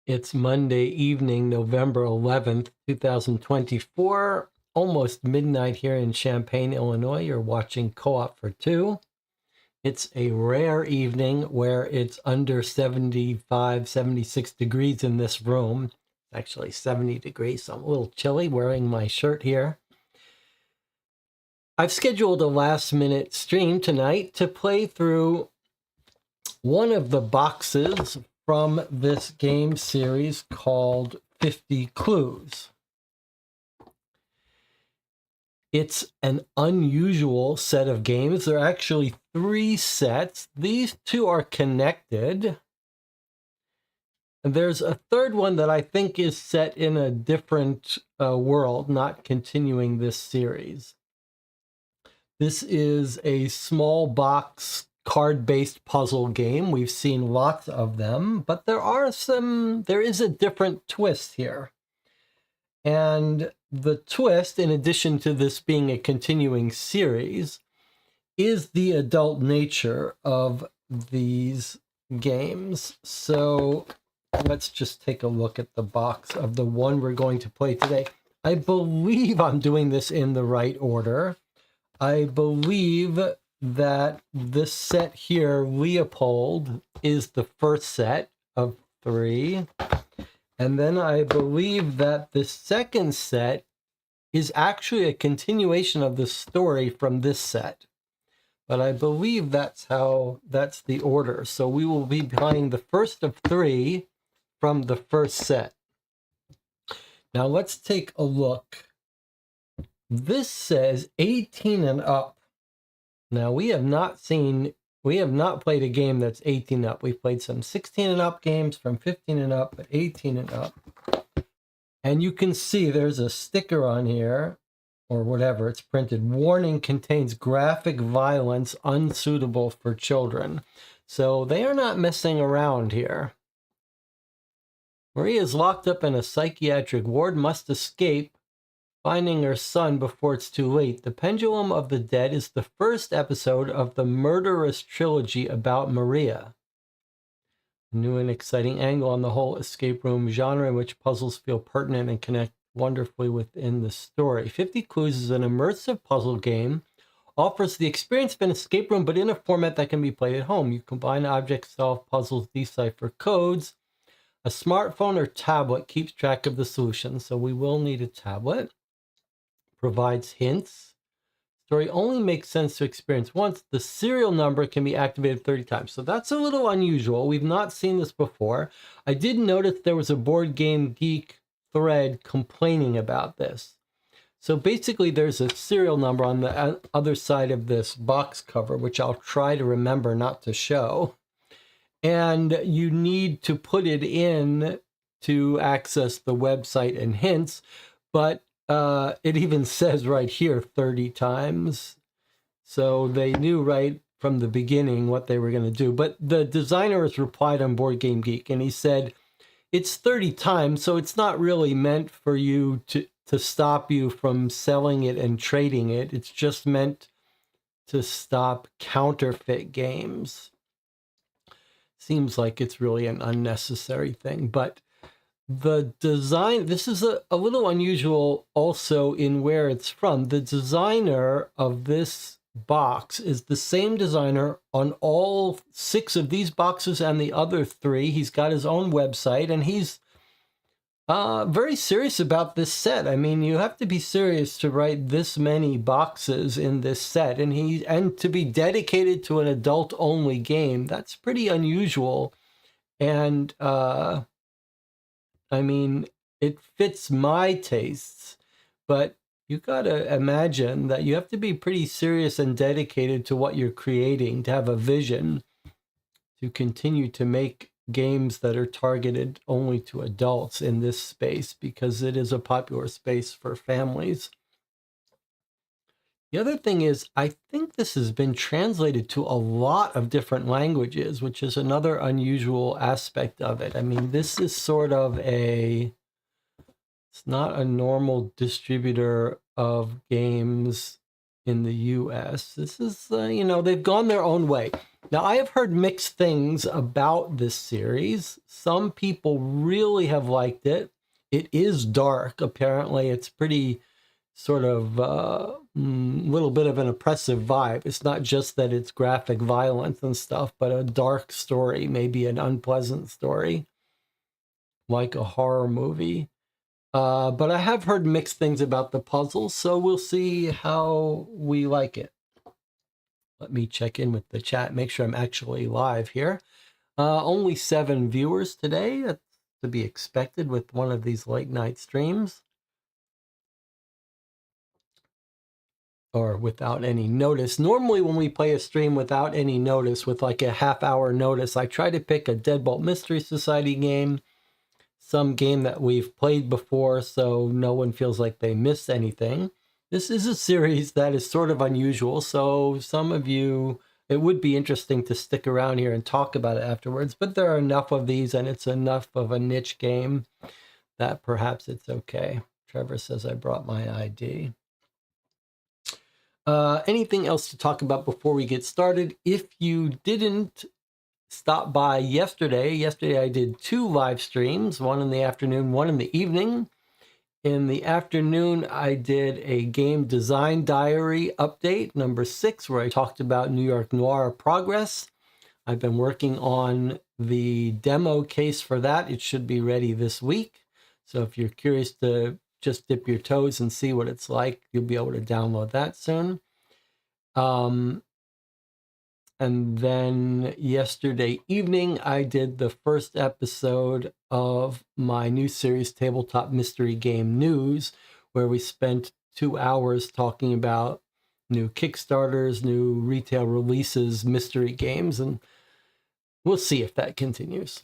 It's Monday evening, November 11th, 2024, almost midnight here in Champaign, Illinois. You're watching Co-op for Two. It's a rare evening where it's under 75, 76 degrees in this room. It's actually 70 degrees, so I'm a little chilly wearing my shirt here. I've scheduled a last-minute stream tonight to play through one of the boxes from this game series called 50 Clues. It's an unusual set of games. There are actually 3 sets. These 2 are connected. And there's a third one that I think is set in a different world, not continuing this series. This is a small box card-based puzzle game. We've seen lots of them, but there is a different twist here. And the twist, in addition to this being a continuing series, is the adult nature of these games. So let's just take a look at the box of the one we're going to play today. I believe I'm doing this in the right order. I believe that this set here, Leopold, is the first set of 3. And then I believe that the second set is actually a continuation of the story from this set. But I believe that's the order. So we will be playing the first of 3 from the first set. Now let's take a look. This says 18 and up. Now we have not played a game that's 18 up. We've played some 16 and up games, from 15 and up, but 18 and up. And you can see there's a sticker on here, or whatever, it's printed. Warning, contains graphic violence unsuitable for children. So they are not messing around here. Maria is locked up in a psychiatric ward, must escape, finding her son before it's too late. The Pendulum of the Dead is the first episode of the murderous trilogy about Maria. A new and exciting angle on the whole escape room genre, in which puzzles feel pertinent and connect wonderfully within the story. 50 Clues is an immersive puzzle game, offers the experience of an escape room, but in a format that can be played at home. You combine objects, solve puzzles, decipher codes. A smartphone or tablet keeps track of the solution, so we will need a tablet. Provides hints. Story only makes sense to experience once. The serial number can be activated 30 times. So that's a little unusual. We've not seen this before. I did notice there was a Board Game Geek thread complaining about this. So basically there's a serial number on the other side of this box cover, which I'll try to remember not to show. And you need to put it in to access the website and hints, but it even says right here 30 times. So they knew right from the beginning what they were going to do. But the designer has replied on Board Game Geek, and he said, it's 30 times, so it's not really meant for you to stop you from selling it and trading it. It's just meant to stop counterfeit games. Seems like it's really an unnecessary thing, but the design, this is a little unusual also in where it's from. The designer of this box is the same designer on all 6 of these boxes and the other 3. He's got his own website, and he's very serious about this set. I mean, you have to be serious to write this many boxes in this set, and to be dedicated to an adult-only game. That's pretty unusual. And I mean, it fits my tastes, but you gotta imagine that you have to be pretty serious and dedicated to what you're creating to have a vision to continue to make games that are targeted only to adults in this space, because it is a popular space for families. The other thing is, I think this has been translated to a lot of different languages, which is another unusual aspect of it. I mean, this is sort of it's not a normal distributor of games in the US. This is, they've gone their own way. Now, I have heard mixed things about this series. Some people really have liked it. It is dark. Apparently, it's pretty sort of little bit of an oppressive vibe. It's not just that it's graphic violence and stuff, but a dark story, maybe an unpleasant story, like a horror movie. But I have heard mixed things about the puzzle, so we'll see how we like it. Let me check in with the chat, make sure I'm actually live here. Only 7 viewers today. That's to be expected with one of these late night streams. Or without any notice. Normally when we play a stream without any notice, with like a half-hour notice, I try to pick a Deadbolt Mystery Society game, some game that we've played before, so no one feels like they missed anything. This is a series that is sort of unusual, so some of you, it would be interesting to stick around here and talk about it afterwards, but there are enough of these and it's enough of a niche game that perhaps it's okay. Trevor says I brought my ID. Anything else to talk about before we get started? If you didn't stop by yesterday I did 2 live streams, one in the afternoon, one in the evening. In the afternoon, I did a game design diary update, number 6, where I talked about New York Noir progress. I've been working on the demo case for that. It should be ready this week. So if you're curious to just dip your toes and see what it's like, you'll be able to download that soon. And then yesterday evening, I did the first episode of my new series, Tabletop Mystery Game News, where we spent 2 hours talking about new Kickstarters, new retail releases, mystery games, and we'll see if that continues.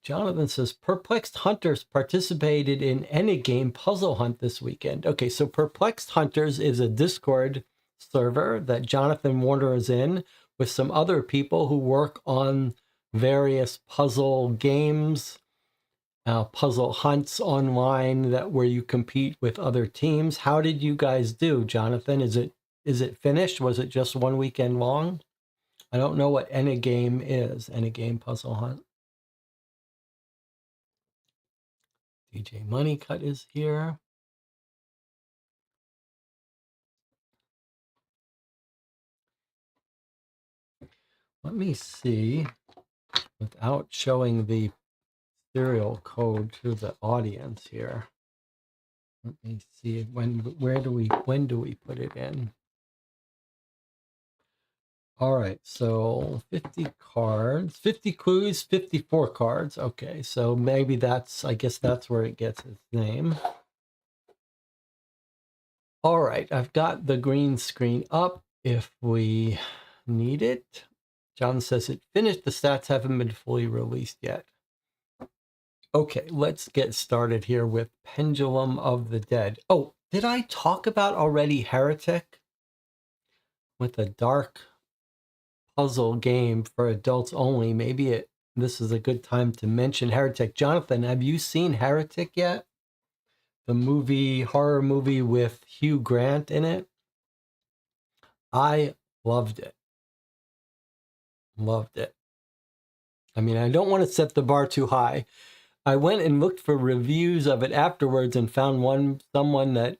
Jonathan says, Perplexed Hunters participated in Enigame Puzzle Hunt this weekend. Okay, so Perplexed Hunters is a Discord server that Jonathan Warner is in with some other people who work on various puzzle games, puzzle hunts online where you compete with other teams. How did you guys do, Jonathan? Is it finished? Was it just one weekend long? I don't know what Enigame is. Enigame Puzzle Hunt. DJ Moneycut is here. Let me see, without showing the serial code to the audience here. Let me see when do we put it in? All right, so 50 cards, 50 clues, 54 cards. Okay, so maybe I guess that's where it gets its name. All right, I've got the green screen up if we need it. John says it finished. The stats haven't been fully released yet. Okay, let's get started here with Pendulum of the Dead. Oh, did I talk about already Heretic? With a dark puzzle game for adults only. Maybe this is a good time to mention Heretic. Jonathan, have you seen Heretic yet? The horror movie with Hugh Grant in it? I loved it. Loved it. I mean, I don't want to set the bar too high. I went and looked for reviews of it afterwards and found someone that,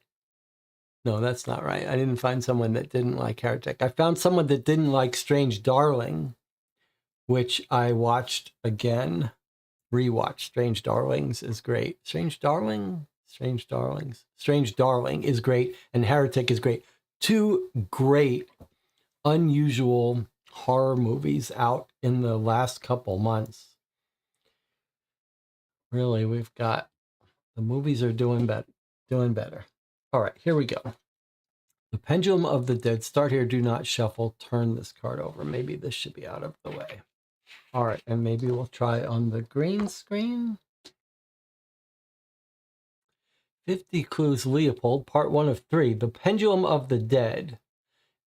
no, that's not right. I didn't find someone that didn't like Heretic. I found someone that didn't like Strange Darling, which I watched again. Rewatch. Strange Darlings is great. Strange Darling is great, and Heretic is great. 2 great, unusual horror movies out in the last couple months. Really, we've got, the movies are doing better. All right, here we go. The Pendulum of the Dead. Start here, do not shuffle. Turn this card over. Maybe this should be out of the way. All right, and maybe we'll try on the green screen. 50 Clues Leopold, part 1 of 3. The Pendulum of the Dead.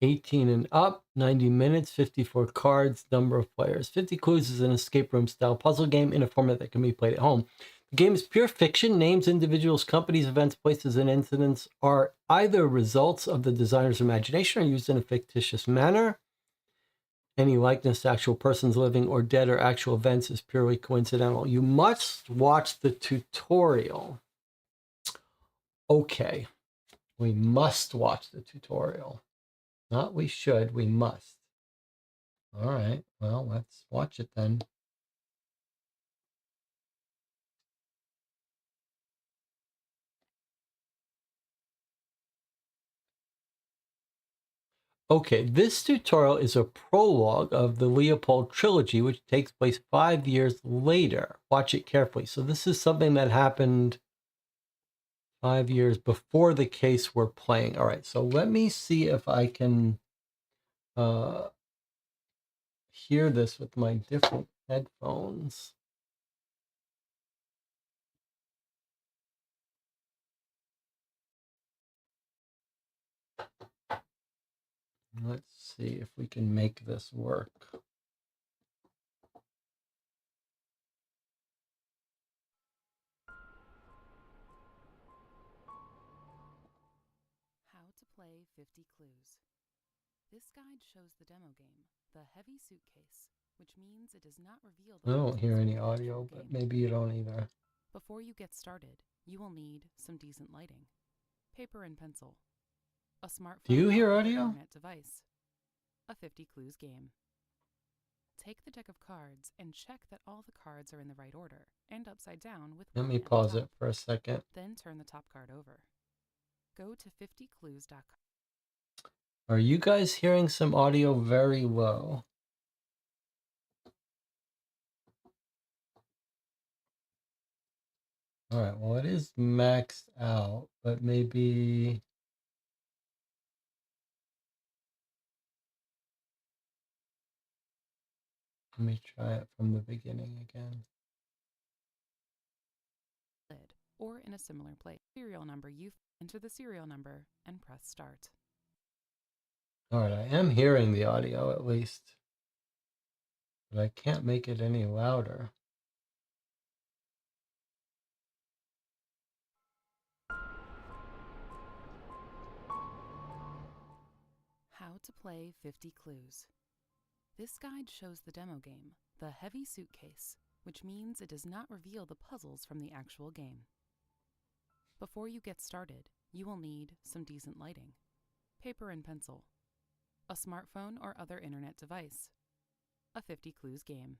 18 and up, 90 minutes, 54 cards, number of players. 50 Clues is an escape room style puzzle game in a format that can be played at home. The game is pure fiction. Names, individuals, companies, events, places, and incidents are either results of the designer's imagination or used in a fictitious manner. Any likeness to actual persons living or dead or actual events is purely coincidental. You must watch the tutorial. Okay, we must watch the tutorial. Not we should, we must. All right, well, let's watch it then. Okay, this tutorial is a prologue of the Leopold trilogy, which takes place 5 years later. Watch it carefully. So this is something that happened 5 years before the case we're playing. All right, so let me see if I can hear this with my different headphones. Let's see if we can make this work. How to play 50 clues. This guide shows the demo game, The Heavy Suitcase, which means it does not reveal the I don't hear any puzzles from the audio, actual but game. maybe you don't either. Before you get started, you will need some decent lighting, paper and pencil, a smartphone Do you hear or other audio? internet device, a 50 clues game. Take the deck of cards and check that all the cards are in the right order and upside down with Let one me at the pause top. it for a second. Then turn the top card over. Go to 50clues.com. Are you guys hearing some audio very low? All right, well, it is maxed out, but maybe... Let me try it from the beginning again. Or in a similar place. Serial number, you enter the serial number and press start. All right, I am hearing the audio at least, but I can't make it any louder. How to play 50 clues. This guide shows the demo game, The Heavy Suitcase, which means it does not reveal the puzzles from the actual game. Before you get started, you will need some decent lighting, paper and pencil, a smartphone or other internet device, a 50 clues game.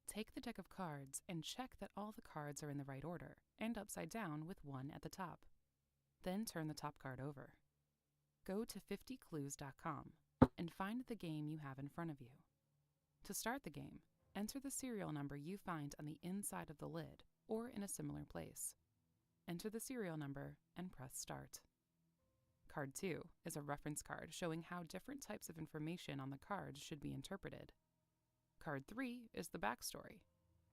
Take the deck of cards and check that all the cards are in the right order and upside down with one at the top. Then turn the top card over. Go to 50clues.com and find the game you have in front of you. To start the game, enter the serial number you find on the inside of the lid or in a similar place. Enter the serial number and press start. Card 2 is a reference card showing how different types of information on the cards should be interpreted. Card 3 is the backstory.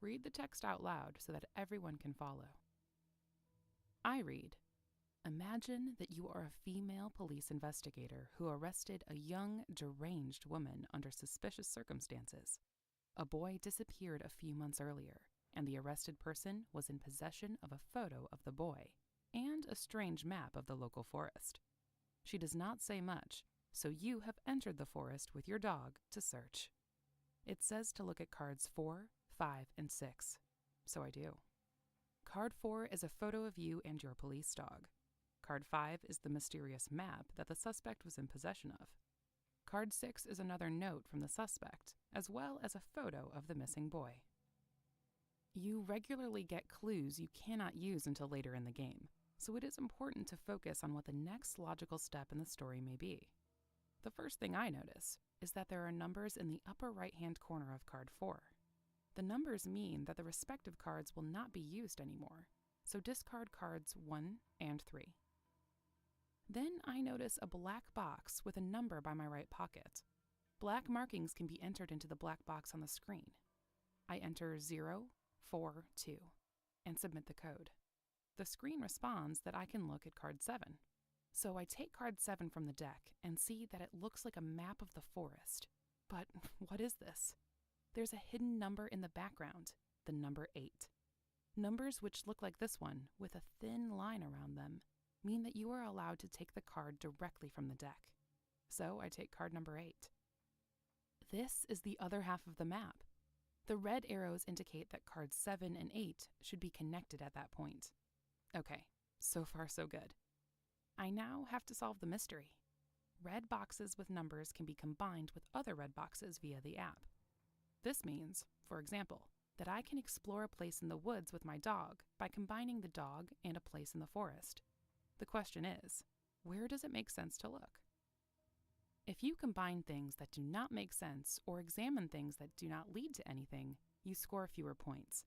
Read the text out loud so that everyone can follow. I read, imagine that you are a female police investigator who arrested a young, deranged woman under suspicious circumstances. A boy disappeared a few months earlier, and the arrested person was in possession of a photo of the boy and a strange map of the local forest. She does not say much, so you have entered the forest with your dog to search. It says to look at cards 4, 5, and 6, so I do. Card 4 is a photo of you and your police dog. Card 5 is the mysterious map that the suspect was in possession of. Card 6 is another note from the suspect, as well as a photo of the missing boy. You regularly get clues you cannot use until later in the game, so it is important to focus on what the next logical step in the story may be. The first thing I notice is that there are numbers in the upper right-hand corner of card 4. The numbers mean that the respective cards will not be used anymore, so discard cards 1 and 3. Then I notice a black box with a number by my right pocket. Black markings can be entered into the black box on the screen. I enter 042 and submit the code. The screen responds that I can look at card 7. So I take card 7 from the deck and see that it looks like a map of the forest. But what is this? There's a hidden number in the background, the number 8. Numbers which look like this one, with a thin line around them, mean that you are allowed to take the card directly from the deck. So I take card number 8. this is the other half of the map. The red arrows indicate that cards 7 and 8 should be connected at that point. Okay, so far so good. I now have to solve the mystery. Red boxes with numbers can be combined with other red boxes via the app. This means, for example, that I can explore a place in the woods with my dog by combining the dog and a place in the forest. The question is, where does it make sense to look? If you combine things that do not make sense or examine things that do not lead to anything, you score fewer points.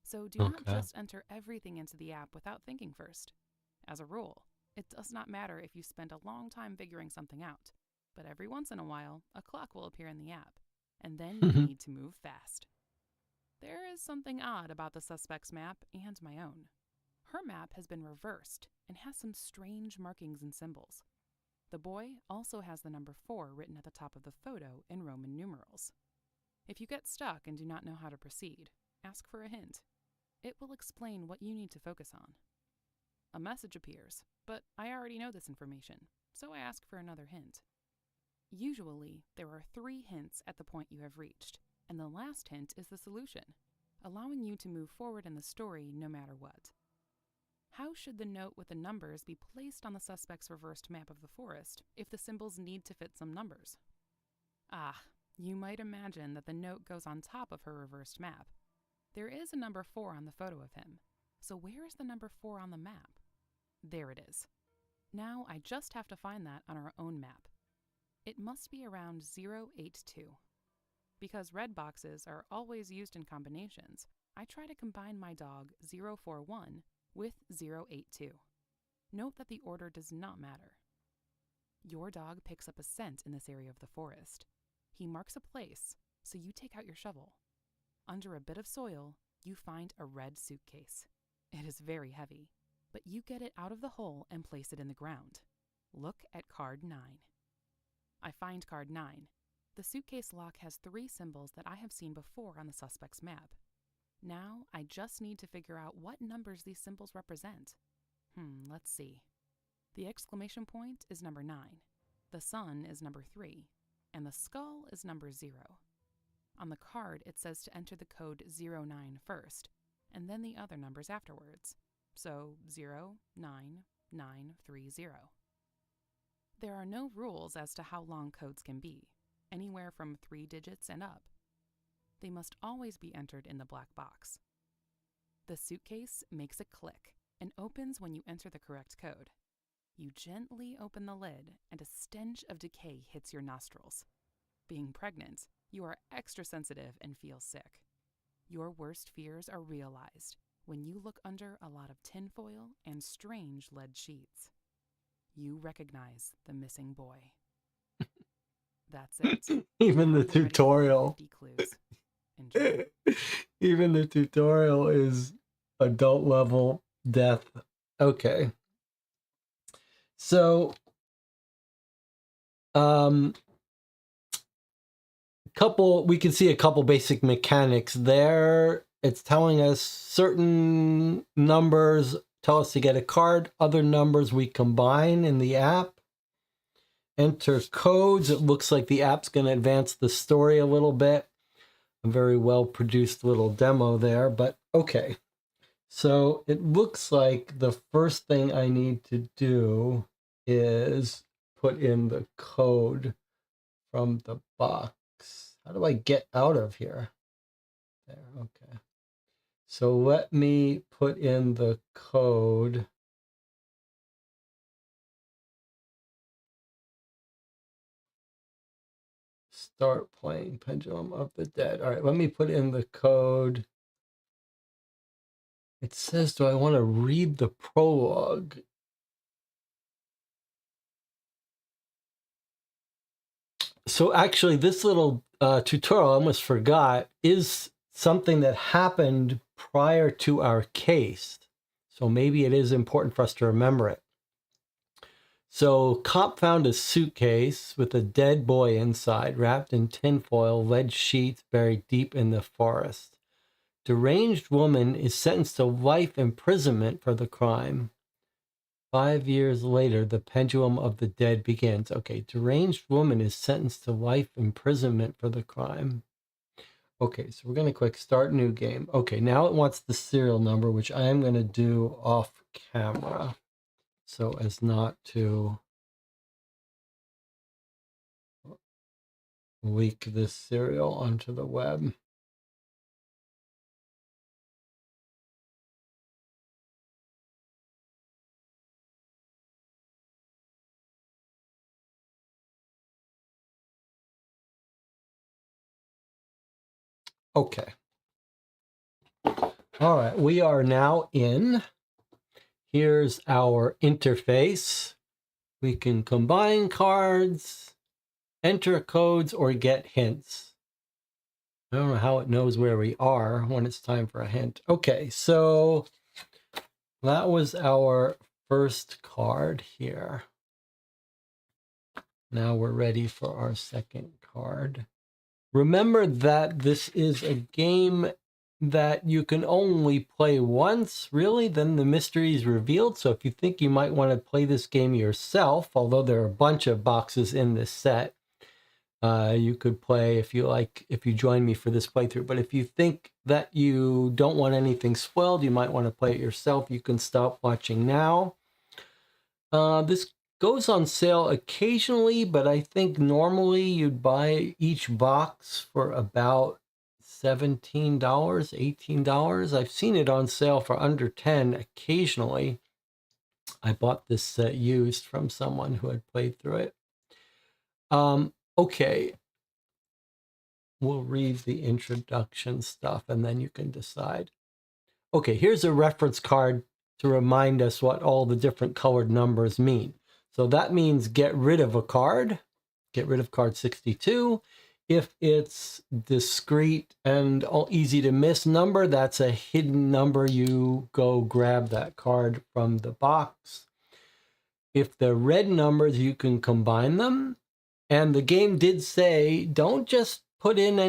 So do not just enter everything into the app without thinking first. As a rule, it does not matter if you spend a long time figuring something out, but every once in a while, a clock will appear in the app, and then you need to move fast. There is something odd about the suspect's map and my own. Her map has been reversed and has some strange markings and symbols. The boy also has the number 4 written at the top of the photo in Roman numerals. If you get stuck and do not know how to proceed, ask for a hint. It will explain what you need to focus on. A message appears, but I already know this information, so I ask for another hint. Usually, there are 3 hints at the point you have reached, and the last hint is the solution, allowing you to move forward in the story no matter what. How should the note with the numbers be placed on the suspect's reversed map of the forest if the symbols need to fit some numbers? You might imagine that the note goes on top of her reversed map. There is a number 4 on the photo of him, so where is the number 4 on the map? There it is. Now I just have to find that on our own map. It must be around 082. Because red boxes are always used in combinations, I try to combine my dog 041 with 082. Note that the order does not matter. Your dog picks up a scent in this area of the forest. He marks a place, so you take out your shovel. Under a bit of soil, you find a red suitcase. It is very heavy, but you get it out of the hole and place it in the ground. Look at card 9. I find card 9. The suitcase lock has 3 symbols that I have seen before on the suspect's map. Now, I just need to figure out what numbers these symbols represent. Let's see. The exclamation point is number 9, the sun is number 3, and the skull is number 0. On the card, it says to enter the code 09 first, and then the other numbers afterwards. So 09930. There are no rules as to how long codes can be, anywhere from 3 digits and up. They must always be entered in the black box. The suitcase makes a click and opens when you enter the correct code. You gently open the lid and a stench of decay hits your nostrils. Being pregnant, you are extra sensitive and feel sick. Your worst fears are realized when you look under a lot of tinfoil and strange lead sheets. You recognize the missing boy. That's it. Even Now the you're ready to play tutorial. 50 clues. Enjoy. Even the tutorial is adult level death. Okay. So, we can see a couple basic mechanics there. It's telling us certain numbers tell us to get a card. Other numbers we combine in the app. Enter codes. It looks like the app's going to advance the story a little bit. A very well produced little demo there, but okay. So it looks like the first thing I need to do is put in the code from the box. How do I get out of here? There, okay. So let me put in the code. Start playing Pendulum of the Dead. All right, let me put in the code. It says, do I want to read the prologue? So actually, this little tutorial, I almost forgot, is something that happened prior to our case. So maybe it is important for us to remember it. So cop found a suitcase with a dead boy inside, wrapped in tinfoil, lead sheets buried deep in the forest. Deranged woman is sentenced to life imprisonment for the crime. 5 years later, the pendulum of the dead begins. Okay, deranged woman is sentenced to life imprisonment for the crime. Okay, so we're going to click start new game. Okay, now it wants the serial number, which I am going to do off camera so as not to leak this serial onto the web. Okay. All right, we are now in. Here's our interface. We can combine cards, enter codes, or get hints. I don't know how it knows where we are when it's time for a hint. Okay, so that was our first card here. Now we're ready for our second card. Remember that this is a game that you can only play once, really, then the mystery is revealed. So if you think you might want to play this game yourself, although there are a bunch of boxes in this set, you could play if you like, if you join me for this playthrough. But if you think that you don't want anything spoiled, you might want to play it yourself, you can stop watching now. This goes on sale occasionally, but I think normally you'd buy each box for about $17, $18. I've seen it on sale for under 10 occasionally. I bought this set used from someone who had played through it. Okay. We'll read the introduction stuff and then you can decide. Okay, here's a reference card to remind us what all the different colored numbers mean. So that means get rid of a card. Get rid of card 62. If it's discrete and easy to miss number, that's a hidden number. You go grab that card from the box. If they're red numbers, you can combine them. And the game did say, don't just put in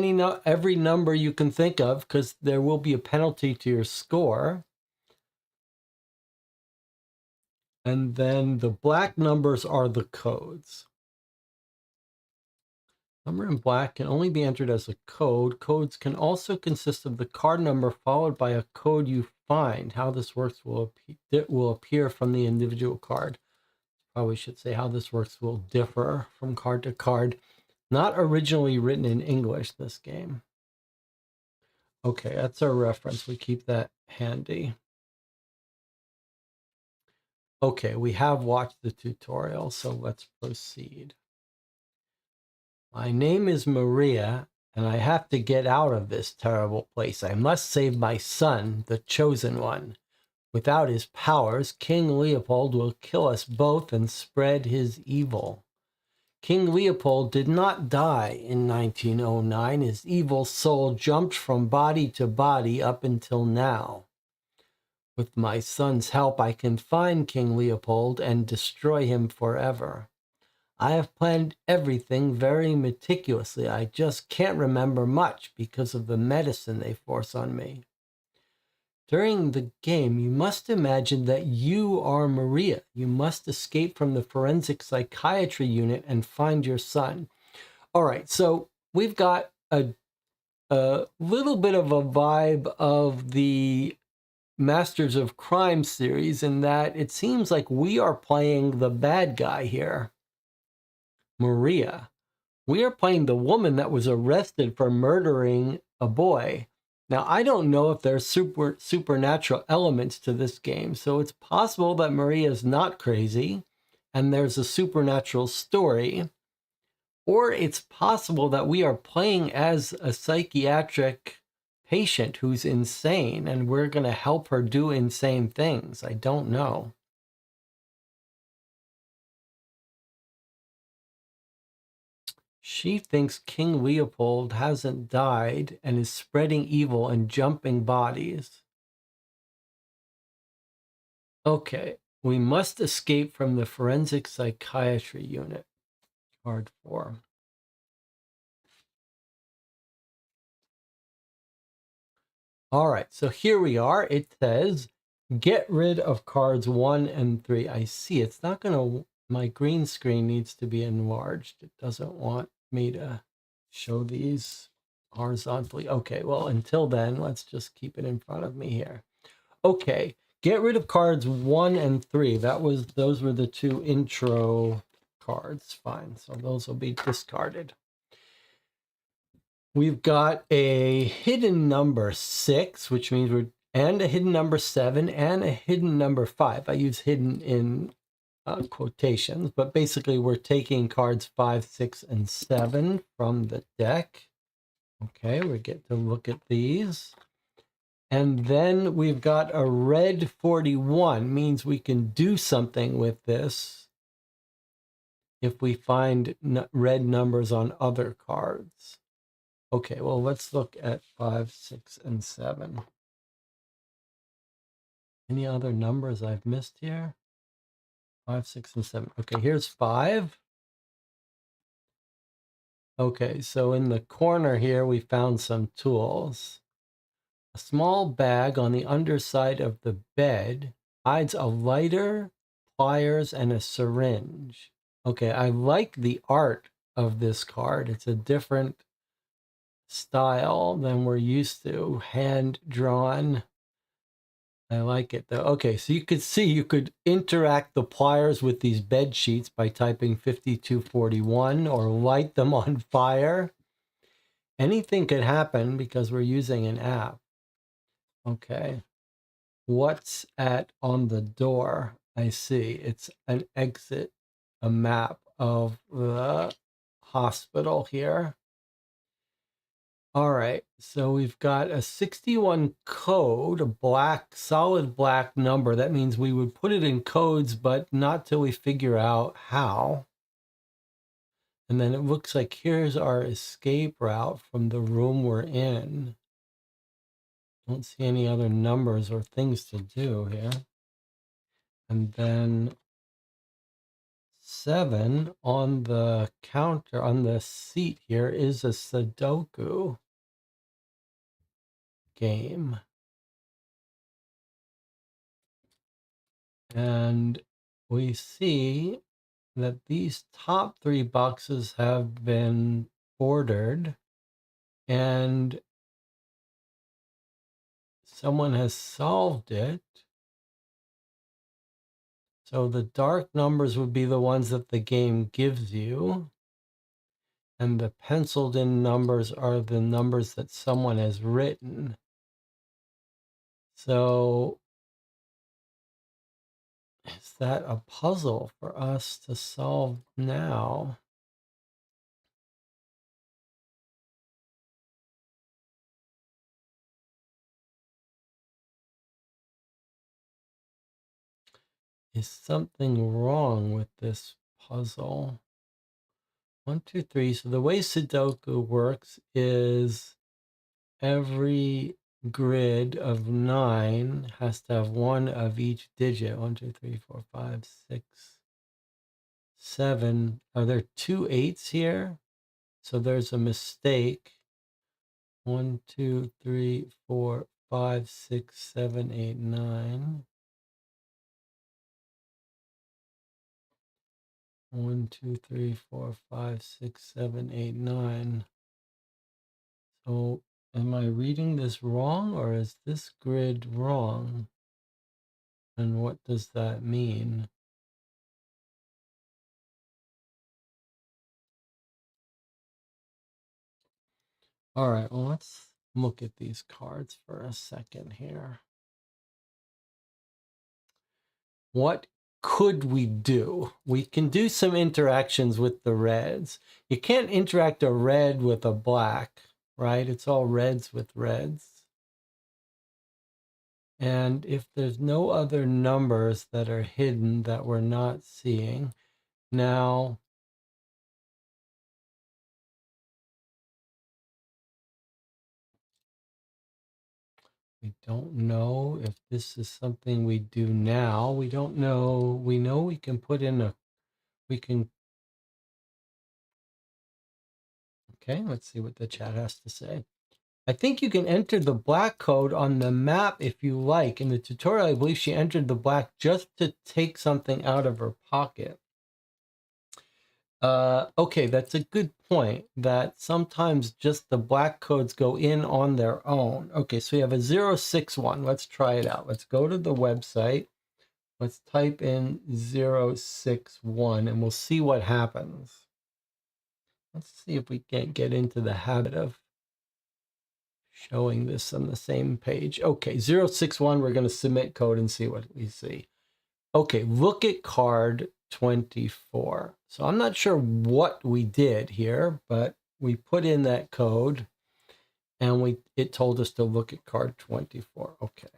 every number you can think of, because there will be a penalty to your score. And then the black numbers are the codes. Number in black can only be entered as a code. Codes can also consist of the card number followed by a code you find. How this works will appear from the individual card. Probably should say how this works will differ from card to card. Not originally written in English, this game. Okay, that's our reference. We keep that handy. Okay, we have watched the tutorial, so let's proceed. My name is Maria, and I have to get out of this terrible place. I must save my son, the chosen one. Without his powers, King Leopold will kill us both and spread his evil. King Leopold did not die in 1909. His evil soul jumped from body to body up until now. With my son's help, I can find King Leopold and destroy him forever. I have planned everything very meticulously. I just can't remember much because of the medicine they force on me. During the game, you must imagine that you are Maria. You must escape from the forensic psychiatry unit and find your son. All right, so we've got a little bit of a vibe of the Masters of Crime series in that it seems like we are playing the bad guy here, Maria. We are playing the woman that was arrested for murdering a boy. Now, I don't know if there's supernatural elements to this game, so it's possible that Maria is not crazy and there's a supernatural story, or it's possible that we are playing as a psychiatric patient who's insane and we're going to help her do insane things. I don't know. She thinks King Leopold hasn't died and is spreading evil and jumping bodies. Okay, we must escape from the forensic psychiatry unit. Card 4. All right, so here we are. It says, Get rid of cards 1 and 3. I see. It's not going to... My green screen needs to be enlarged. It doesn't want me to show these horizontally. Okay, well, until then, let's just keep it in front of me here. Okay, get rid of cards 1 and 3. Those were the two intro cards. Fine, so those will be discarded. We've got a hidden number 6, which means and a hidden number 7 and a hidden number 5. I use hidden in quotations, but basically we're taking cards 5, 6, and 7 from the deck. Okay, we get to look at these. And then we've got a red 41, means we can do something with this if we find red numbers on other cards. Okay, well, let's look at 5, 6, and 7. Any other numbers I've missed here? 5, 6, and 7. Okay, here's 5. Okay, so in the corner here, we found some tools. A small bag on the underside of the bed hides a lighter, pliers, and a syringe. Okay, I like the art of this card. It's a different style than we're used to, hand-drawn. I like it though. Okay, so you could see you could interact the pliers with these bed sheets by typing 5241 or light them on fire. Anything could happen because we're using an app. Okay. What's on the door? I see. It's an exit, a map of the hospital here. All right, so we've got a 61 code, a solid black number. That means we would put it in codes, but not till we figure out how. And then it looks like here's our escape route from the room we're in. Don't see any other numbers or things to do here. And then 7 on the counter, on the seat here, is a Sudoku game. And we see that these top 3 boxes have been ordered and someone has solved it. So the dark numbers would be the ones that the game gives you. And the penciled in numbers are the numbers that someone has written. So is that a puzzle for us to solve now? Is something wrong with this puzzle? 1, 2, 3. So the way Sudoku works is every grid of 9 has to have 1 of each digit. 1, 2, 3, 4, 5, 6, 7. Are there 2 8s here? So there's a mistake. 1, 2, 3, 4, 5, 6, 7, 8, 9. 1, 2, 3, 4, 5, 6, 7, 8, 9. So am I reading this wrong, or is this grid wrong? And what does that mean? All right, well, let's look at these cards for a second here. What could we do? We can do some interactions with the reds. You can't interact a red with a black, right? It's all reds with reds. And if there's no other numbers that are hidden that we're not seeing, now we don't know if this is something we do now. We don't know. We know we can put in we can, okay, let's see what the chat has to say. I think you can enter the black code on the map if you like. In the tutorial, I believe she entered the black just to take something out of her pocket. Okay, that's a good point, that sometimes just the black codes go in on their own. Okay, so we have a 061. Let's try it out. Let's go to the website. Let's type in 061 and we'll see what happens. Let's see if we can't get into the habit of showing this on the same page. Okay, 061, we're going to submit code and see what we see. Okay, look at card 24. So I'm not sure what we did here, but we put in that code and it told us to look at card 24. Okay.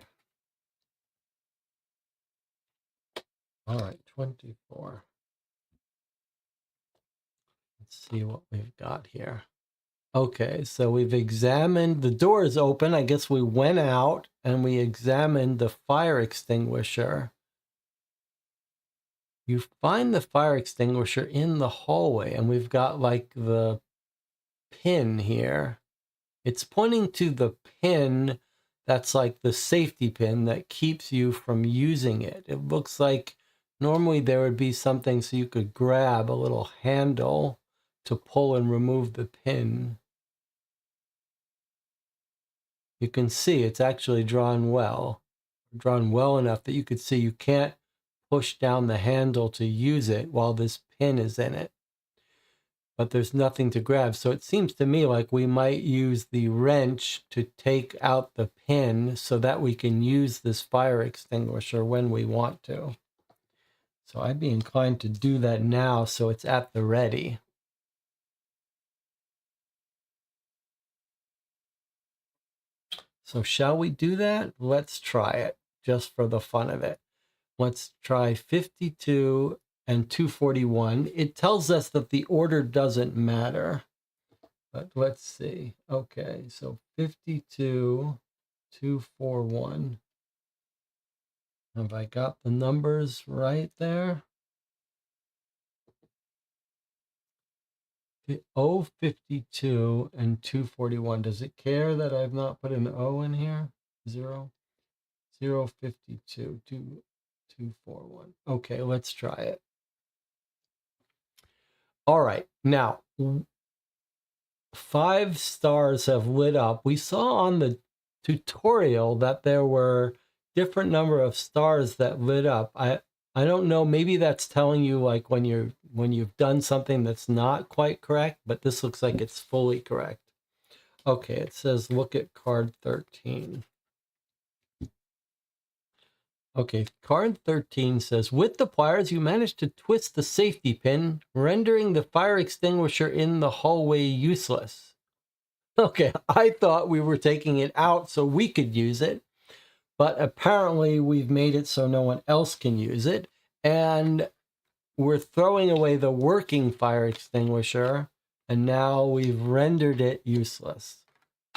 All right, 24. Let's see what we've got here. Okay, so we've examined, the door is open. I guess we went out and we examined the fire extinguisher. You find the fire extinguisher in the hallway, and we've got like the pin here. It's pointing to the pin that's like the safety pin that keeps you from using it. It looks like normally there would be something so you could grab a little handle to pull and remove the pin. You can see it's actually drawn well enough that you could see you can't push down the handle to use it while this pin is in it. But there's nothing to grab. So it seems to me like we might use the wrench to take out the pin so that we can use this fire extinguisher when we want to. So I'd be inclined to do that now so it's at the ready. So shall we do that? Let's try it just for the fun of it. Let's try 52 and 241. It tells us that the order doesn't matter. But let's see. Okay, so 52, 241. Have I got the numbers right there? 052 and 241. Does it care that I've not put an O in here? 0, 052, 241. Okay, let's try it. All right, now 5 stars have lit up. We saw on the tutorial that there were different number of stars that lit up. I don't know, maybe that's telling you like when you've done something that's not quite correct, but this looks like it's fully correct. Okay, it says look at card 13. Okay, card 13 says, with the pliers, you managed to twist the safety pin, rendering the fire extinguisher in the hallway useless. Okay, I thought we were taking it out so we could use it, but apparently we've made it so no one else can use it, and we're throwing away the working fire extinguisher, and now we've rendered it useless.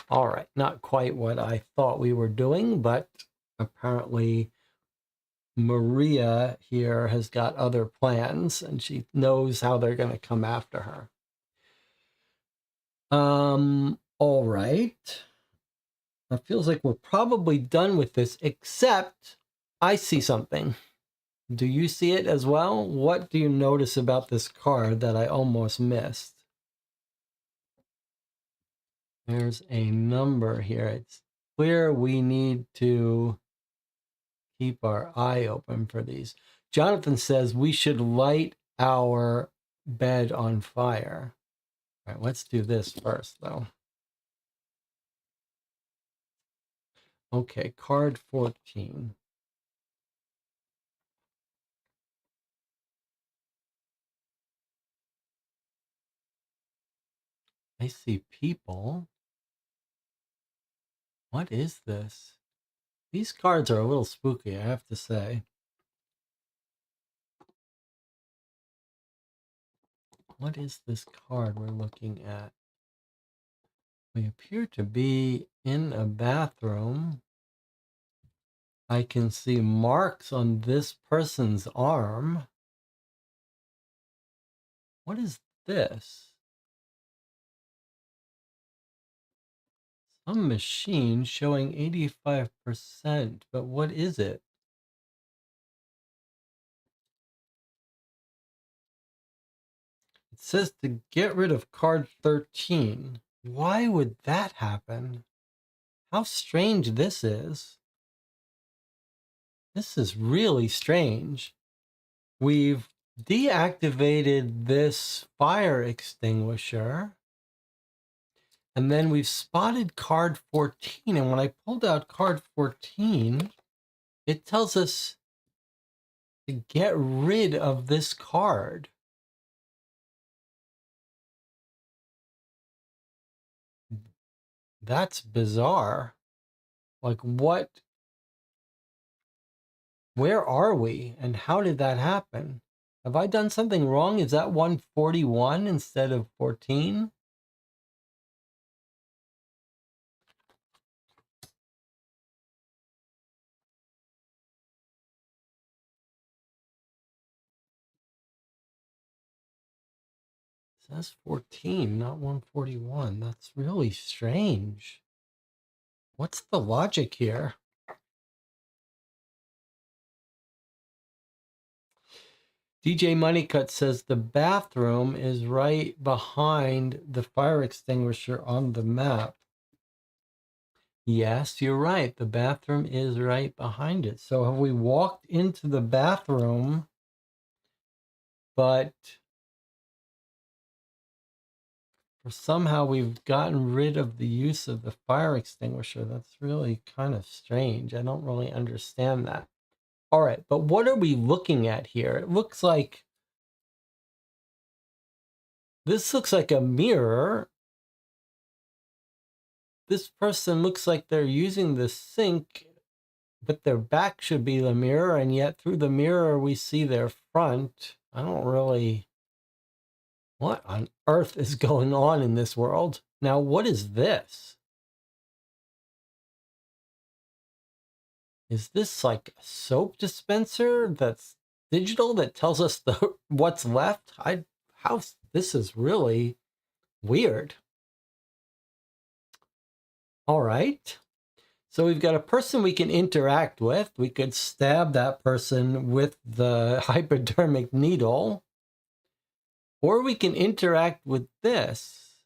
All right, not quite what I thought we were doing, but apparently Maria here has got other plans, and she knows how they're going to come after her. All right. It feels like we're probably done with this, except I see something. Do you see it as well? What do you notice about this card that I almost missed? There's a number here. It's clear we need to keep our eye open for these. Jonathan says we should light our bed on fire. All right, let's do this first, though. Okay, card 14. I see people. What is this? These cards are a little spooky, I have to say. What is this card we're looking at? We appear to be in a bathroom. I can see marks on this person's arm. What is this? A machine showing 85%, but what is it? It says to get rid of card 13. Why would that happen? How strange this is. This is really strange. We've deactivated this fire extinguisher. And then we've spotted card 14. And when I pulled out card 14, it tells us to get rid of this card. That's bizarre. Like, what? Where are we? And how did that happen? Have I done something wrong? Is that 141 instead of 14? It says 14, not 141. That's really strange. What's the logic here? DJ Moneycut says the bathroom is right behind the fire extinguisher on the map. Yes, you're right. The bathroom is right behind it. So have we walked into the bathroom, but somehow we've gotten rid of the use of the fire extinguisher? That's really kind of strange. I don't really understand that. All right, but what are we looking at here? It looks like this looks like a mirror. This person looks like they're using the sink, but their back should be the mirror, and yet through the mirror we see their front. I don't really... What on earth is going on in this world? Now, what is this? Is this like a soap dispenser that's digital that tells us what's left? This is really weird. All right. So we've got a person we can interact with. We could stab that person with the hypodermic needle. Or we can interact with this.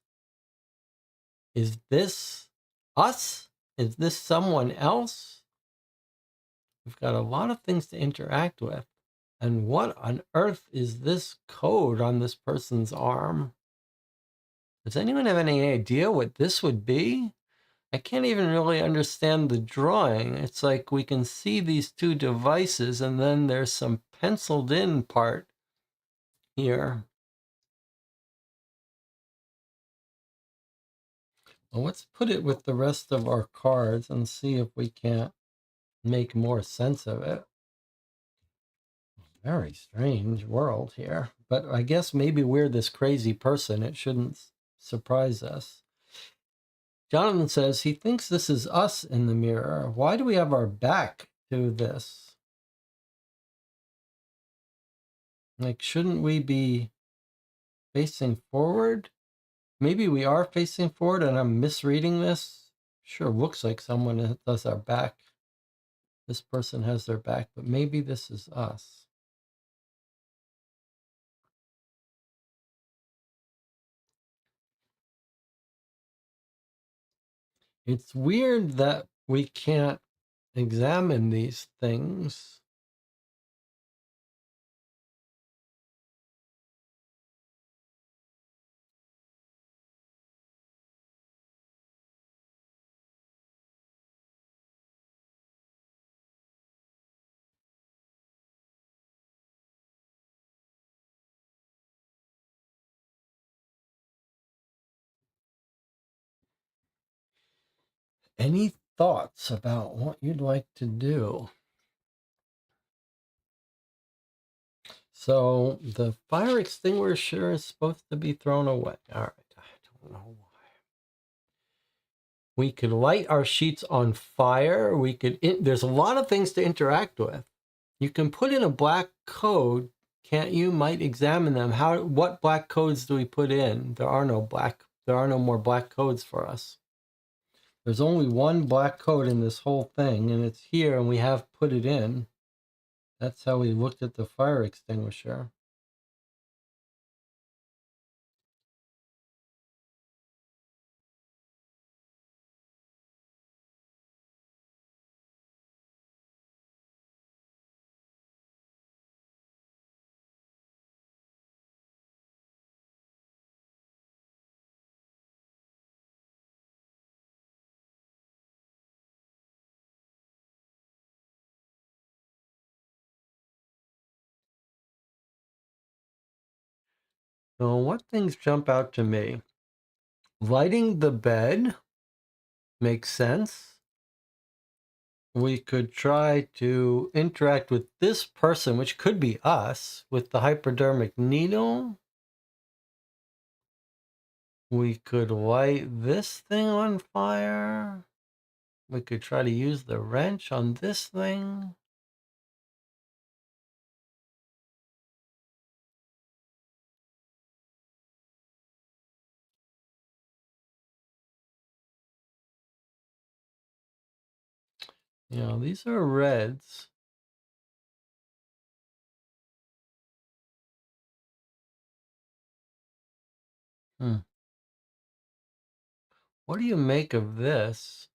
Is this us? Is this someone else? We've got a lot of things to interact with. And what on earth is this code on this person's arm? Does anyone have any idea what this would be? I can't even really understand the drawing. It's like we can see these two devices and then there's some penciled in part here. Well, let's put it with the rest of our cards and see if we can't make more sense of it. Very strange world here, but I guess maybe we're this crazy person. It shouldn't surprise us. Jonathan says he thinks this is us in the mirror. Why do we have our back to this? Like, shouldn't we be facing forward? Maybe we are facing forward and I'm misreading this. Sure looks like someone does our back. This person has their back, but maybe this is us. It's weird that we can't examine these things. Any thoughts about what you'd like to do? So the fire extinguisher is supposed to be thrown away. All right, I don't know why. We could light our sheets on fire. There's a lot of things to interact with. You can put in a black code, can't you? Might examine them. What black codes do we put in? There are no more black codes for us. There's only one black code in this whole thing, and it's here, and we have put it in. That's how we looked at the fire extinguisher. So what things jump out to me? Lighting the bed makes sense. We could try to interact with this person, which could be us, with the hypodermic needle. We could light this thing on fire. We could try to use the wrench on this thing. You know, these are reds. What do you make of this?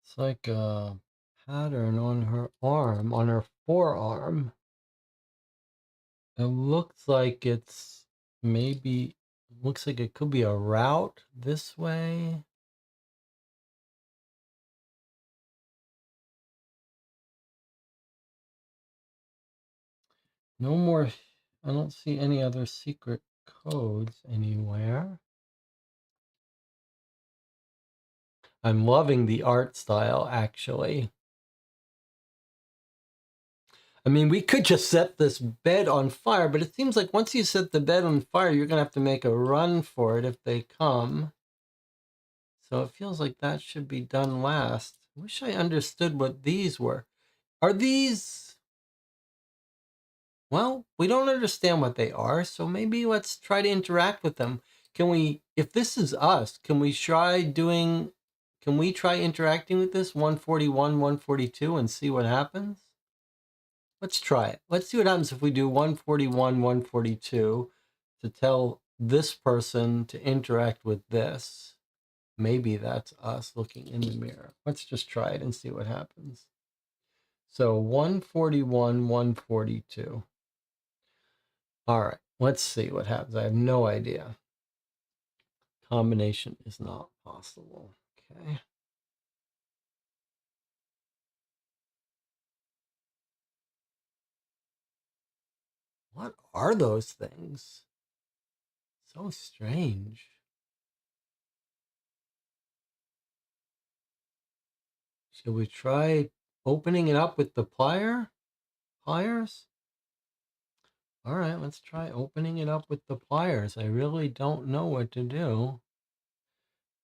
It's like a pattern on her arm, on her forearm. It looks like it's maybe, looks like it could be a route this way. No more, I don't see any other secret codes anywhere. I'm loving the art style, actually. I mean, we could just set this bed on fire, but it seems like once you set the bed on fire, you're going to have to make a run for it if they come. So it feels like that should be done last. I wish I understood what these were. Are these... Well, we don't understand what they are, so maybe let's try to interact with them. Can we, if this is us, can we try interacting with this 141, 142 and see what happens? Let's try it. Let's see what happens if we do 141, 142 to tell this person to interact with this. Maybe that's us looking in the mirror. Let's just try it and see what happens. So 141, 142. All right, let's see what happens. I have no idea. Combination is not possible. Okay. What are those things? So strange. Should we try opening it up with the pliers? All right, let's try opening it up with the pliers. I really don't know what to do.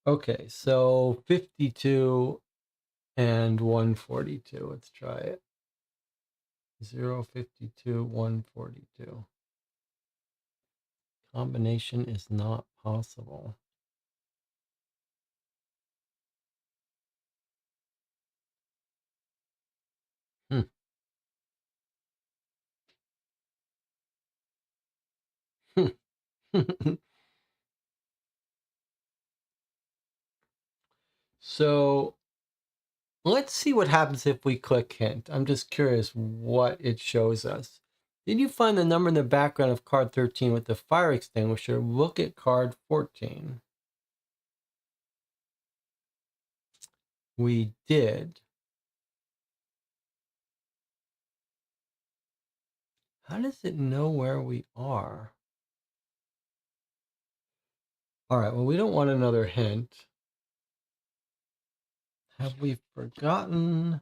Okay, so 52 and 142. Let's try it. 052, 142. Combination is not possible. Hmm. So let's see what happens if we click hint. I'm just curious what it shows us. Did you find the number in the background of card 13 with the fire extinguisher? Look at card 14. We did. How does it know where we are? All right, well, we don't want another hint. Have we forgotten?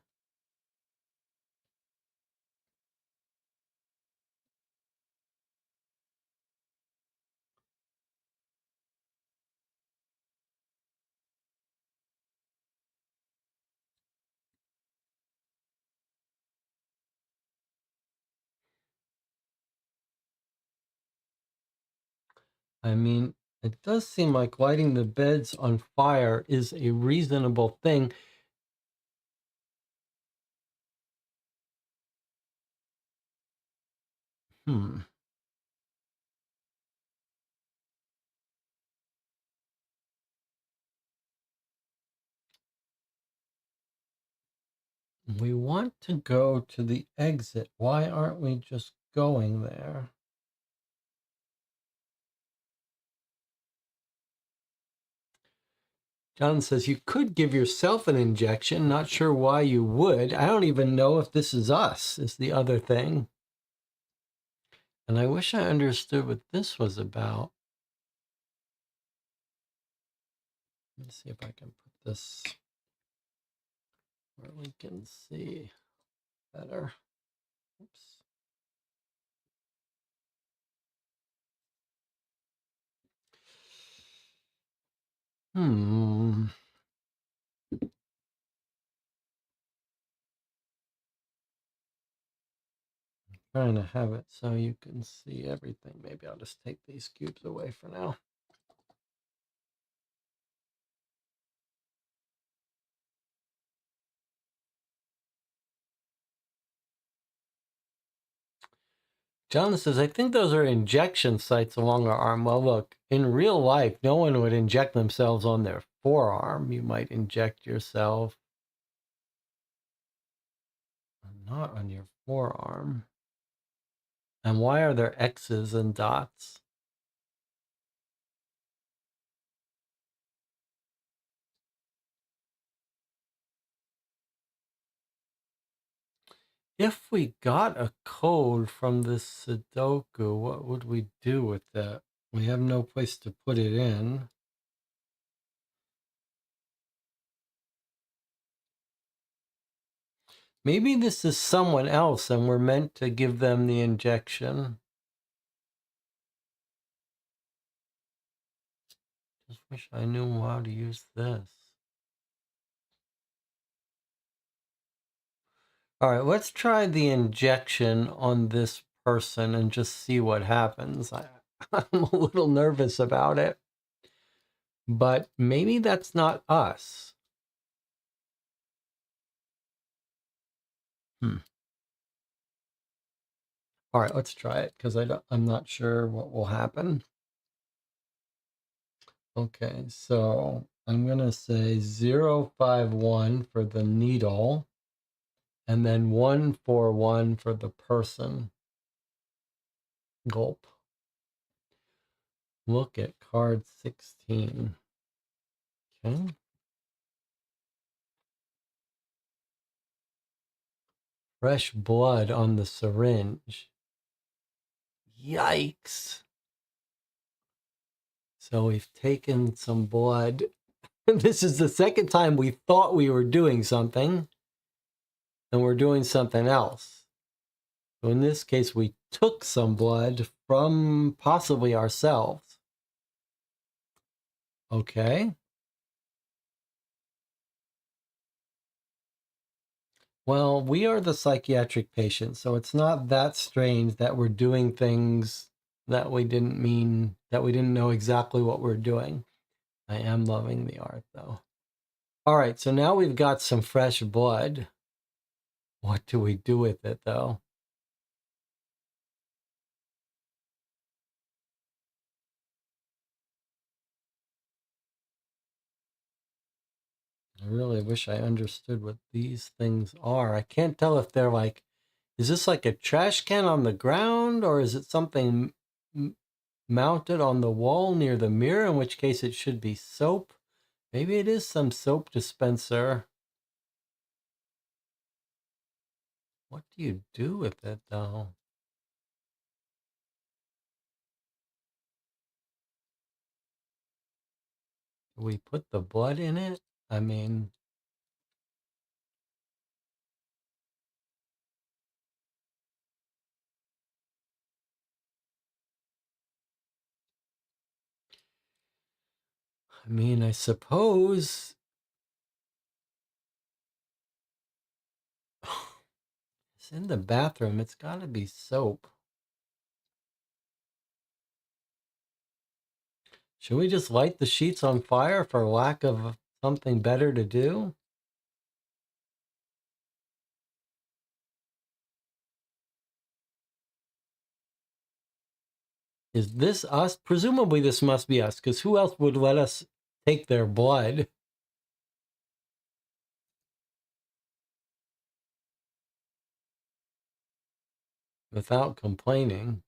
I mean, it does seem like lighting the beds on fire is a reasonable thing. Hmm. We want to go to the exit. Why aren't we just going there? John says you could give yourself an injection. Not sure why you would. I don't even know if this is us, is the other thing. And I wish I understood what this was about. Let's see if I can put this where we can see better. Oops. Hmm. Trying to have it so you can see everything. Maybe I'll just take these cubes away for now. John says, I think those are injection sites along our arm. Well, look, in real life, no one would inject themselves on their forearm. You might inject yourself, not on your forearm. And why are there X's and dots? If we got a code from this Sudoku, what would we do with that? We have no place to put it in. Maybe this is someone else and we're meant to give them the injection. Just wish I knew how to use this. All right, let's try the injection on this person and just see what happens. I'm a little nervous about it, but maybe that's not us. All right, let's try it because I'm not sure what will happen. Okay, so I'm going to say 051 for the needle and then 141 for the person. Gulp. Look at card 16. Okay. Fresh blood on the syringe. Yikes. So we've taken some blood. This is the second time we thought we were doing something and we're doing something else. So in this case, we took some blood from possibly ourselves. Okay. Well, we are the psychiatric patients, so it's not that strange that we're doing things that we didn't mean, that we didn't know exactly what we're doing. I am loving the art, though. All right, so now we've got some fresh blood. What do we do with it, though? I really wish I understood what these things are. I can't tell if they're like, is this like a trash can on the ground, or is it something mounted on the wall near the mirror, in which case it should be soap? Maybe it is some soap dispenser. What do you do with it, though? Do we put the blood in it? I mean, I suppose it's in the bathroom. It's got to be soap. Should we just light the sheets on fire for lack of something better to do? Is this us? Presumably this must be us, because who else would let us take their blood without complaining?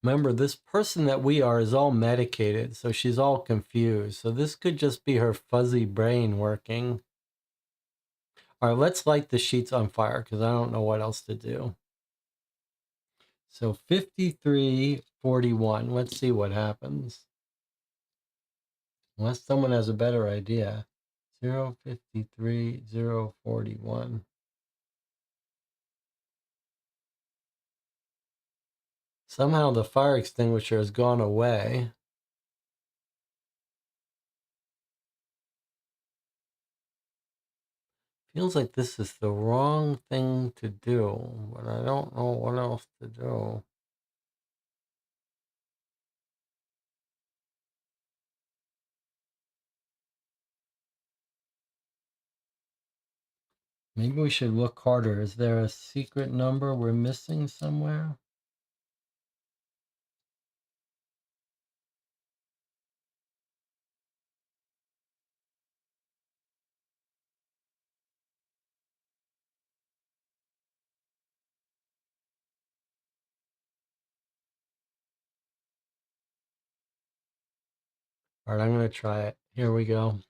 Remember, this person that we are is all medicated, so she's all confused. So this could just be her fuzzy brain working. All right, let's light the sheets on fire because I don't know what else to do. So 5341. Let's see what happens. Unless someone has a better idea. 053 041. Somehow the fire extinguisher has gone away. Feels like this is the wrong thing to do, but I don't know what else to do. Maybe we should look harder. Is there a secret number we're missing somewhere? All right, I'm going to try it. Here we go.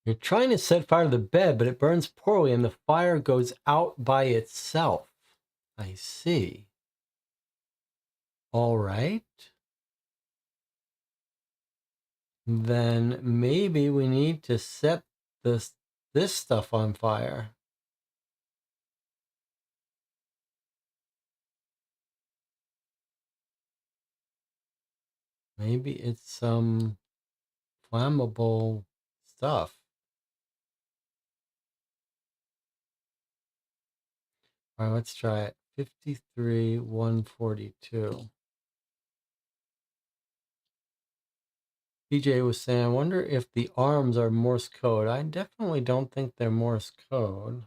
You're trying to set fire to the bed, but it burns poorly and the fire goes out by itself. I see. All right. Then maybe we need to set this stuff on fire. Maybe it's some flammable stuff. All right, let's try it. 53 142. DJ was saying, I wonder if the arms are Morse code. I definitely don't think they're Morse code.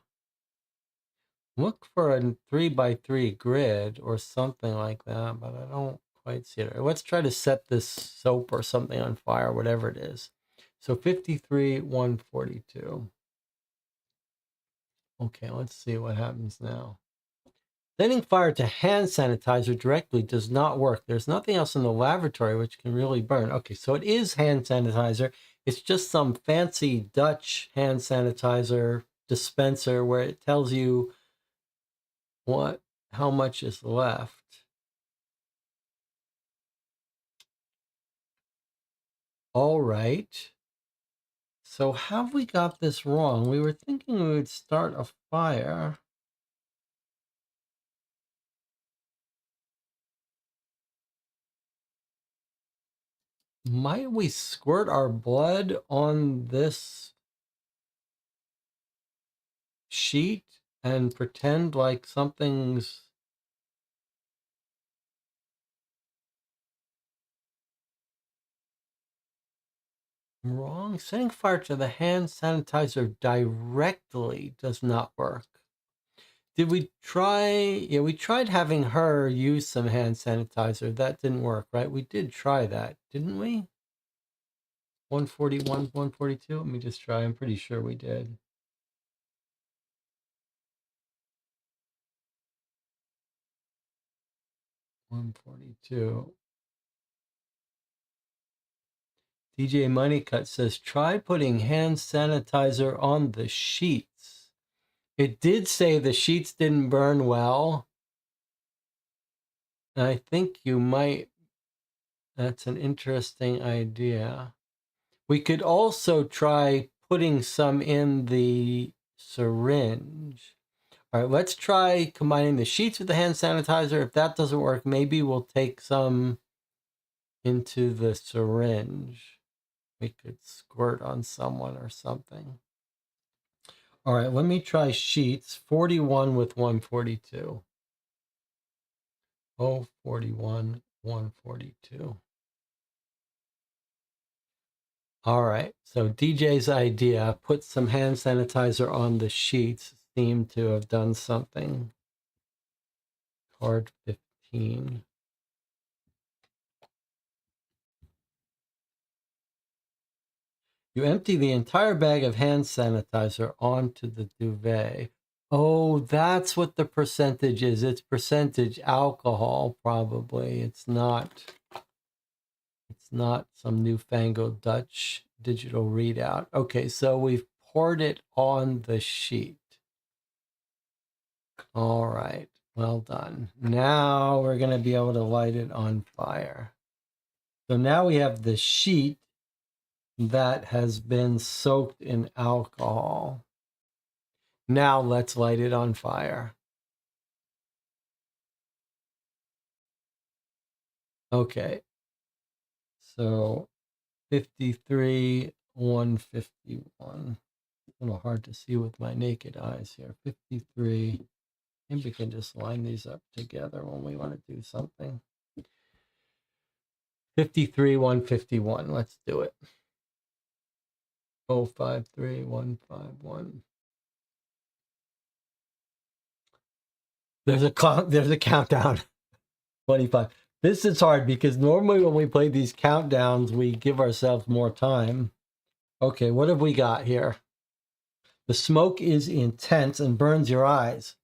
Look for a 3x3 grid or something like that, but I don't quite see it. Let's try to set this soap or something on fire, whatever it is. So 53 142. Okay, let's see what happens now. Setting fire to hand sanitizer directly does not work. There's nothing else in the laboratory which can really burn. Okay, so it is hand sanitizer. It's just some fancy Dutch hand sanitizer dispenser where it tells you how much is left. All right. So have we got this wrong? We were thinking we would start a fire. Might we squirt our blood on this sheet and pretend like something's wrong? Setting fire to the hand sanitizer directly does not work. Did we try? Yeah, we tried having her use some hand sanitizer. That didn't work, right? We did try that, didn't we? 141, 142. Let me just try. I'm pretty sure we did. 142. DJ Moneycut says, try putting hand sanitizer on the sheets. It did say the sheets didn't burn well. And I think you might, that's an interesting idea. We could also try putting some in the syringe. All right, let's try combining the sheets with the hand sanitizer. If that doesn't work, maybe we'll take some into the syringe. We could squirt on someone or something. All right, let me try sheets. 41 with 142. Oh, 41, 142. All right, so DJ's idea, put some hand sanitizer on the sheets, seemed to have done something. Card 15. You empty the entire bag of hand sanitizer onto the duvet. Oh, that's what the percentage is. It's percentage alcohol, probably. It's not some newfangled Dutch digital readout. Okay, so we've poured it on the sheet. All right, well done. Now we're going to be able to light it on fire. So now we have the sheet that has been soaked in alcohol. Now let's light it on fire. Okay, so 53, 151. A little hard to see with my naked eyes here. 53. Maybe we can just line these up together when we want to do something. 53, 151. Let's do it. 053, 151. There's a countdown. 25. This is hard because normally when we play these countdowns, we give ourselves more time. Okay, what have we got here? The smoke is intense and burns your eyes.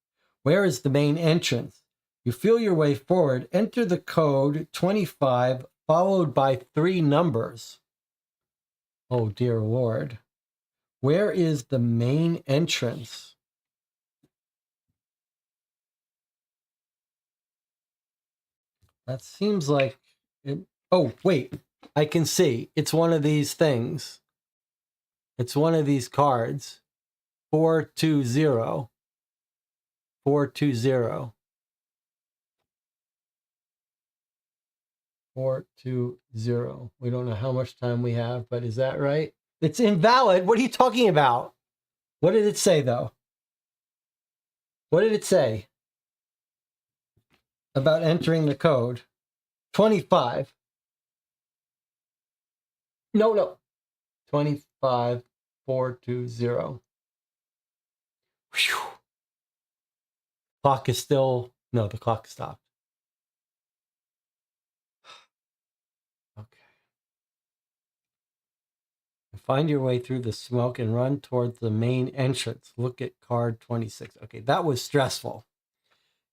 Where is the main entrance? You feel your way forward. Enter the code 25, followed by 3 numbers. Oh, dear Lord. Where is the main entrance? That seems like it. Oh, wait. I can see. It's one of these things. It's one of these cards. 420. 420. 420. We don't know how much time we have, but is that right? It's invalid. What are you talking about? What did it say, though? What did it say about entering the code? 25. No. 25, 420. Whew. Clock is still. No, the clock stopped. Okay. Find your way through the smoke and run towards the main entrance. Look at card 26. Okay, that was stressful.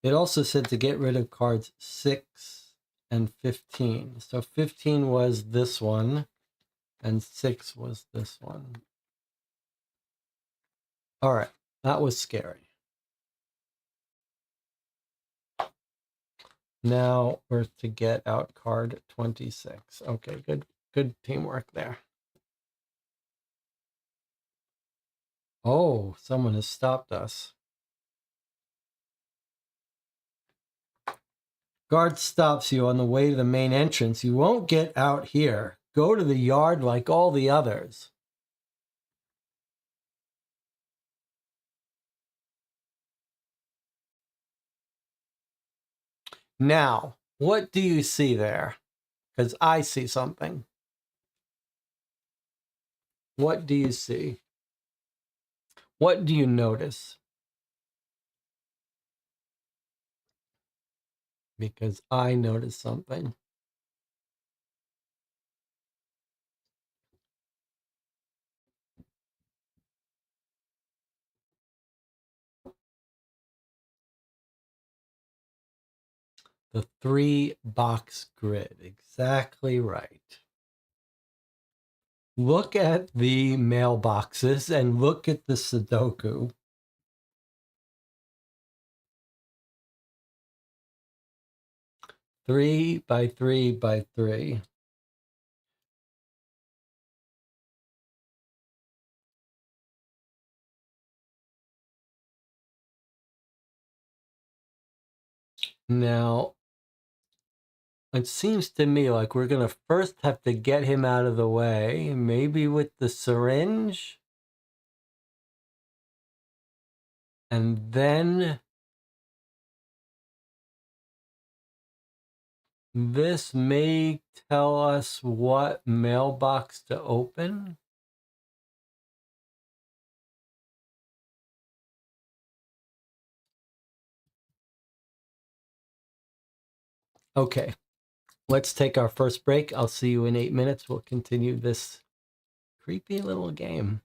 It also said to get rid of cards 6 and 15. So 15 was this one, and 6 was this one. All right, that was scary. Now we're to get out card 26. Okay, good teamwork there. Oh, someone has stopped us. Guard stops you on the way to the main entrance. You won't get out here. Go to the yard like all the others. Now, what do you see there? Because I see something. What do you see? What do you notice? Because I notice something. The 3-box grid. Exactly right. Look at the mailboxes and look at the Sudoku. Three by 3 by 3. Now, It seems to me like we're going to first have to get him out of the way, maybe with the syringe. And then this may tell us what mailbox to open. Okay, let's take our first break. I'll see you in 8 minutes. We'll continue this creepy little game.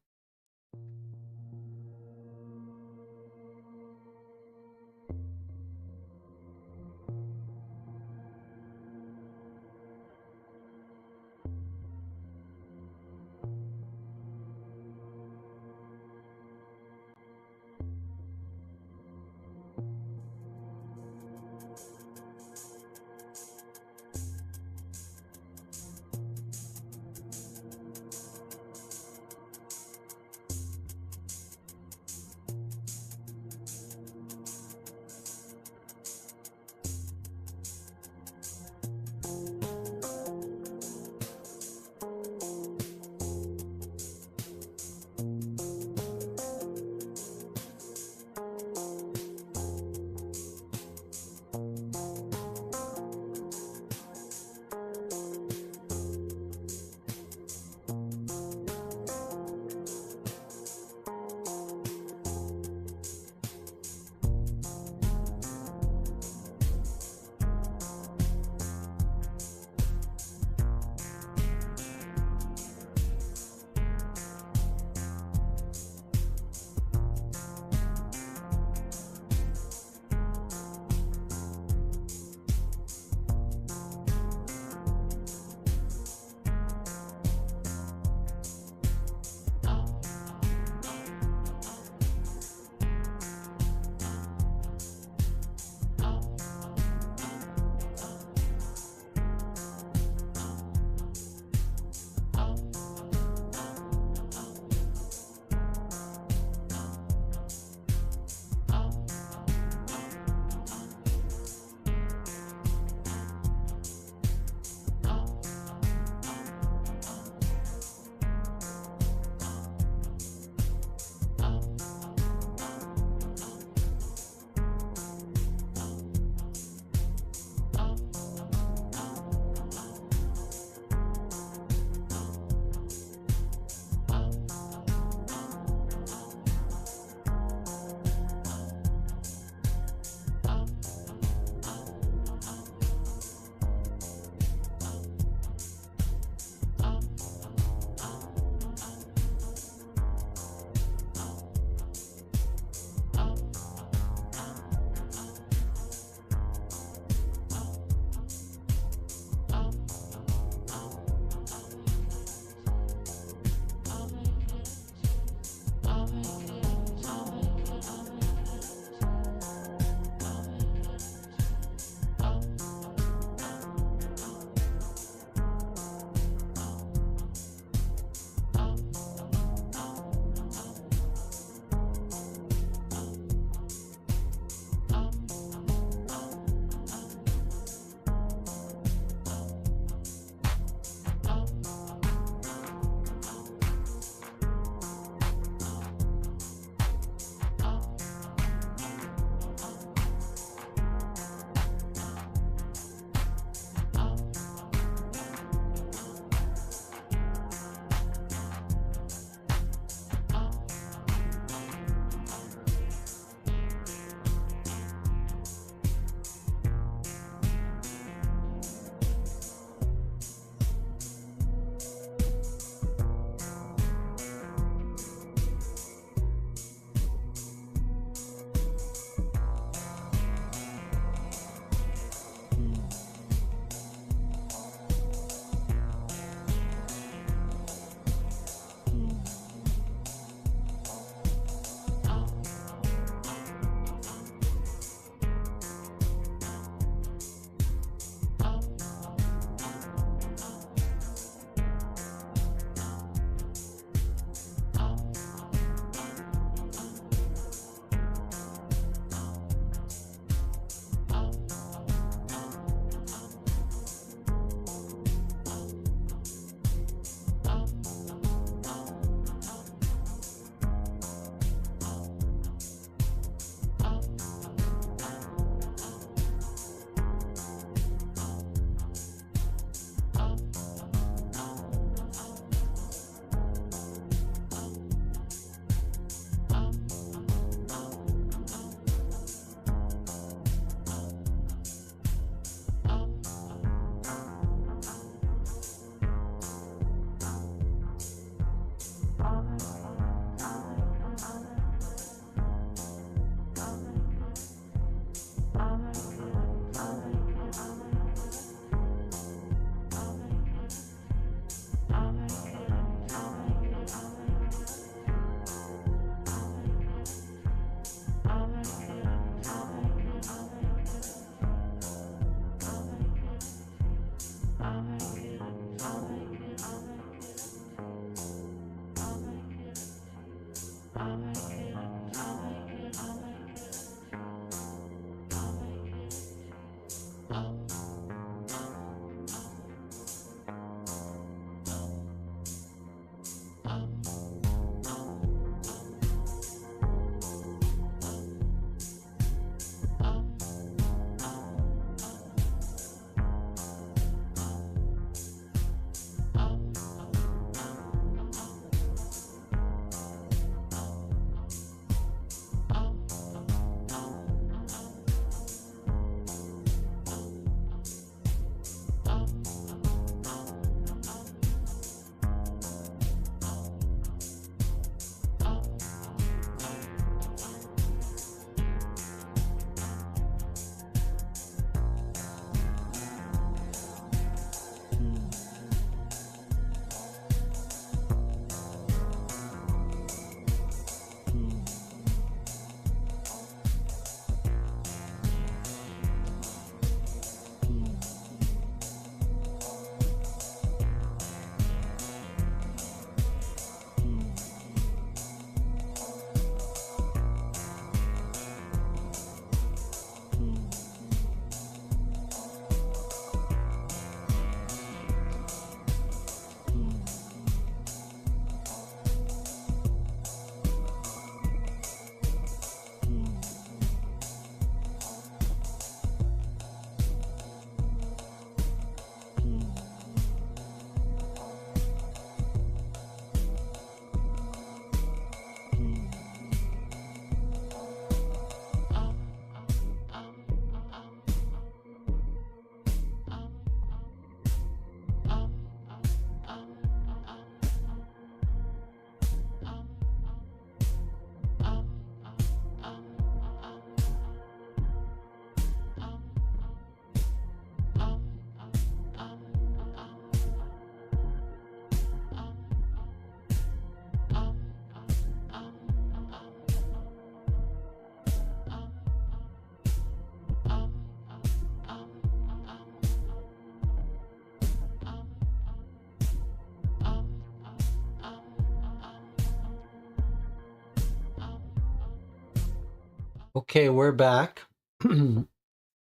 Okay, we're back.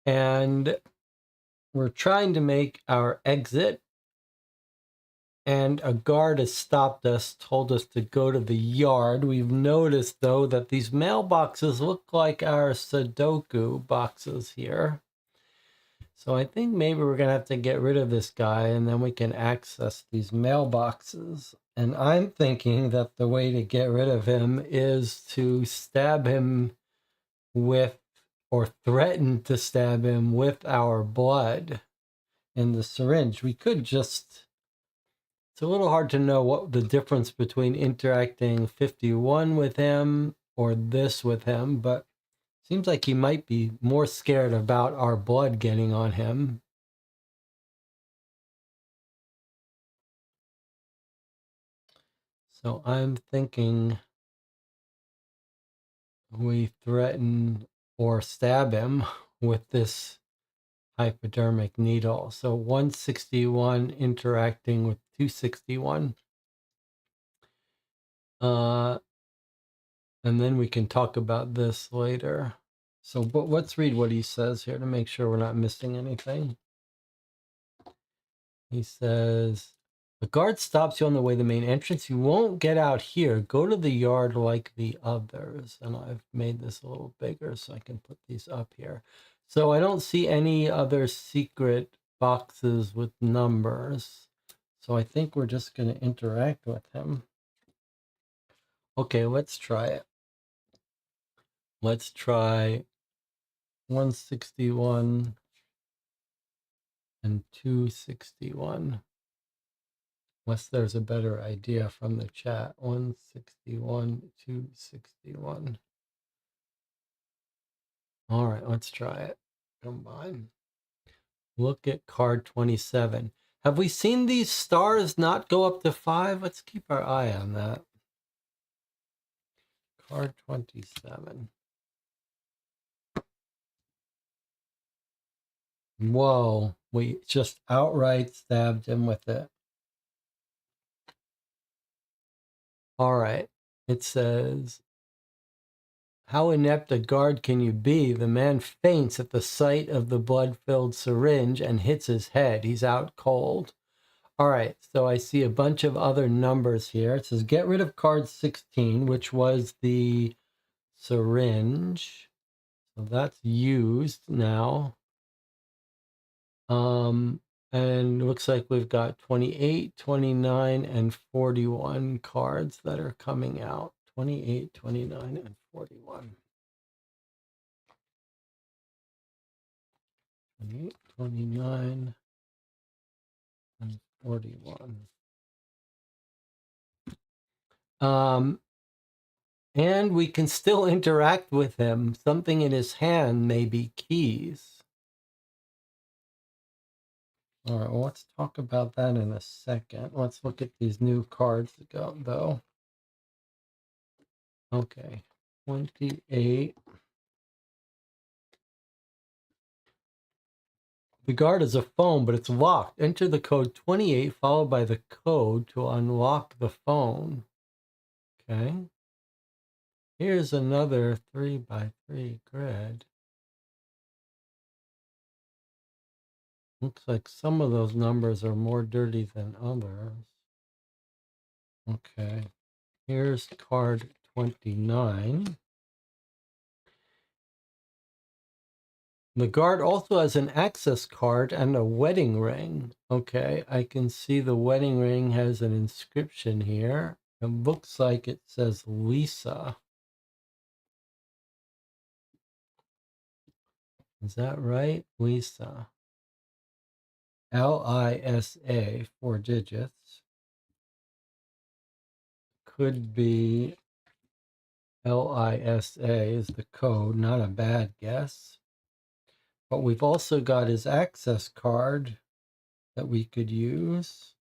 And we're trying to make our exit. And a guard has stopped us, told us to go to the yard. We've noticed, though, that these mailboxes look like our Sudoku boxes here. So I think maybe we're going to have to get rid of this guy and then we can access these mailboxes. And I'm thinking that the way to get rid of him is to stab him with, or threaten to stab him with our blood in the syringe. We could just, it's a little hard to know what the difference between interacting 51 with him or this with him, but seems like he might be more scared about our blood getting on him. So I'm thinking we threaten or stab him with this hypodermic needle. So 161 interacting with 261. And then we can talk about this later. So, but let's read what he says here to make sure we're not missing anything. He says, the guard stops you on the way to the main entrance. You won't get out here. Go to the yard like the others. And I've made this a little bigger so I can put these up here. So I don't see any other secret boxes with numbers. So I think we're just going to interact with him. Okay, let's try it. Let's try 161 and 261. Unless there's a better idea from the chat. 161, 261. All right, let's try it. Combine. Look at card 27. Have we seen these stars not go up to 5? Let's keep our eye on that. Card 27. Whoa, we just outright stabbed him with it. All right, it says, how inept a guard can you be? The man faints at the sight of the blood-filled syringe and hits his head. He's out cold. All right, so I see a bunch of other numbers here. It says get rid of card 16, which was the syringe. So that's used now. And it looks like we've got 28, 29, and 41 cards that are coming out. 28, 29, and 41. 28, 29, and 41. And we can still interact with him. Something in his hand may be keys. All right, well, let's talk about that in a second. Let's look at these new cards though. Okay, 28. The guard is a phone, but it's locked. Enter the code 28 followed by the code to unlock the phone. Okay. Here's another 3x3 grid. Looks like some of those numbers are more dirty than others. Okay. Here's card 29. The guard also has an access card and a wedding ring. Okay, I can see the wedding ring has an inscription here. It looks like it says Lisa. Is that right? Lisa. Lisa, 4 digits. Could be Lisa is the code, not a bad guess. But we've also got his access card that we could use.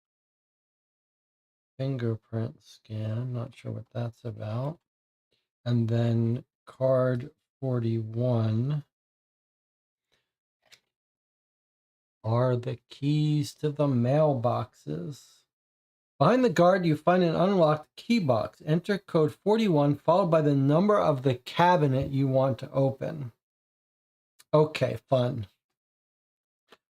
Fingerprint scan, not sure what that's about. And then card 41 are the keys to the mailboxes. Behind the guard, you find an unlocked key box. Enter code 41 followed by the number of the cabinet you want to open. Okay, fun.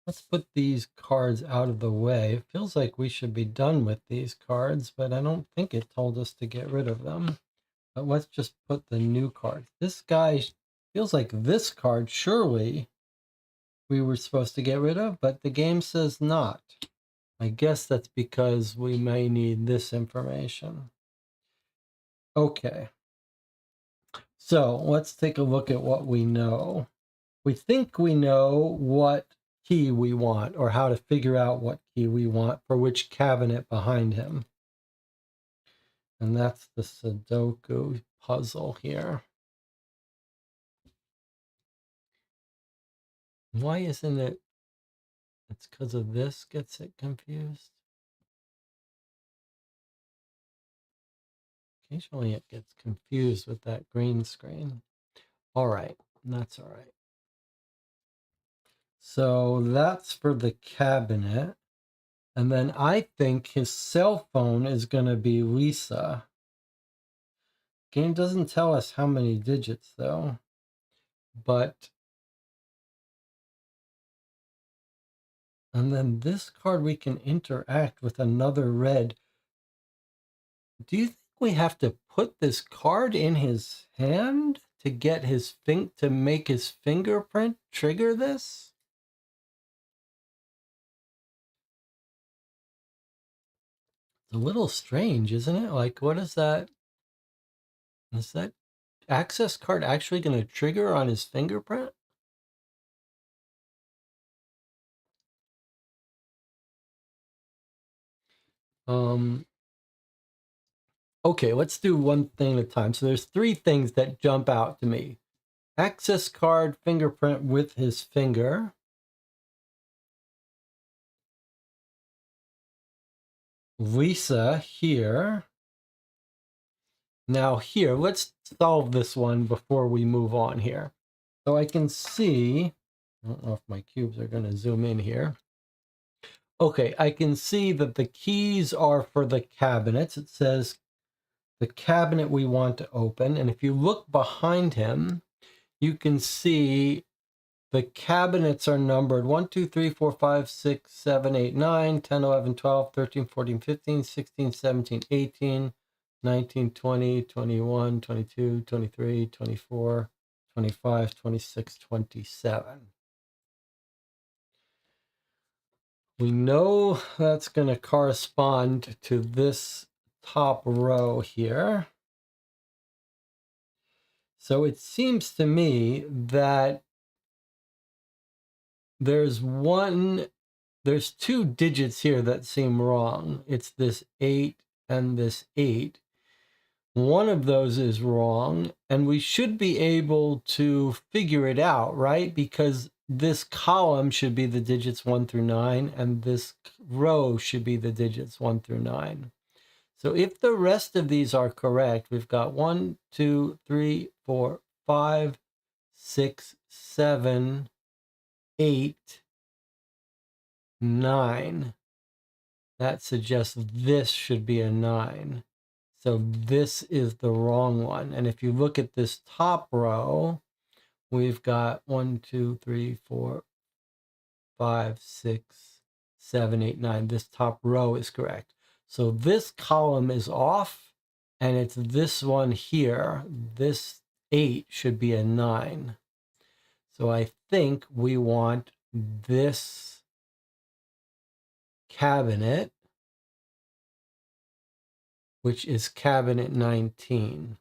Let's put these cards out of the way. It feels like we should be done with these cards, but I don't think it told us to get rid of them. But let's just put the new card. This guy feels like this card, surely we were supposed to get rid of, but the game says not. I guess that's because we may need this information. Okay. So let's take a look at what we know. We think we know what key we want, or how to figure out what key we want for which cabinet behind him. And that's the Sudoku puzzle here. Why isn't it? It's because of this gets it confused. Occasionally it gets confused with that green screen. All right, that's all right. So that's for the cabinet. And then I think his cell phone is going to be Lisa. Game doesn't tell us how many digits though. But, and then this card we can interact with another red. Do you think we have to put this card in his hand to get his to make his fingerprint trigger this? It's a little strange, isn't it? Like, what is that? Is that access card actually going to trigger on his fingerprint? Okay, let's do one thing at a time. So there's three things that jump out to me. Access card fingerprint with his finger. Lisa here. Now here, let's solve this one before we move on here. So I can see, I don't know if my cubes are going to zoom in here. Okay, I can see that the keys are for the cabinets. It says the cabinet we want to open. And if you look behind him, you can see the cabinets are numbered 1, 2, 3, 4, 5, 6, 7, 8, 9, 10, 11, 12, 13, 14, 15, 16, 17, 18, 19, 20, 21, 22, 23, 24, 25, 26, 27. We know that's going to correspond to this top row here. So it seems to me that there's two digits here that seem wrong. It's this 8 and this 8. One of those is wrong, and we should be able to figure it out, right? Because this column should be the digits 1 through 9, and this row should be the digits 1 through 9. So if the rest of these are correct, we've got 1, 2, 3, 4, 5, 6, 7, 8, 9. That suggests this should be a 9. So this is the wrong one. And if you look at this top row, we've got 1, 2, 3, 4, 5, 6, 7, 8, 9. This top row is correct. So this column is off, and it's this one here. This 8 should be a 9. So I think we want this cabinet, which is cabinet 19.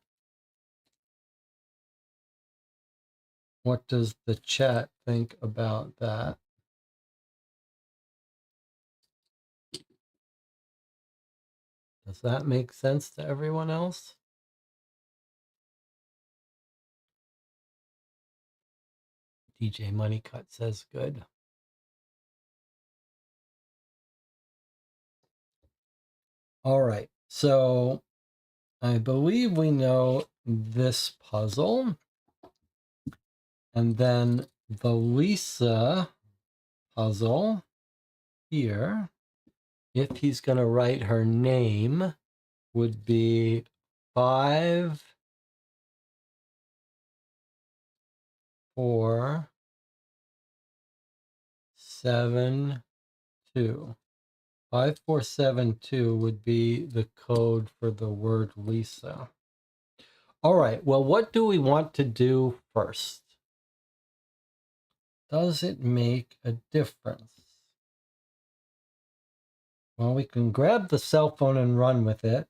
What does the chat think about that? Does that make sense to everyone else? DJ Moneycut says good. All right, so I believe we know this puzzle. And then the Lisa puzzle here. if he's going to write her name, would be 5, 4, 7, 2. 5472 would be the code for the word Lisa. All right, well, what do we want to do first? Does it make a difference? Well, we can grab the cell phone and run with it.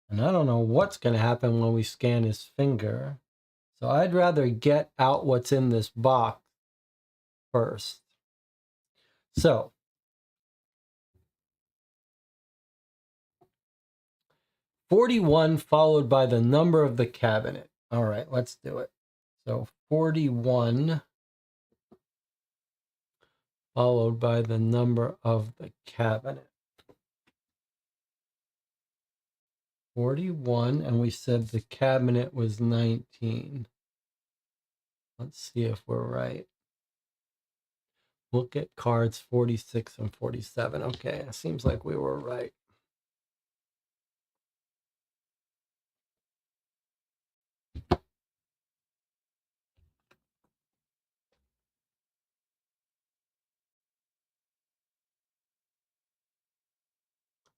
And I don't know what's going to happen when we scan his finger. So I'd rather get out what's in this box first. So 41 followed by the number of the cabinet. All right, let's do it. So 41 followed by the number of the cabinet. 41, and we said the cabinet was 19. Let's see if we're right. Look at cards 46 and 47. Okay, it seems like we were right.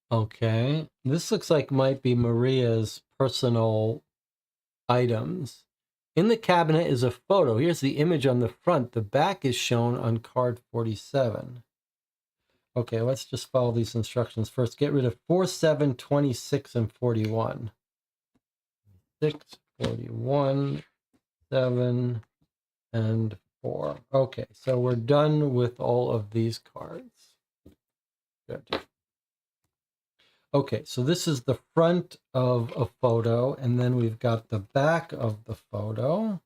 Okay, this looks like might be Maria's personal items. In the cabinet is a photo. Here's the image on the front. The back is shown on card 47. Okay, let's just follow these instructions. First, get rid of 4, 7, 26, and 41. 6, 41, 7, and 4. Okay, so we're done with all of these cards. Good. Okay, so this is the front of a photo, and then we've got the back of the photo,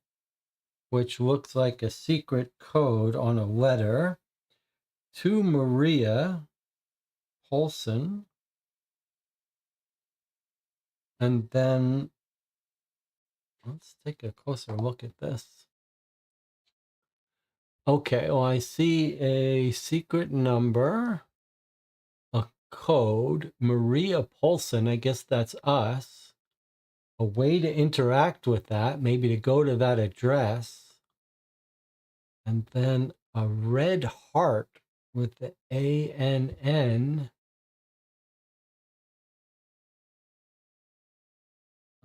which looks like a secret code on a letter to Maria Polson. And then let's take a closer look at this. Okay, well, I see a secret number, a code, Maria Polson, I guess that's us. A way to interact with that, maybe to go to that address. And then a red heart with the ANN.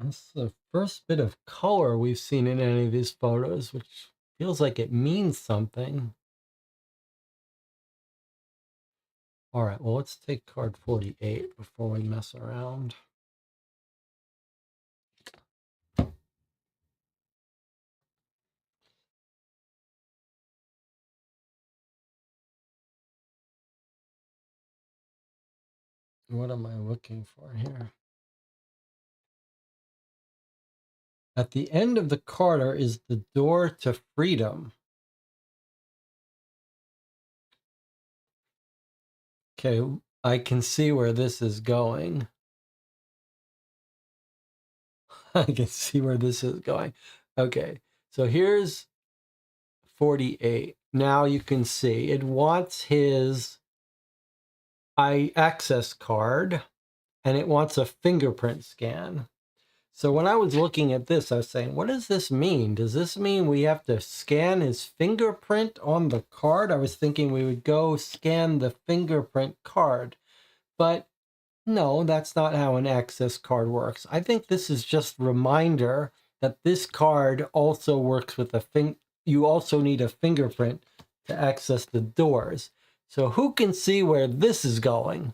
That's the first bit of color we've seen in any of these photos, which feels like it means something. All right, well, let's take card 48 before we mess around. What am I looking for here? At the end of the corridor is the door to freedom. Okay, I can see where this is going. I can see where this is going. Okay, so here's 48. Now you can see it wants his access card and it wants a fingerprint scan. So when I was looking at this, I was saying, what does this mean? Does this mean we have to scan his fingerprint on the card? I was thinking we would go scan the fingerprint card, but no, that's not how an access card works. I think this is just a reminder that this card also works with you also need a fingerprint to access the doors. So who can see where this is going?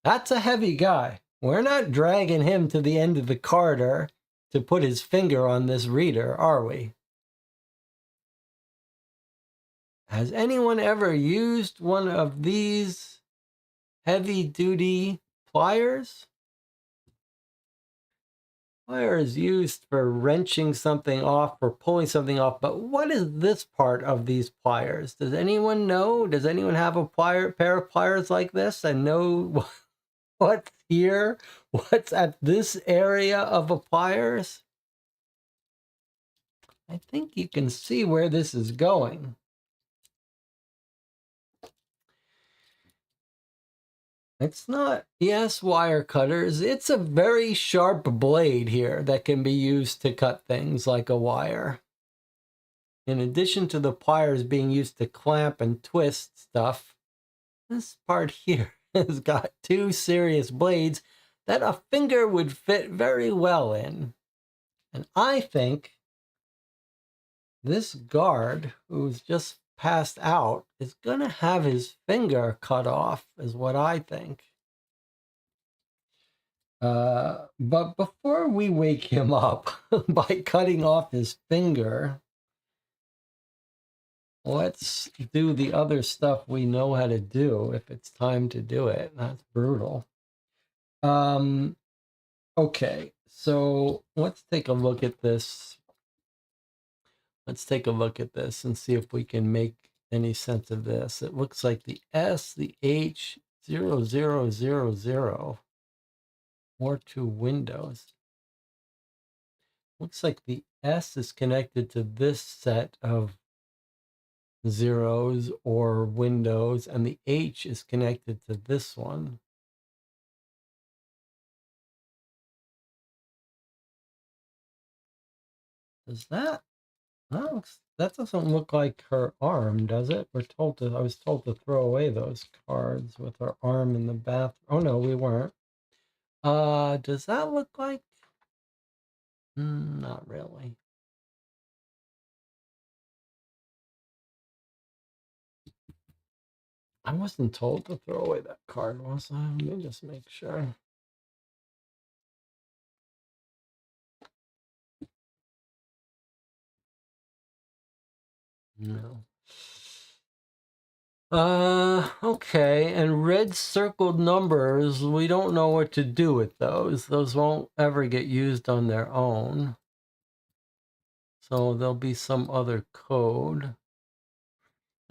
That's a heavy guy. We're not dragging him to the end of the corridor to put his finger on this reader, are we? Has anyone ever used one of these heavy-duty pliers? Plier is used for wrenching something off or pulling something off, but what is this part of these pliers? Does anyone know? Does anyone have a pair of pliers like this and know what's here? What's at this area of a pliers? I think you can see where this is going. It's not, yes, wire cutters. It's a very sharp blade here that can be used to cut things like a wire. In addition to the pliers being used to clamp and twist stuff, this part here has got two serious blades that a finger would fit very well in. And I think this guard who's just passed out is gonna have his finger cut off, is what I think. But before we wake him up by cutting off his finger, let's do the other stuff we know how to do if it's time to do it. That's brutal. Okay, so let's take a look at this. Let's take a look at this and see if we can make any sense of this. It looks like the S, the H, 0000, or two windows. Looks like the S is connected to this set of zeros or windows, and the H is connected to this one. Does that? That doesn't look like her arm, does it? I was told to throw away those cards with her arm in the bathroom. Oh no, we weren't. Does that look like? Not really. I wasn't told to throw away that card, was I? Let me just make sure. No. Okay, and red circled numbers, we don't know what to do with those. Those won't ever get used on their own. So there'll be some other code.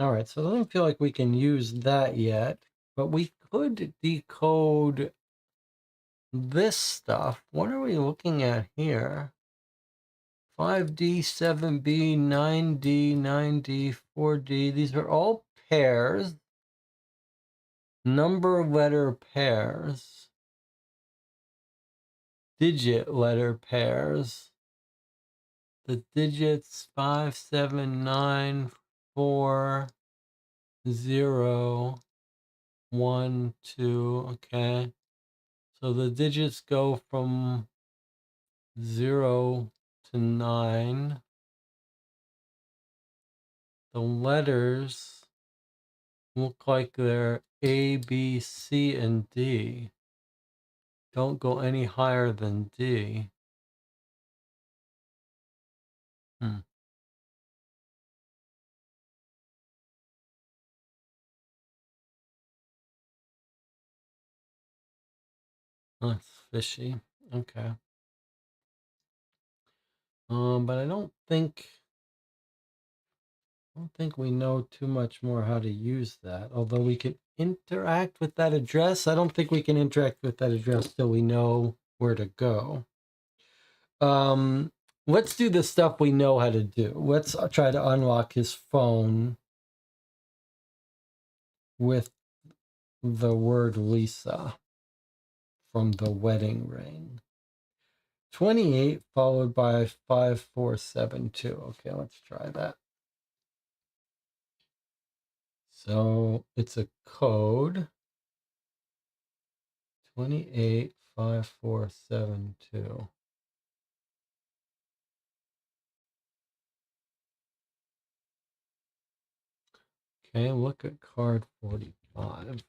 All right, so it doesn't feel like we can use that yet, but we could decode this stuff. What are we looking at here? 5D, 7B, 9D, 9D, 4D. These are all pairs. Number letter pairs. Digit letter pairs. The digits 5, 7, 9, 4, 0, 1, 2. Okay. So the digits go from 0 to 9. The letters look like they're A, B, C, and D. Don't go any higher than D. That's fishy. Okay. But I don't think we know too much more how to use that. Although we can interact with that address, I don't think we can interact with that address till we know where to go. Let's do the stuff we know how to do. Let's try to unlock his phone with the word Lisa from the wedding ring. 28 followed by 5472. Okay, let's try that. So it's a code 285472. Okay, look at card 45.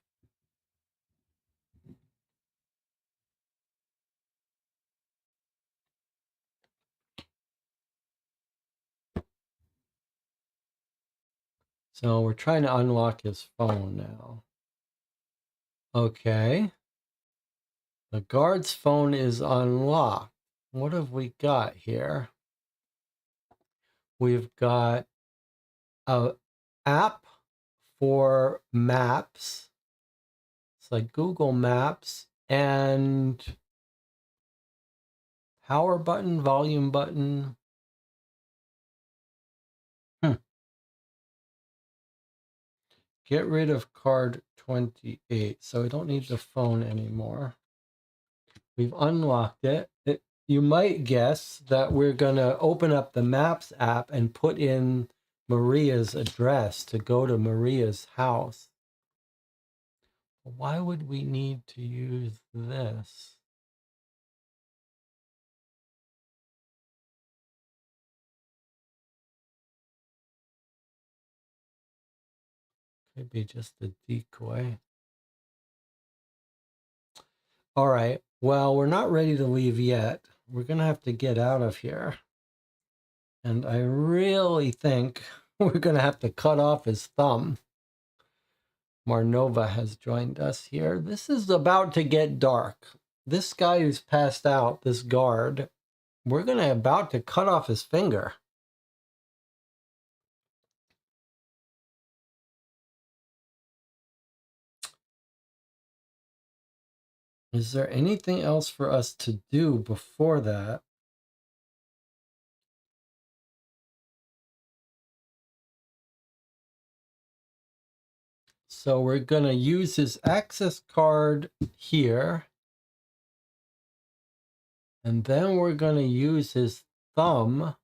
So we're trying to unlock his phone now. Okay. The guard's phone is unlocked. What have we got here? We've got a app for maps. It's like Google Maps and power button, volume button. Get rid of card 28. So we don't need the phone anymore. We've unlocked it. You might guess that we're going to open up the Maps app and put in Maria's address to go to Maria's house. Why would we need to use this? Could be just a decoy. All right. Well, we're not ready to leave yet. We're going to have to get out of here. And I really think we're going to have to cut off his thumb. Marnova has joined us here. This is about to get dark. This guy who's passed out, this guard, we're going to about to cut off his finger. Is there anything else for us to do before that? So we're going to use his access card here. And then we're going to use his thumb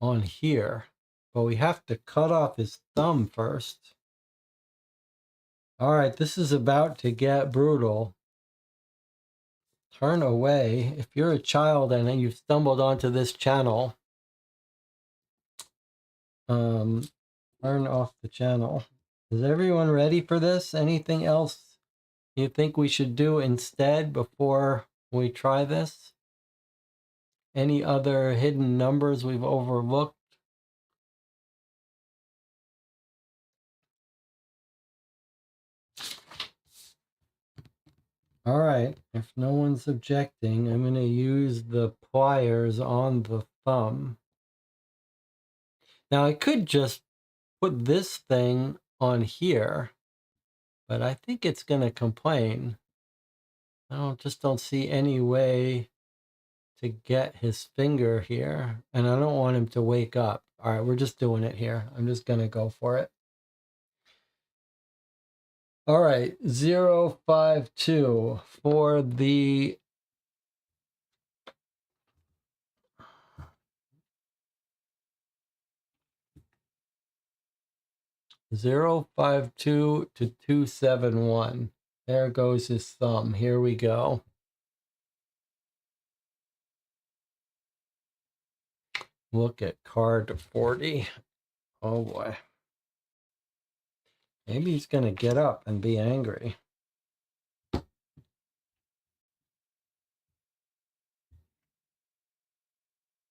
on here. But we have to cut off his thumb first. All right, this is about to get brutal. Turn away. If you're a child and you've stumbled onto this channel, turn off the channel. Is everyone ready for this? Anything else you think we should do instead before we try this? Any other hidden numbers we've overlooked? All right, if no one's objecting, I'm going to use the pliers on the thumb. Now I could just put this thing on here, but I think it's going to complain. I just don't see any way to get his finger here, and I don't want him to wake up. All right, we're just doing it here. I'm just going to go for it. All right, 052 for the 052 to 271. There goes his thumb. Here we go. Look at card 40. Oh boy. Maybe he's going to get up and be angry.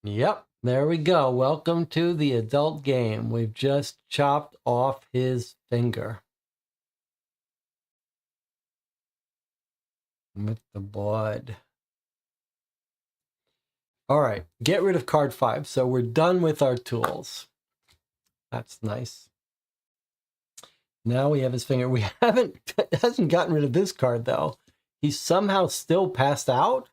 Yep, there we go. Welcome to the adult game. We've just chopped off his finger with the blood. All right, get rid of card 5. So we're done with our tools. That's nice. Now we have his finger. We hasn't gotten rid of this card though. He's somehow still passed out.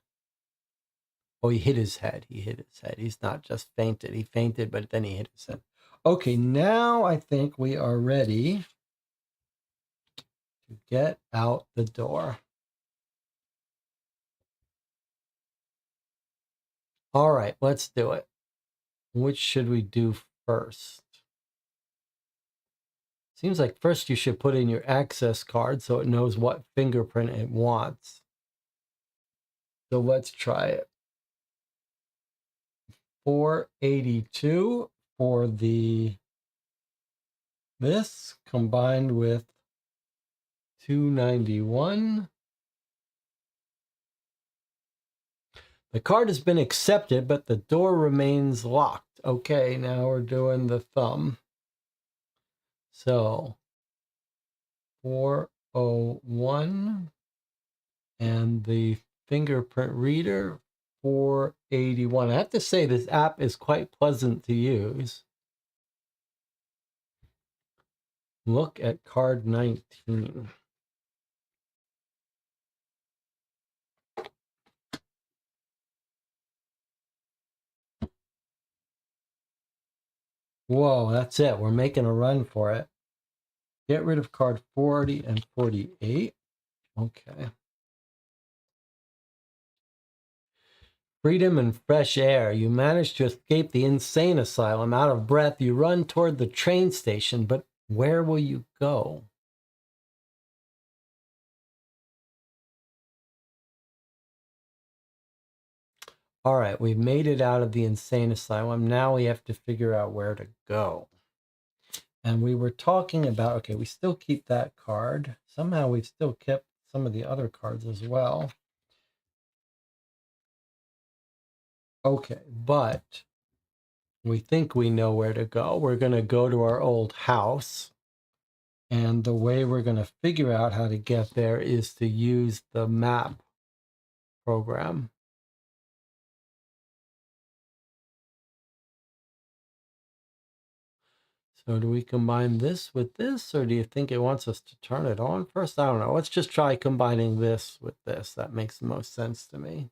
Oh, he hit his head. He hit his head. He's not just fainted. He fainted, but then he hit his head. Okay, now I think we are ready to get out the door. All right, let's do it. Which should we do first? Seems like first you should put in your access card so it knows what fingerprint it wants. So let's try it. 482 for this combined with 291. The card has been accepted, but the door remains locked. Okay, now we're doing the thumb. So 401 and the fingerprint reader 481. I have to say this app is quite pleasant to use. Look at card 19. Whoa, that's it. We're making a run for it. Get rid of card 40 and 48. Okay. Freedom and fresh air. You manage to escape the insane asylum. Out of breath, you run toward the train station, but where will you go? All right, we've made it out of the insane asylum. Now we have to figure out where to go. And we were talking about, okay, we still keep that card. Somehow we've still kept some of the other cards as well. Okay, but we think we know where to go. We're going to go to our old house. And the way we're going to figure out how to get there is to use the map program. So do we combine this with this, or do you think it wants us to turn it on first? I don't know. Let's just try combining this with this. That makes the most sense to me.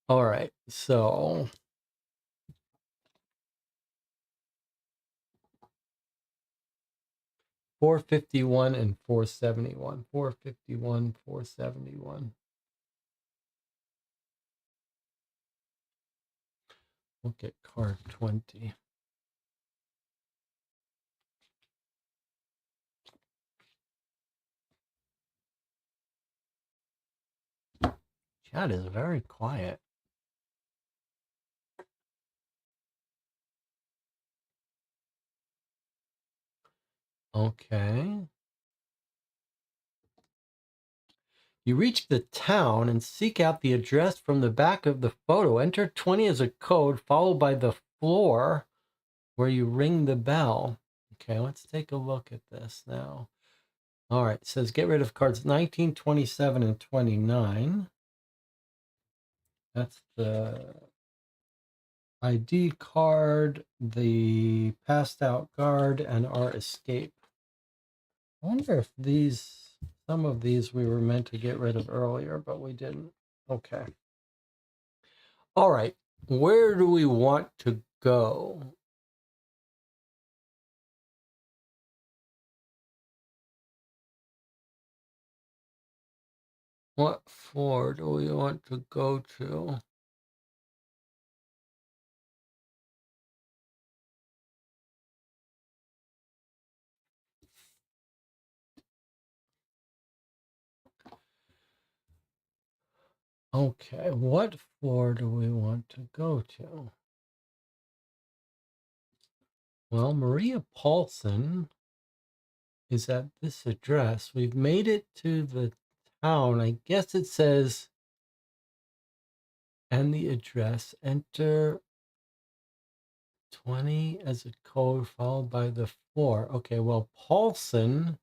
All right, so 451 and 471. 451, 471. We'll get card 20. Chat is very quiet. Okay. You reach the town and seek out the address from the back of the photo. Enter 20 as a code, followed by the floor where you ring the bell. Okay, let's take a look at this now. All right, it says get rid of cards 19, 27, and 29. That's the ID card, the passed out guard, and our escape. I wonder if some of these we were meant to get rid of earlier, but we didn't. Okay. All right, where do we want to go? What floor do we want to go to? Okay, what floor do we want to go to? Well, Maria Paulson is at this address. We've made it to the town. I guess it says, and the address, enter 20 as a code followed by the floor. Okay, well, Paulson,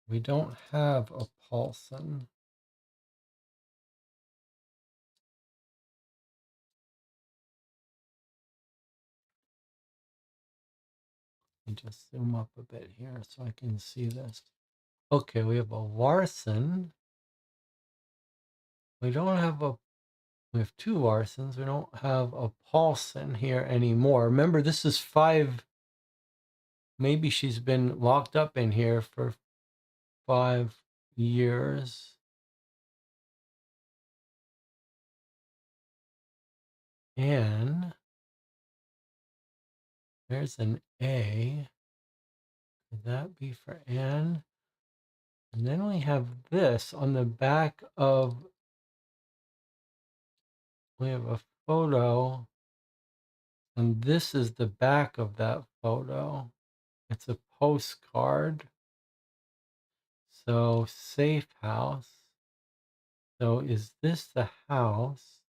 we don't have a Paulson. Let me just zoom up a bit here so I can see this. Okay, we have a Larson. We don't have a, we have two Larsons. We don't have a Paulson here anymore. Remember, this is 5, maybe she's been locked up in here for 5 years. And there's an A. Could that be for Anne? And then we have this on the back of, we have a photo, and this is the back of that photo. It's a postcard. So, safe house. So, is this the house?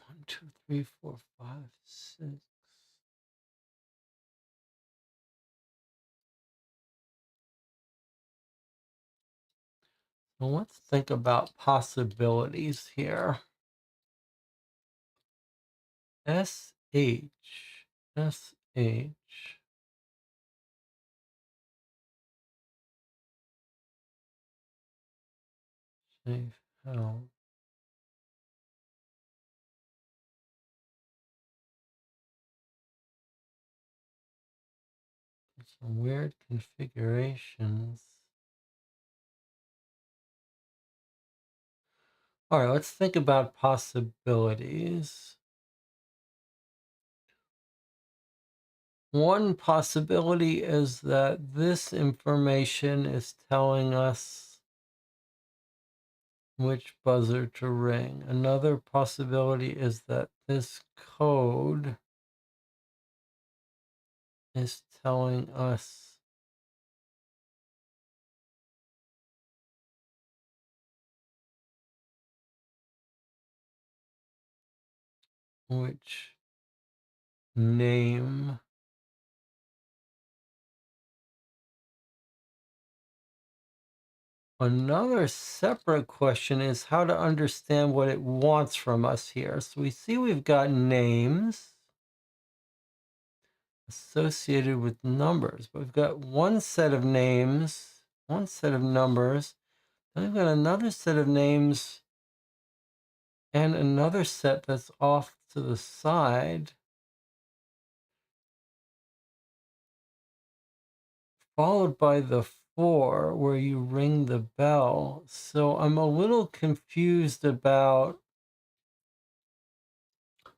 One, two, three, four, five, six. Well, let's think about possibilities here. SH. SH. Safe help. Some weird configurations. All right, let's think about possibilities. One possibility is that this information is telling us which buzzer to ring. Another possibility is that this code is telling us which name. Another separate question is how to understand what it wants from us here. So we see we've got names associated with numbers, but we've got one set of names, one set of numbers, then we've got another set of names and another set that's off to the side, followed by the 4 where you ring the bell. So I'm a little confused about,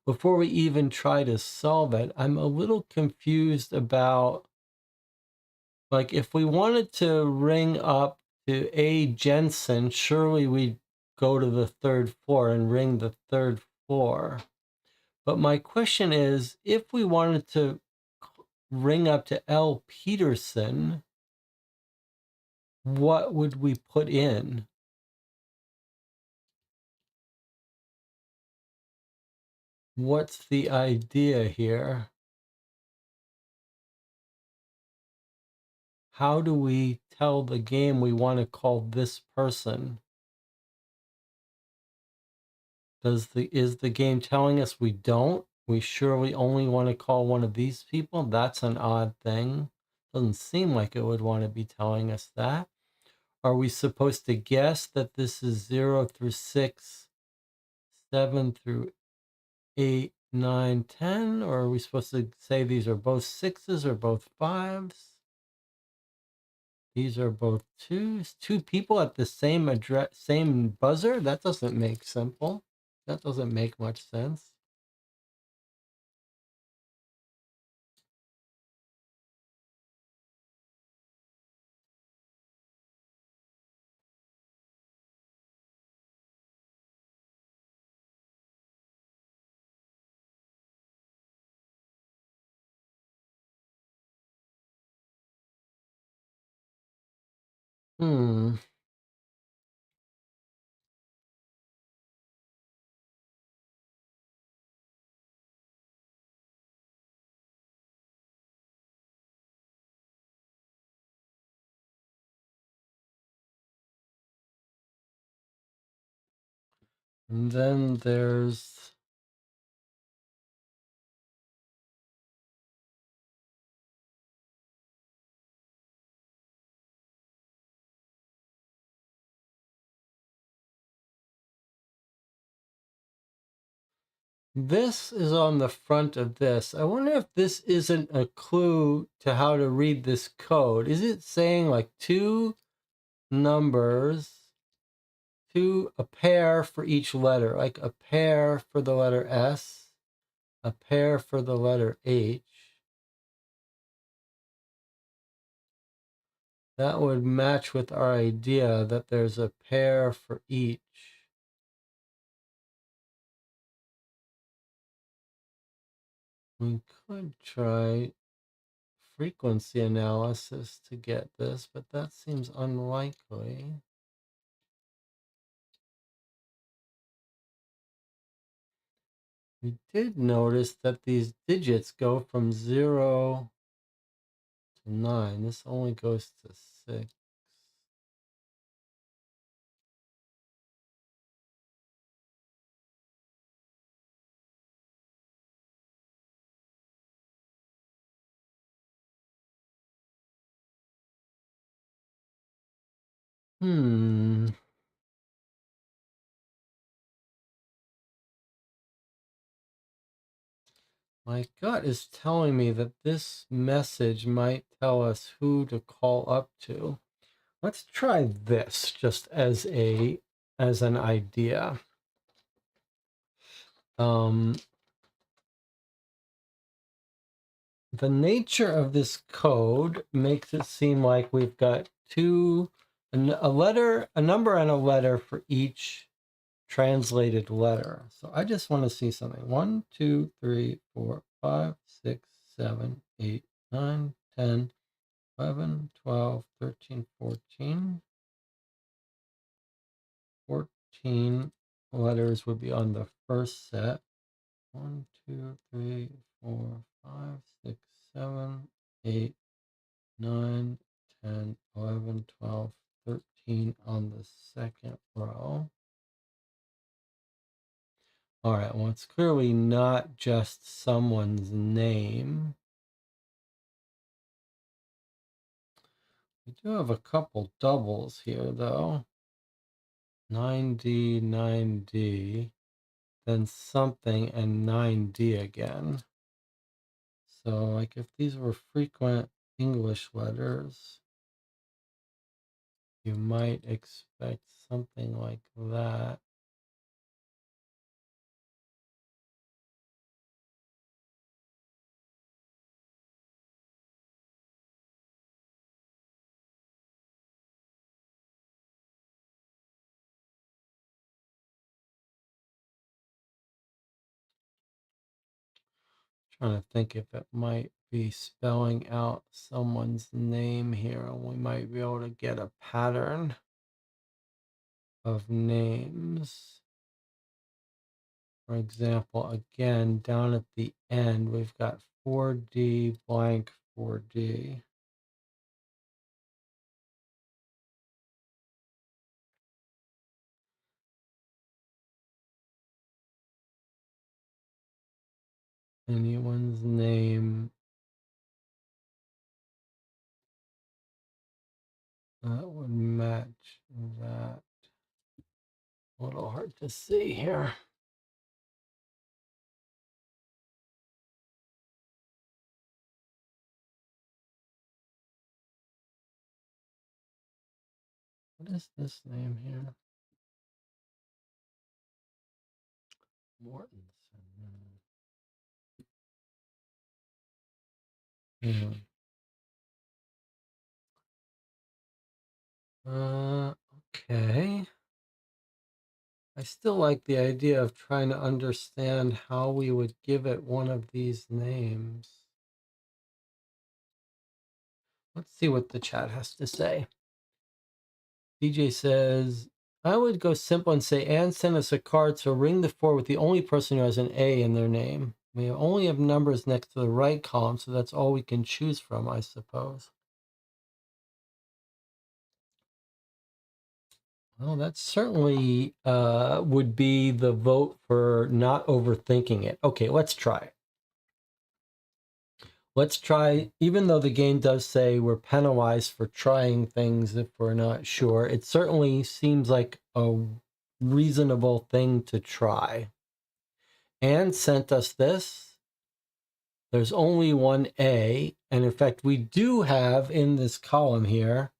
before we even try to solve it, I'm a little confused about, like, if we wanted to ring up to A. Jensen, surely we'd go to the 3rd floor and ring the 3rd floor. But my question is, if we wanted to ring up to L. Peterson, what would we put in? What's the idea here? How do we tell the game we want to call this person? Is the game telling us we don't? We surely only want to call one of these people? That's an odd thing. Doesn't seem like it would want to be telling us that. Are we supposed to guess that this is 0 through 6, 7 through 8, 9, 10? Or are we supposed to say these are both 6s or both 5s? These are both 2s. 2 people at the same address, same buzzer? That doesn't make simple. That doesn't make much sense. Hmm. And then there's this is on the front of this. I wonder if this isn't a clue to how to read this code. Is it saying like 2 numbers, a pair for each letter, like a pair for the letter S, a pair for the letter H? That would match with our idea that there's a pair for each. We could try frequency analysis to get this, but that seems unlikely. We did notice that these digits go from 0 to 9. This only goes to 6. Hmm. My gut is telling me that this message might tell us who to call up to. Let's try this just as an idea. The nature of this code makes it seem like we've got a number and a letter for each translated letter. So I just want to see something. 1, 2, 3, 4, 5, 6, 7, 8, 9, 10, 11, 12, 13, 14. 14 letters would be on the first set. 1, 2, 3, 4, 5, 6, 7, 8, 9, 10, 11, 12, 13 on the second row. All right, well, it's clearly not just someone's name. We do have a couple doubles here, though. 9D, 9D, then something, and 9D again. So, like, if these were frequent English letters, you might expect something like that. Trying to think if it might be spelling out someone's name here, and we might be able to get a pattern of names. For example, again, down at the end, we've got 4D blank 4D. Anyone's name that would match that. A little hard to see here. What is this name here? Mortensen. Yeah. Okay. I still like the idea of trying to understand how we would give it one of these names. Let's see what the chat has to say. DJ says, I would go simple and say, Anne sent us a card, so ring the 4 with the only person who has an A in their name. We only have numbers next to the right column, so that's all we can choose from, I suppose. Well, that certainly would be the vote for not overthinking it. Okay, let's try it. Let's try, even though the game does say we're penalized for trying things if we're not sure, it certainly seems like a reasonable thing to try. Anne sent us this. There's only one A, and in fact, we do have in this column here,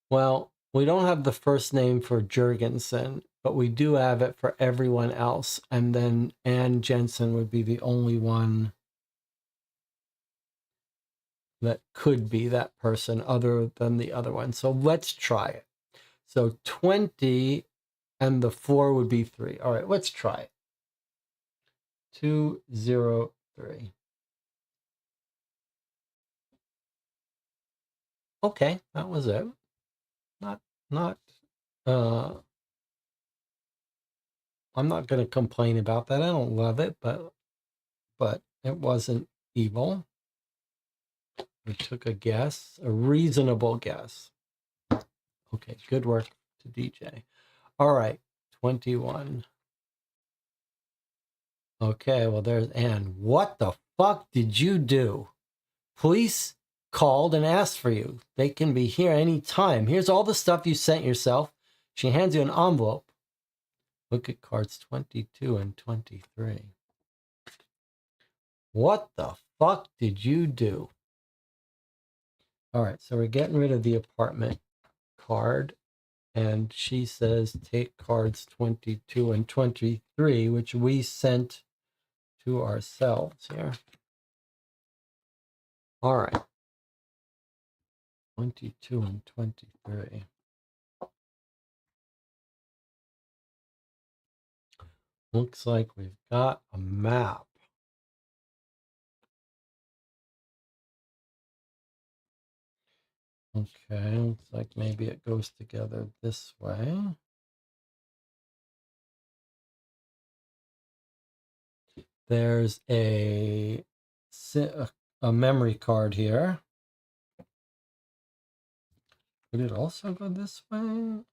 well, we don't have the first name for Jurgensen, but we do have it for everyone else. And then Ann Jensen would be the only one that could be that person other than the other one. So let's try it. So 20 and the 4 would be 3. All right, let's try it. 203. Okay, that was it. Not I'm not going to complain about that. I don't love it, but it wasn't evil. We took a guess, a reasonable guess. Okay, good work to DJ. All right, 21. Okay, well, there's Anne. What the fuck did you do? Police called and asked for you. They can be here any time. Here's all the stuff you sent yourself. She hands you an envelope. Look at cards 22 and 23. What the fuck did you do? All right, so we're getting rid of the apartment card. And she says take cards 22 and 23, which we sent to ourselves here. All right. 22 and 23. Looks like we've got a map. Okay, looks like maybe it goes together this way. There's a memory card here. Would it also go this way?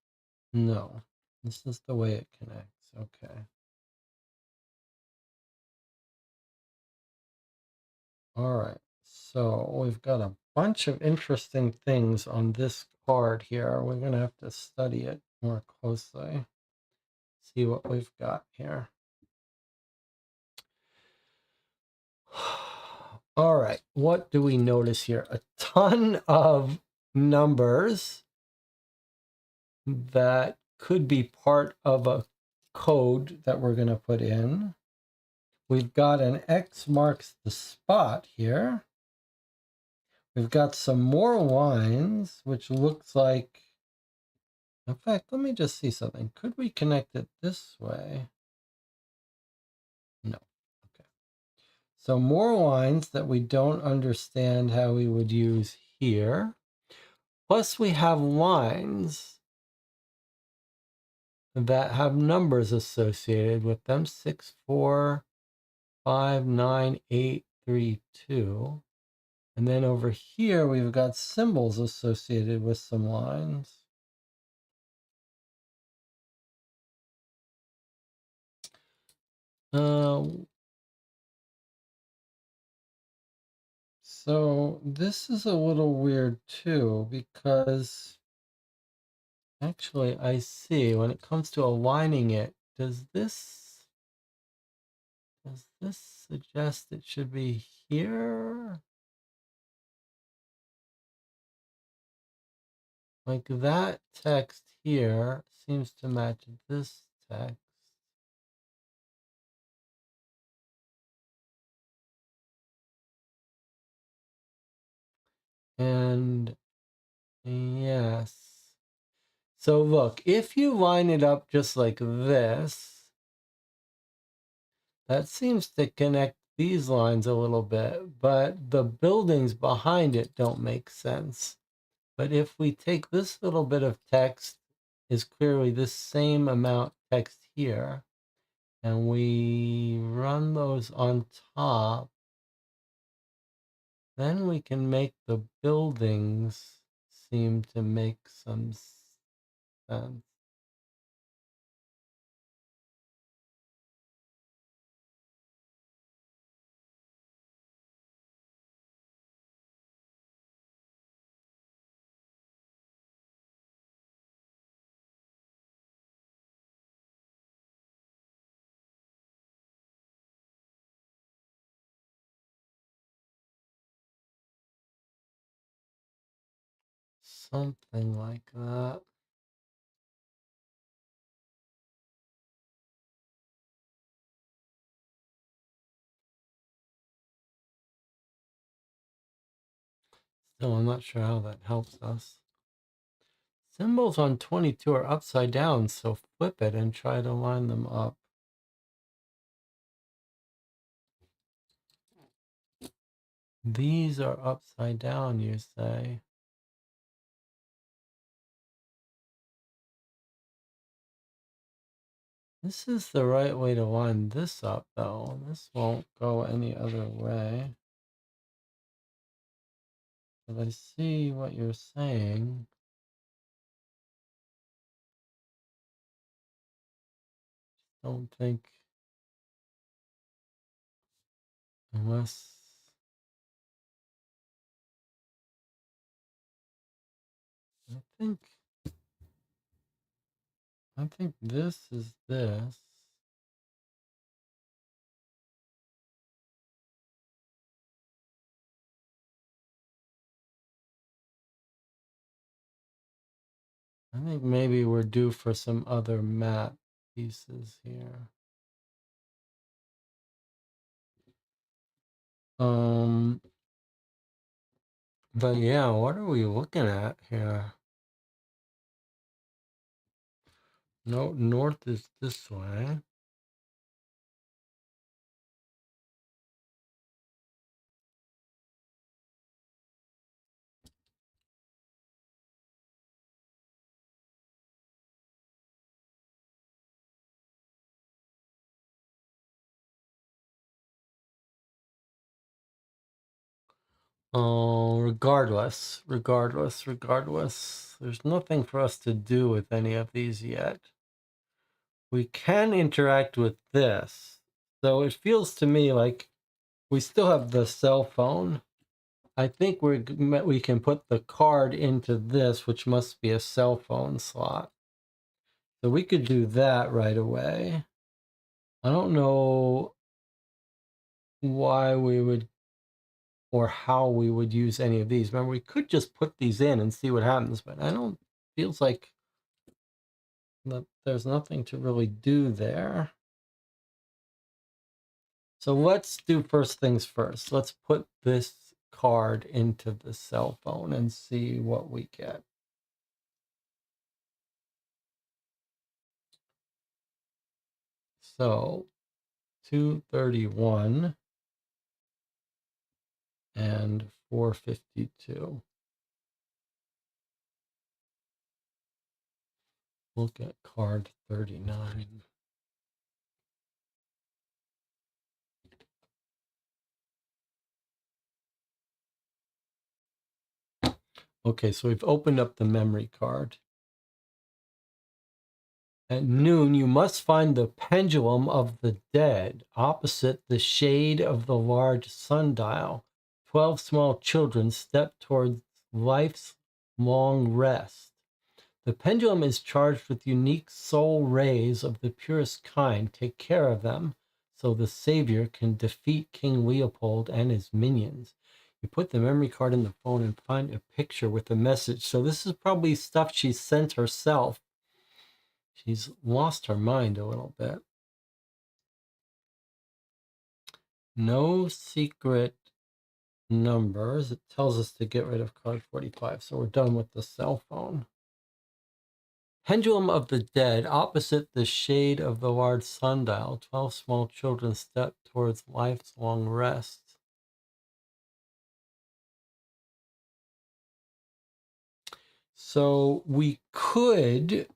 No, this is the way it connects. Okay. All right, so we've got a bunch of interesting things on this card here. We're going to have to study it more closely, see what we've got here. All right, what do we notice here? A ton of numbers that could be part of a code that we're going to put in. We've got an X marks the spot here. We've got some more lines, which looks like, in fact, let me just see something. Could we connect it this way? No. Okay. So more lines that we don't understand how we would use here. Plus we have lines that have numbers associated with them. 6, 4, 5, 9, 8, 3, 2. And then over here, we've got symbols associated with some lines. So this is a little weird too, because actually I see when it comes to aligning it, does this suggest it should be here? Like that text here seems to match this text. And yes. So look, if you line it up just like this, that seems to connect these lines a little bit, but the buildings behind it don't make sense. But if we take this little bit of text, is clearly the same amount text here, and we run those on top, then we can make the buildings seem to make some sense. Something like that. Still, I'm not sure how that helps us. Symbols on 22 are upside down, so flip it and try to line them up. These are upside down, you say. This is the right way to line this up, though. This won't go any other way. But I see what you're saying. Don't think unless think this is this. I think maybe we're due for some other map pieces here. But yeah, what are we looking at here? No, north is this way. Oh, regardless. There's nothing for us to do with any of these yet. We can interact with this. So it feels to me like we still have the cell phone. I think we can put the card into this, which must be a cell phone slot. So we could do that right away. I don't know why we would or how we would use any of these. Remember, we could just put these in and see what happens, but I don't, feels like there's nothing to really do there. So let's do first things first. Let's put this card into the cell phone and see what we get. So 231 and 452. Look at card 39. Okay, so we've opened up the memory card. At noon, you must find the pendulum of the dead opposite the shade of the large sundial. 12 small children step towards life's long rest. The pendulum is charged with unique soul rays of the purest kind. Take care of them so the Savior can defeat King Leopold and his minions. You put the memory card in the phone and find a picture with a message. So this is probably stuff she sent herself. She's lost her mind a little bit. No secret numbers. It tells us to get rid of card 45. So we're done with the cell phone. Pendulum of the dead, opposite the shade of the large sundial. 12 small children step towards life's long rest. So we could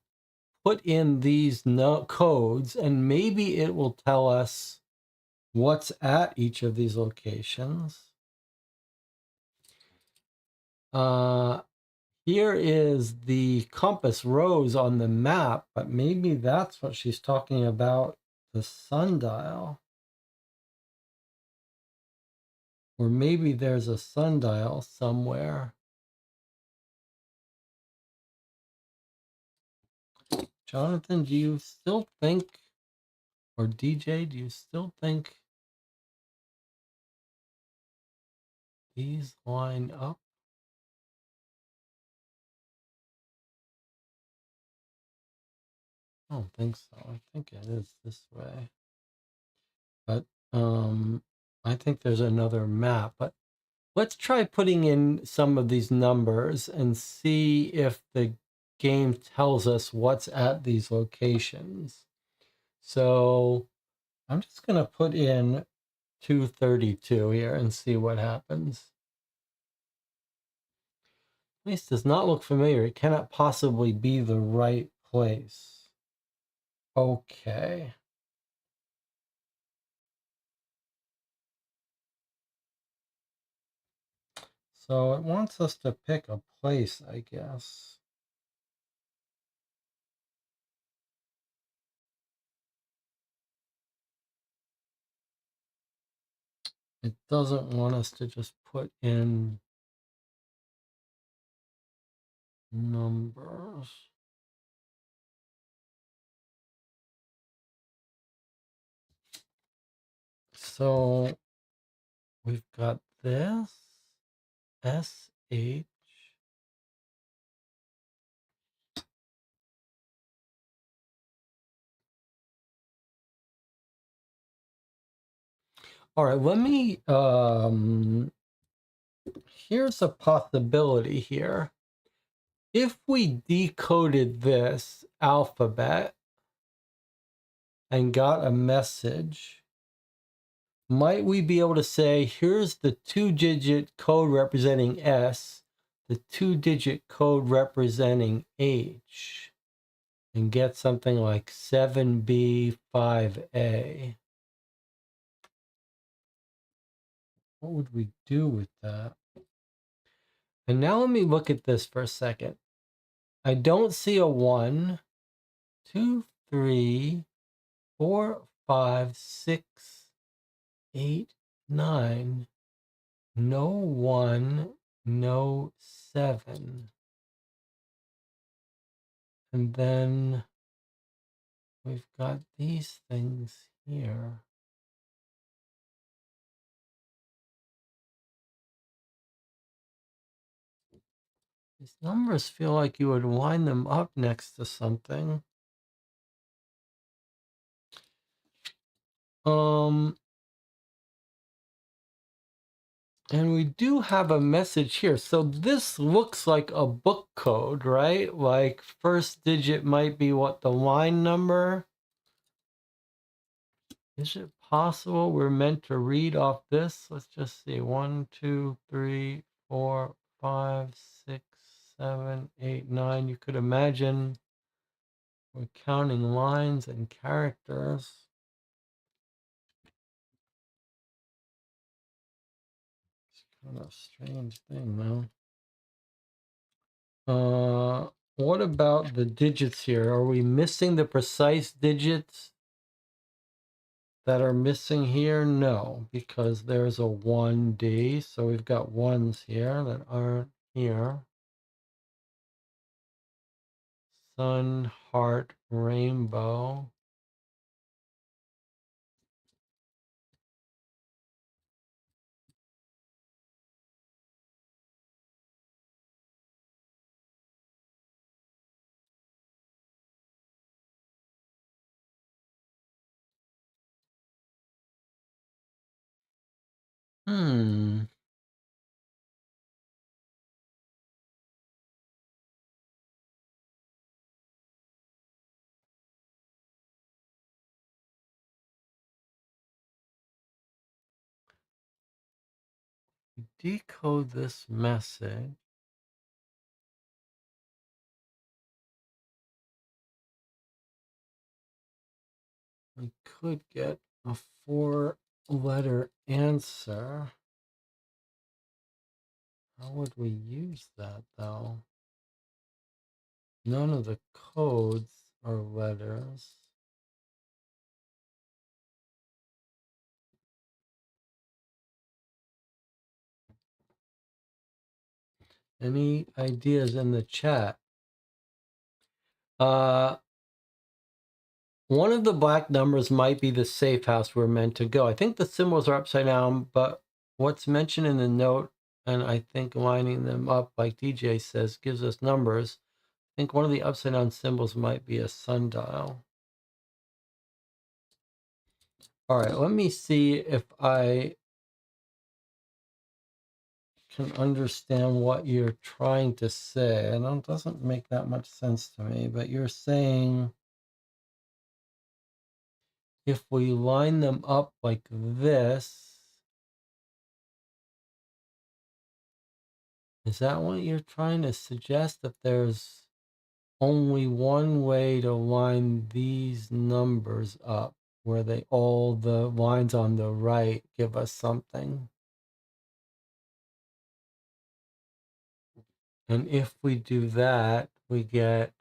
put in these codes and maybe it will tell us what's at each of these locations. Here is the compass rose on the map, but maybe that's what she's talking about, the sundial. Or maybe there's a sundial somewhere. Jonathan, do you still think, or DJ, do you still think these line up? I don't think so. I think it is this way. But I think there's another map. But let's try putting in some of these numbers and see if the game tells us what's at these locations. So I'm just going to put in 232 here and see what happens. Place does not look familiar. It cannot possibly be the right place. Okay. So it wants us to pick a place, I guess. It doesn't want us to just put in numbers. So we've got this SH. All right, let me here's a possibility here. If we decoded this alphabet and got a message, might we be able to say, here's the 2-digit code representing S, the 2-digit code representing H, and get something like 7B5A? What would we do with that? And now let me look at this for a second. I don't see a 1, 2, 3, 4, 5, 6, 8, 9. No 1, no 7. And then we've got these things here. These numbers feel like you would line them up next to something. And we do have a message here. So this looks like a book code, right? Like first digit might be what, the line number? Is it possible we're meant to read off this? Let's just see. 1, 2, 3, 4, 5, 6, 7, 8, 9. You could imagine we're counting lines and characters. It's kind of a strange thing, though. What about the digits here? Are we missing the precise digits that are missing here? No, because there's a 1D, so we've got ones here that aren't here. Sun, heart, rainbow. Hmm. Decode this message. We could get a 4-letter answer. How would we use that, though? None of the codes are letters. Any ideas in the chat? One of the black numbers might be the safe house we're meant to go. I think the symbols are upside down, but what's mentioned in the note, and I think lining them up, like DJ says, gives us numbers. I think one of the upside down symbols might be a sundial. All right, let me see if I can understand what you're trying to say. And it doesn't make that much sense to me, but you're saying if we line them up like this, is that what you're trying to suggest? That there's only one way to line these numbers up, where they all the lines on the right give us something. And if we do that, we get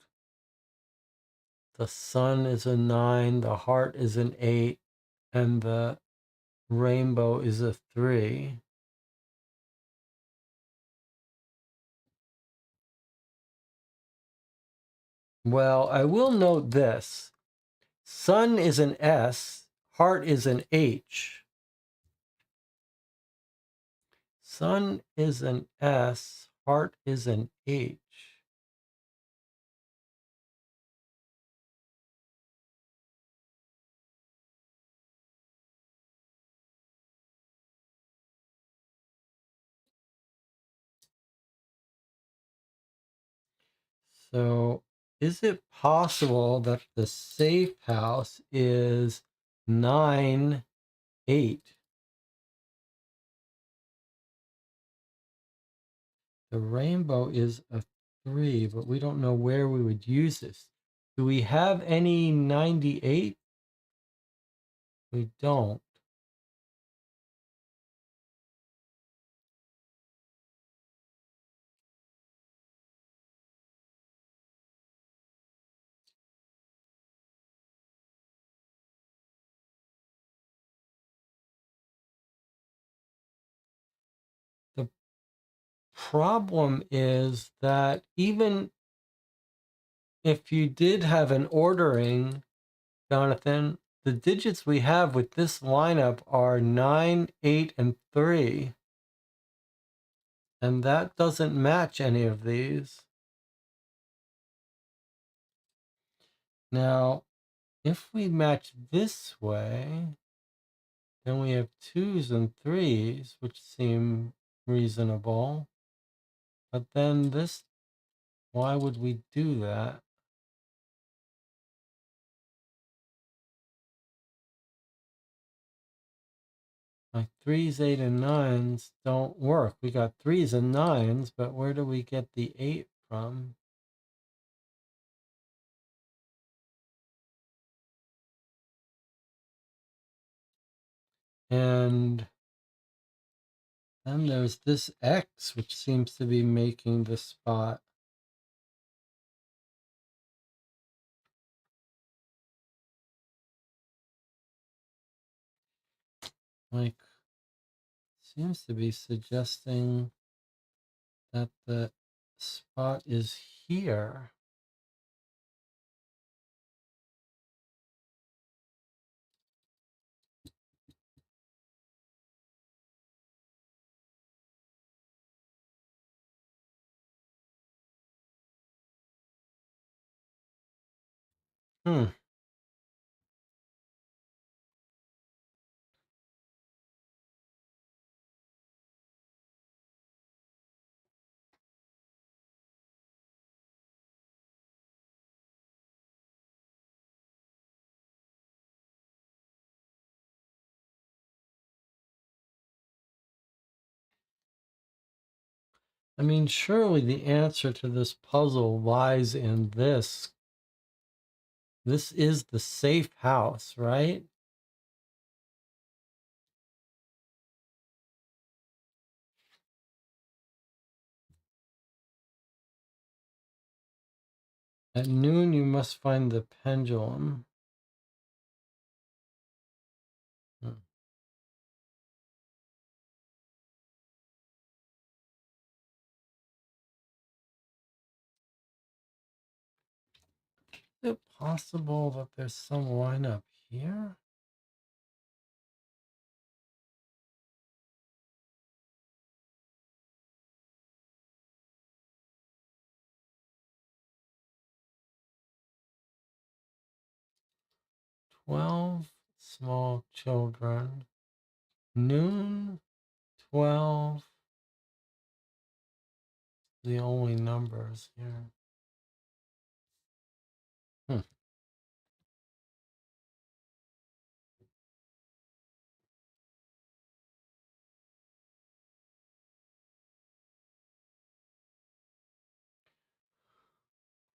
the sun is a 9, the heart is an 8, and the rainbow is a 3. Well, I will note this. Sun is an S, heart is an H. Sun is an S, heart is an H. So is it possible that the safe house is 9, 8? The rainbow is a 3, but we don't know where we would use this. Do we have any 98? We don't. The problem is that even if you did have an ordering, Jonathan, the digits we have with this lineup are 9, 8, and 3. And that doesn't match any of these. Now, if we match this way, then we have 2s and 3s, which seem reasonable. But then this, why would we do that? Like 3s, 8, and 9s don't work. We got 3s and 9s, but where do we get the 8 from? And then there's this X, which seems to be making the spot. Like, seems to be suggesting that the spot is here. Hmm. I mean, surely the answer to this puzzle lies in this. This is the safe house, right? At noon, you must find the pendulum. Hmm. Is it possible that there's some line up here? Twelve small children. Noon, 12. The only numbers here. Hmm.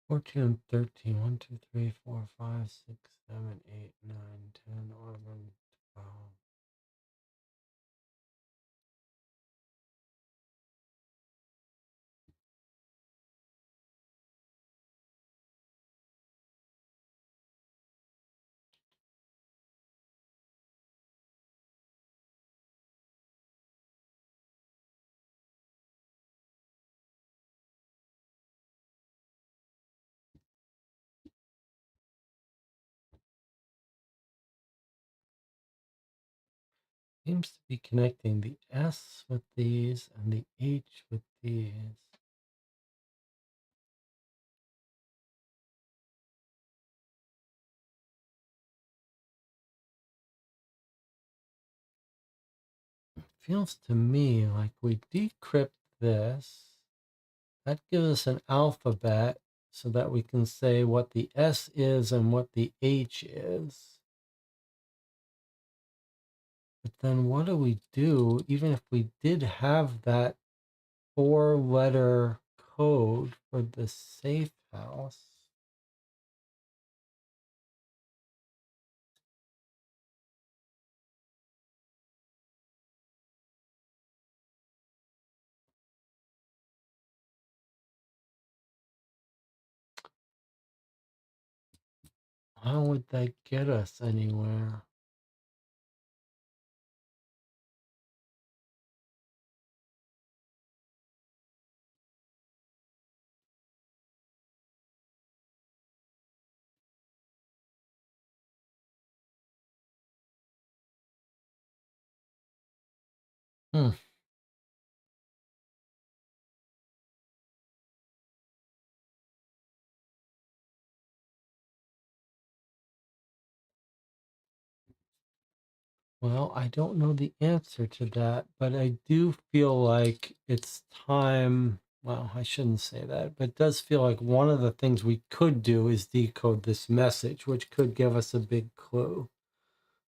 14, 13. 1, 2, 3, 4, 5, 6, 7, 8, 9, 10, 11, 12. Seems to be connecting the S with these and the H with these. Feels to me like we decrypt this. That gives us an alphabet so that we can say what the S is and what the H is. But then what do we do even if we did have that 4-letter code for the safe house? How would that get us anywhere? Hmm. Well, I don't know the answer to that, but I do feel like it's time. Well, I shouldn't say that, but it does feel like one of the things we could do is decode this message, which could give us a big clue.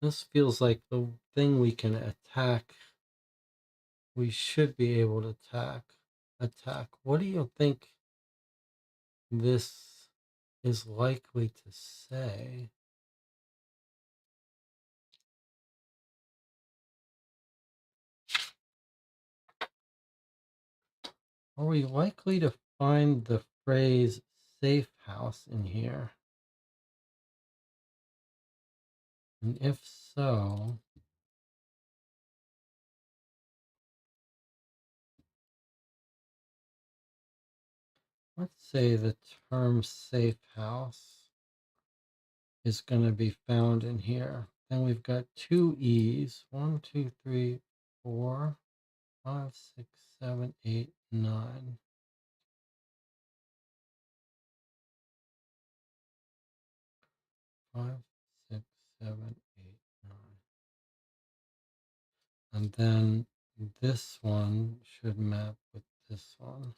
This feels like the thing we can attack. We should be able to attack. What do you think this is likely to say? Are we likely to find the phrase safe house in here? And if so, let's say the term safe house is going to be found in here. Then we've got two E's. 1, 2, 3, 4, 5, 6, 7, 8, 9. 5, 6, 7, 8, 9. And then this one should map with this one.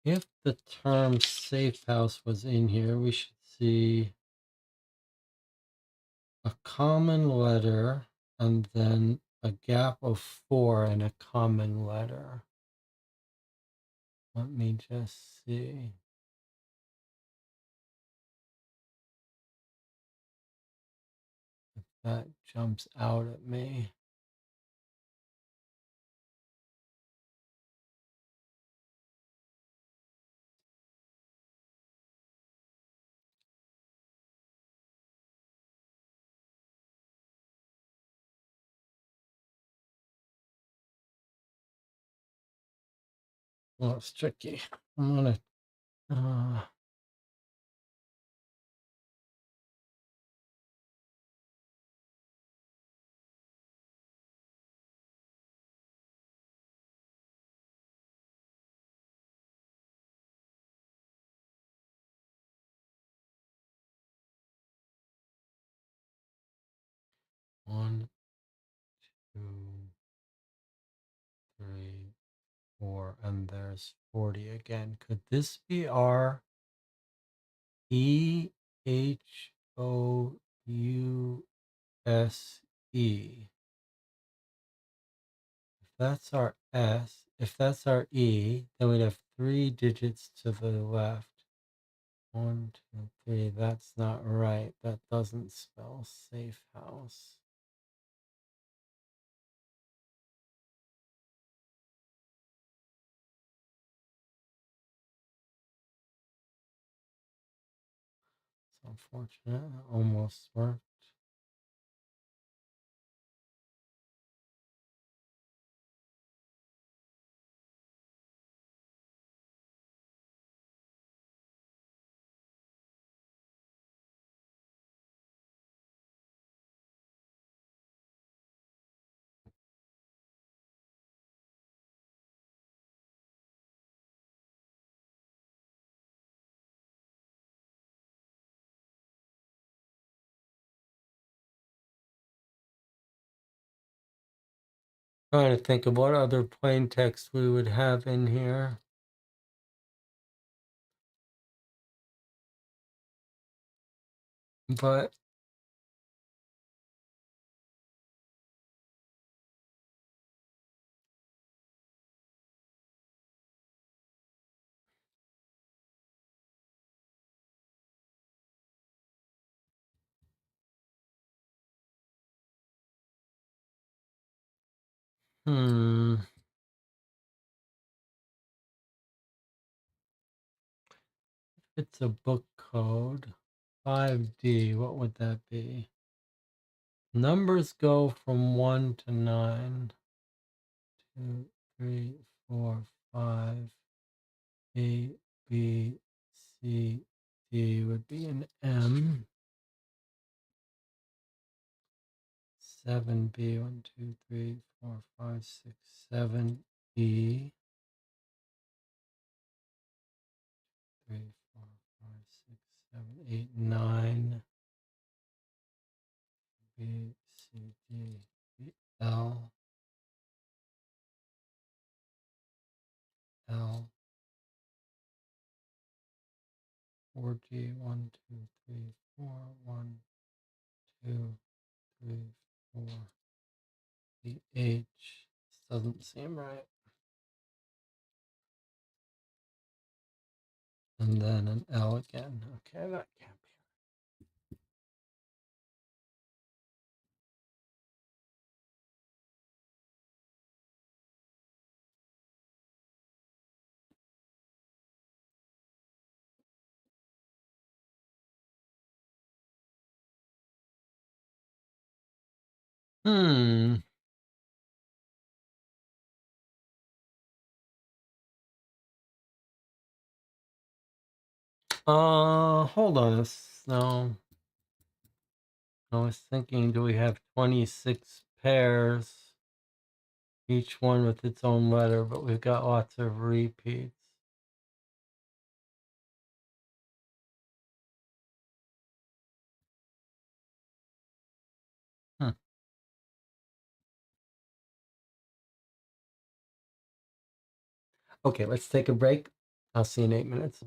If the term safe house was in here, we should see a common letter and then a gap of 4 and a common letter. Let me just see if that jumps out at me. Well, it's tricky. I'm gonna uh, 1, 2, 3, 4, and there's 40 again. Could this be our EHOUSE? If that's our S, if that's our E, then we'd have 3 digits to the left. 1, 2, 3. That's not right. That doesn't spell safe house. It's unfortunate. It almost worked. Trying to think of what other plain text we would have in here. But it's a book code. 5D, what would that be? Numbers go from 1 to 9. 2, 3, 4, 5. A, B, C, D would be an M. 7B, 1, 2, 3, 4, 5, 6, 7. E. 3, 4, 5, 6, 7, 8, 9. B, C, D, B, L. L. 4G, 1, 2, 3, 4, 1, 2, 3, 4. The H. This doesn't seem right. And then an L again. Okay, that can't be. Hold on. No. I was thinking, do we have 26 pairs? Each one with its own letter, but we've got lots of repeats. Okay, let's take a break. I'll see you in 8 minutes.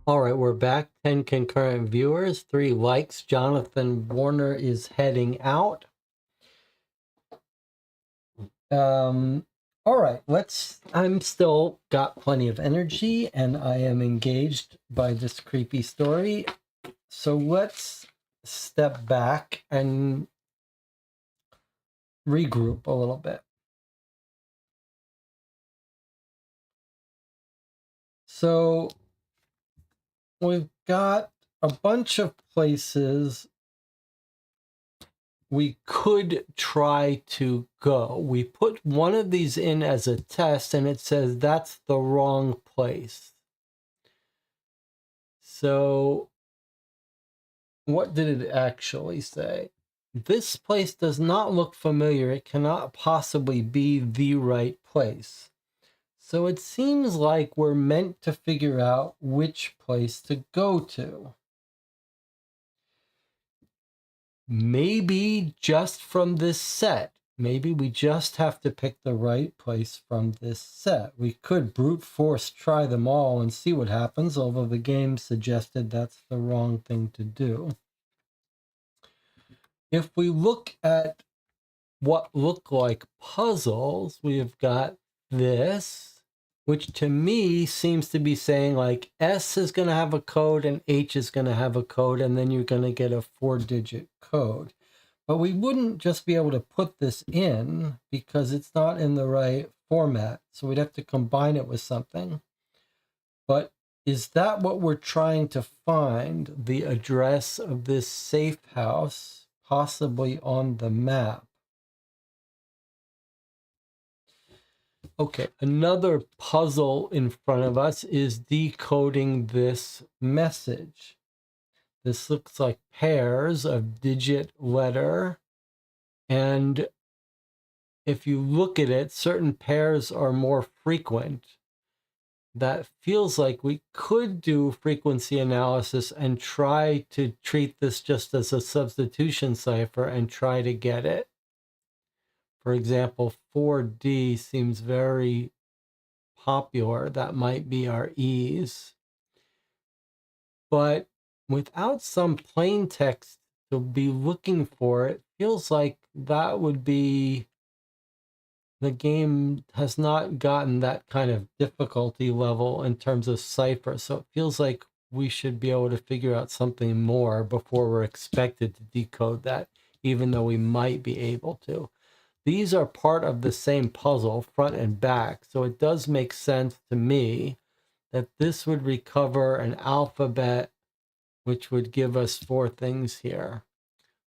All right, we're back. 10 concurrent viewers, 3 likes. Jonathan Warner is heading out. All right, I'm still got plenty of energy and I am engaged by this creepy story. So let's step back and regroup a little bit. So we've got a bunch of places we could try to go. We put one of these in as a test and it says that's the wrong place. So what did it actually say? This place does not look familiar. It cannot possibly be the right place. So it seems like we're meant to figure out which place to go to. Maybe just from this set. Maybe we just have to pick the right place from this set. We could brute force try them all and see what happens, although the game suggested that's the wrong thing to do. If we look at what look like puzzles, we have got this, which to me seems to be saying like S is going to have a code and H is going to have a code, and then you're going to get a 4-digit code. But we wouldn't just be able to put this in because it's not in the right format. So we'd have to combine it with something. But is that what we're trying to find? The address of this safe house, possibly on the map. Okay, another puzzle in front of us is decoding this message. This looks like pairs of digit letter, and if you look at it, certain pairs are more frequent. That feels like we could do frequency analysis and try to treat this just as a substitution cipher and try to get it. For example, 4D seems very popular. That might be our E's. But without some plain text to be looking for it, feels like that would be, the game has not gotten that kind of difficulty level in terms of cipher. So it feels like we should be able to figure out something more before we're expected to decode that, even though we might be able to. These are part of the same puzzle, front and back. So it does make sense to me that this would recover an alphabet, which would give us 4 things here.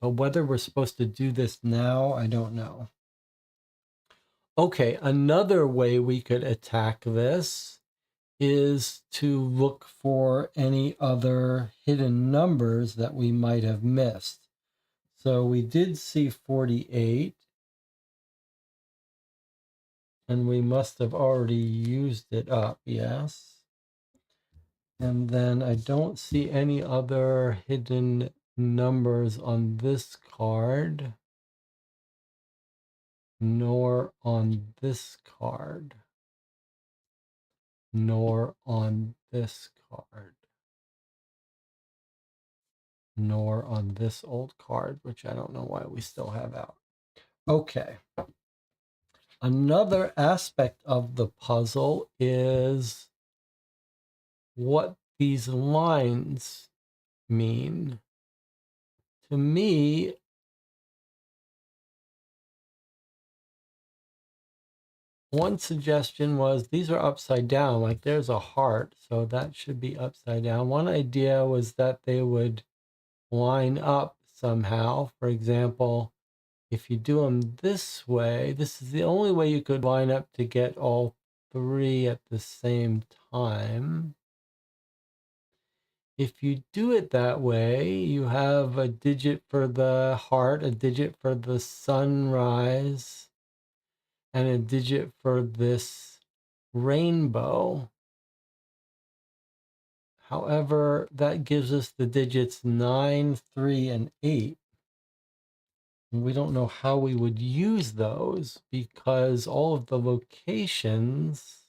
But whether we're supposed to do this now, I don't know. Okay, another way we could attack this is to look for any other hidden numbers that we might have missed. So we did see 48, and we must have already used it up, yes. And then I don't see any other hidden numbers on this card, nor on this card, nor on this card, nor on this old card, which I don't know why we still have out. Okay. Another aspect of the puzzle is what these lines mean. To me, one suggestion was these are upside down, like there's a heart, so that should be upside down. One idea was that they would line up somehow. For example, if you do them this way, this is the only way you could line up to get all 3 at the same time. If you do it that way, you have a digit for the heart, a digit for the sunrise, and a digit for this rainbow. However, that gives us the digits 9, 3, and 8. And we don't know how we would use those because all of the locations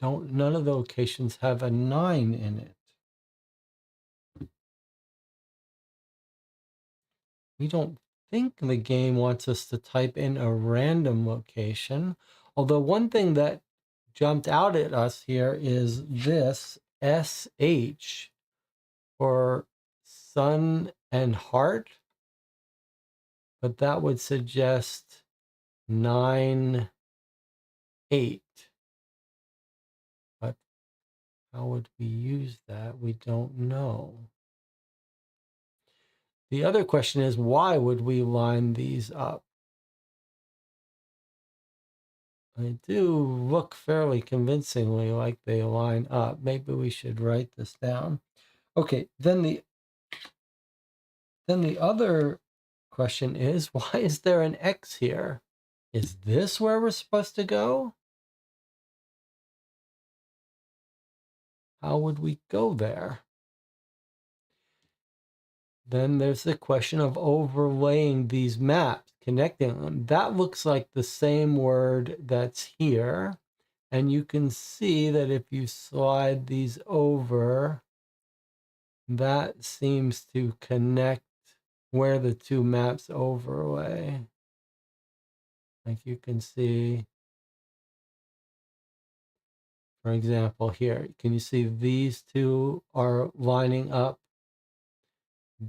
None of the locations have a 9 in it. We don't think the game wants us to type in a random location. Although one thing that jumped out at us here is this SH for sun and heart, but that would suggest 9, 8. But how would we use that? We don't know. The other question is, why would we line these up? They do look fairly convincingly like they line up. Maybe we should write this down. Okay, then the other question is, why is there an X here? Is this where we're supposed to go? How would we go there? Then there's the question of overlaying these maps, connecting them. That looks like the same word that's here. And you can see that if you slide these over, that seems to connect where the two maps overlay. Like you can see, for example, here, can you see these two are lining up?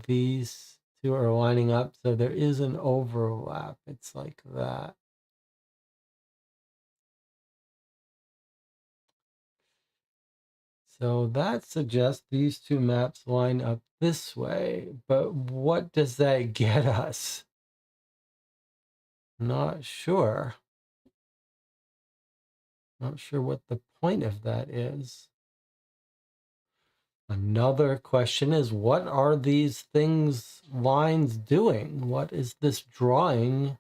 These two are lining up, so there is an overlap. It's like that. So that suggests these two maps line up this way, but what does that get us? Not sure. Not sure what the point of that is. Another question is, what are these lines doing? What is this drawing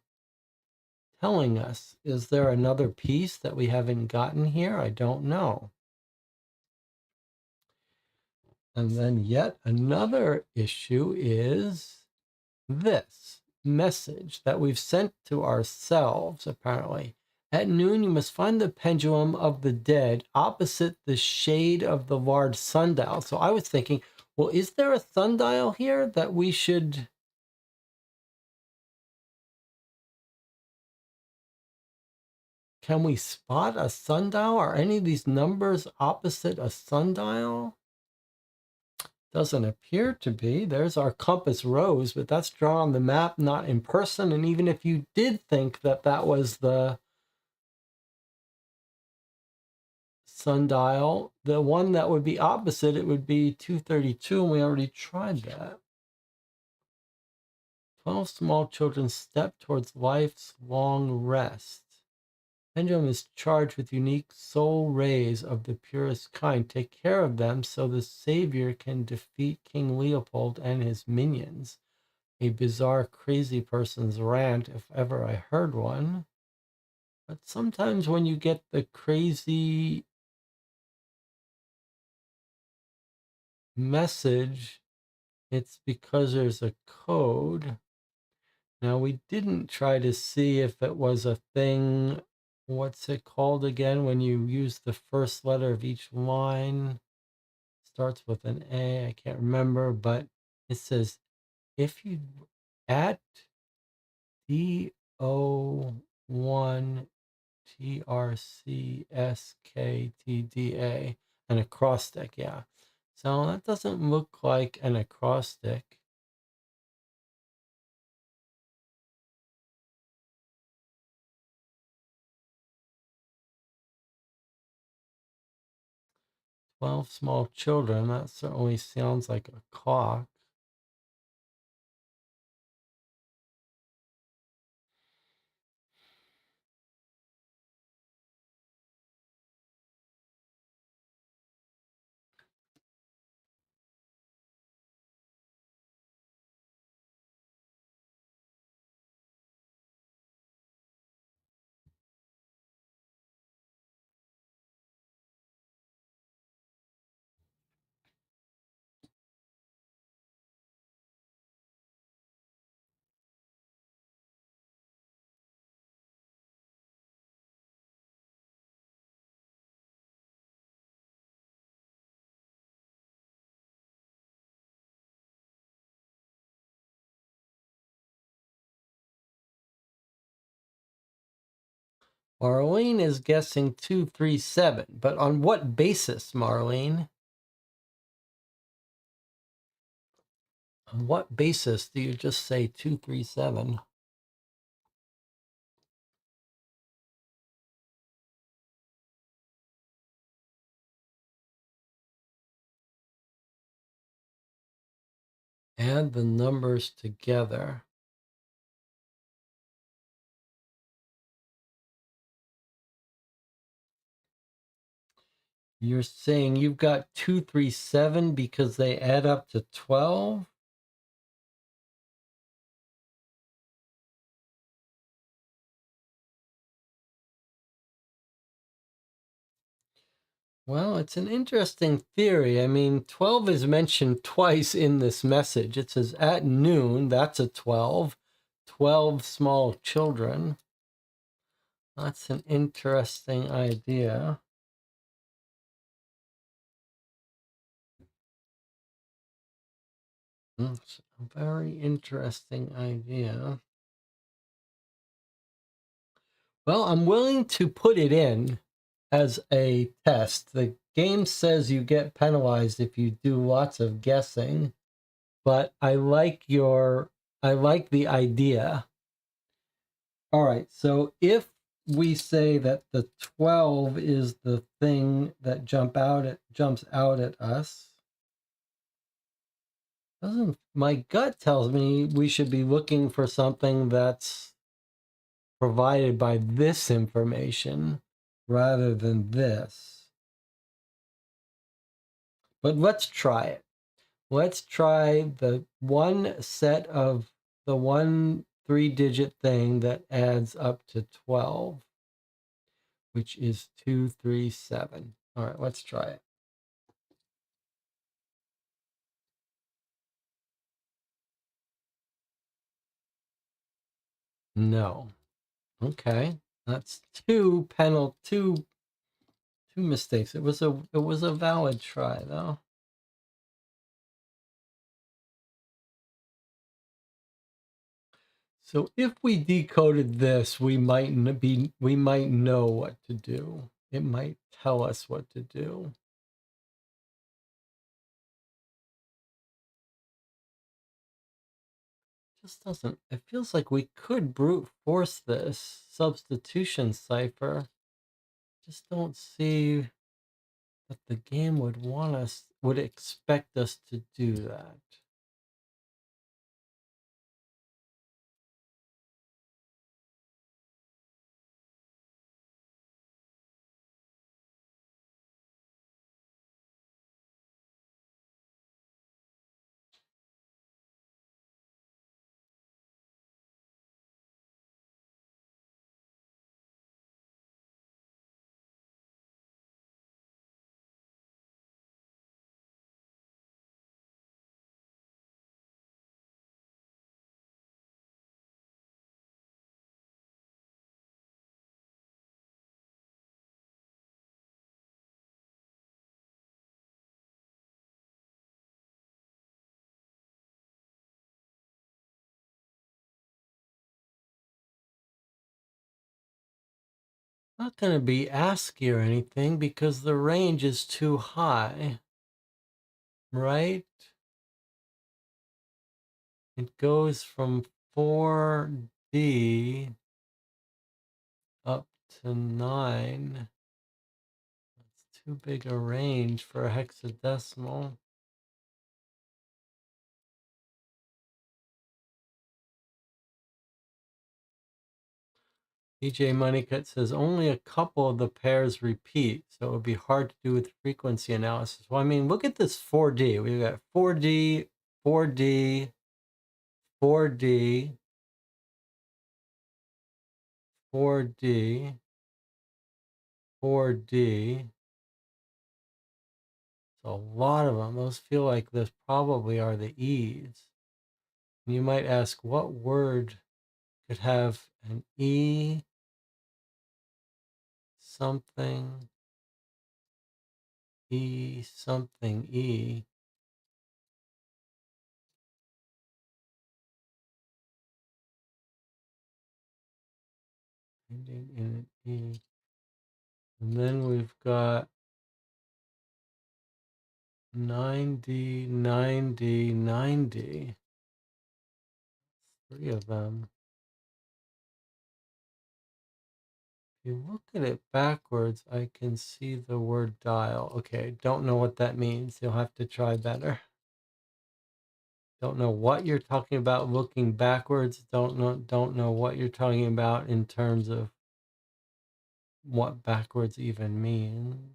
telling us? Is there another piece that we haven't gotten here? I don't know. And then yet another issue is this message that we've sent to ourselves, apparently. At noon, you must find the pendulum of the dead opposite the shade of the large sundial. So I was thinking, well, is there a sundial here that we should... Can we spot a sundial? Are any of these numbers opposite a sundial? Doesn't appear to be. There's our compass rose, but that's drawn on the map, not in person. And even if you did think that that was the sundial, the one that would be opposite, it would be 232, and we already tried that. 12 small children step towards life's long rest. Pendulum is charged with unique soul rays of the purest kind. Take care of them so the Savior can defeat King Leopold and his minions. A bizarre, crazy person's rant, if ever I heard one. But sometimes when you get the crazy message, it's because there's a code. Now, we didn't try to see if it was a thing. What's it called again when you use the first letter of each line? Starts with an A. I can't remember, but it says if you at DO1 TRCSKTDA, an acrostic, yeah. So that doesn't look like an acrostic. "12 small children," that certainly sounds like a clock. Marlene is guessing 237, but on what basis, Marlene? On what basis do you just say 237? Add the numbers together. You're saying you've got 237 because they add up to 12? Well, it's an interesting theory. I mean, 12 is mentioned twice in this message. It says at noon, that's a 12. 12 small children. That's an interesting idea. It's a very interesting idea. Well, I'm willing to put it in as a test. The game says you get penalized if you do lots of guessing, but I like the idea. All right, so if we say that the 12 is the thing that jumps out at us, doesn't my gut tells me we should be looking for something that's provided by this information rather than this. But let's try it. Let's try the one set of the one 3-digit thing that adds up to 12, which is 237. All right, let's try it. No. Okay. That's two mistakes. It was a valid try though. So if we decoded this, we might know what to do. It might tell us what to do. Just doesn't. It feels like we could brute force this substitution cipher. Just don't see that the game would expect us to do that. Not going to be ASCII or anything because the range is too high, right? It goes from 4D up to 9. That's too big a range for a hexadecimal. DJ Moneycut says only a couple of the pairs repeat, so it would be hard to do with frequency analysis. Well, I mean, look at this 4D. We've got 4D, 4D, 4D, 4D, 4D. So a lot of them. Those feel like this probably are the E's. And you might ask, what word could have an E something, E something, E? ending in an E. And then we've got 90, 90, 90. 3 of them. If you look at it backwards, I can see the word dial. Okay, don't know what that means. You'll have to try better. Don't know what you're talking about looking backwards. Don't know what you're talking about in terms of what backwards even means.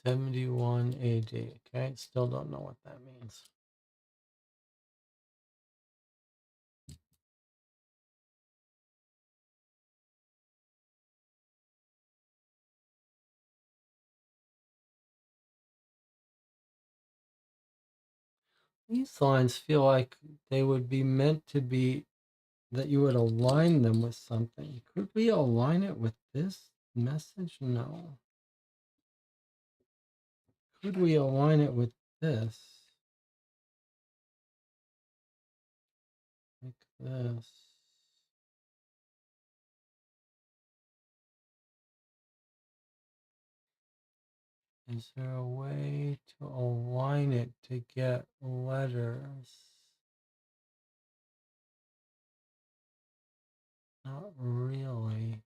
'71 AD. Okay, still don't know what that means. These lines feel like they would be meant to be that you would align them with something. Could we align it with this message? No. Could we align it with this? Like this. Is there a way to align it to get letters? Not really.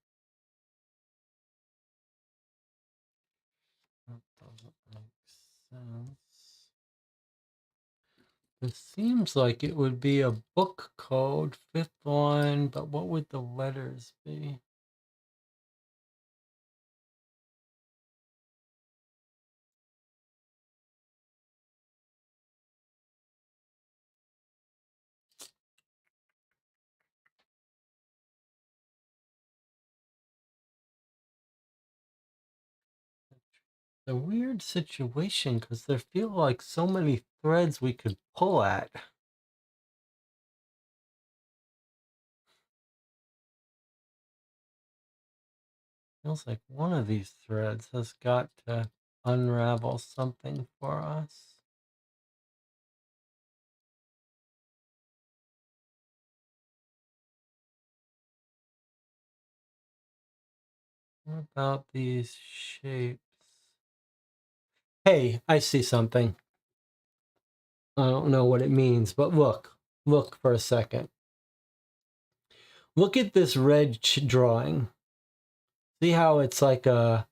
That doesn't make sense. It seems like it would be a book code, 5th line, but what would the letters be? A weird situation because there feel like so many threads we could pull at. Feels like one of these threads has got to unravel something for us. What about these shapes? Hey, I see something. I don't know what it means, but look for a second. Look at this red drawing. See how it's like a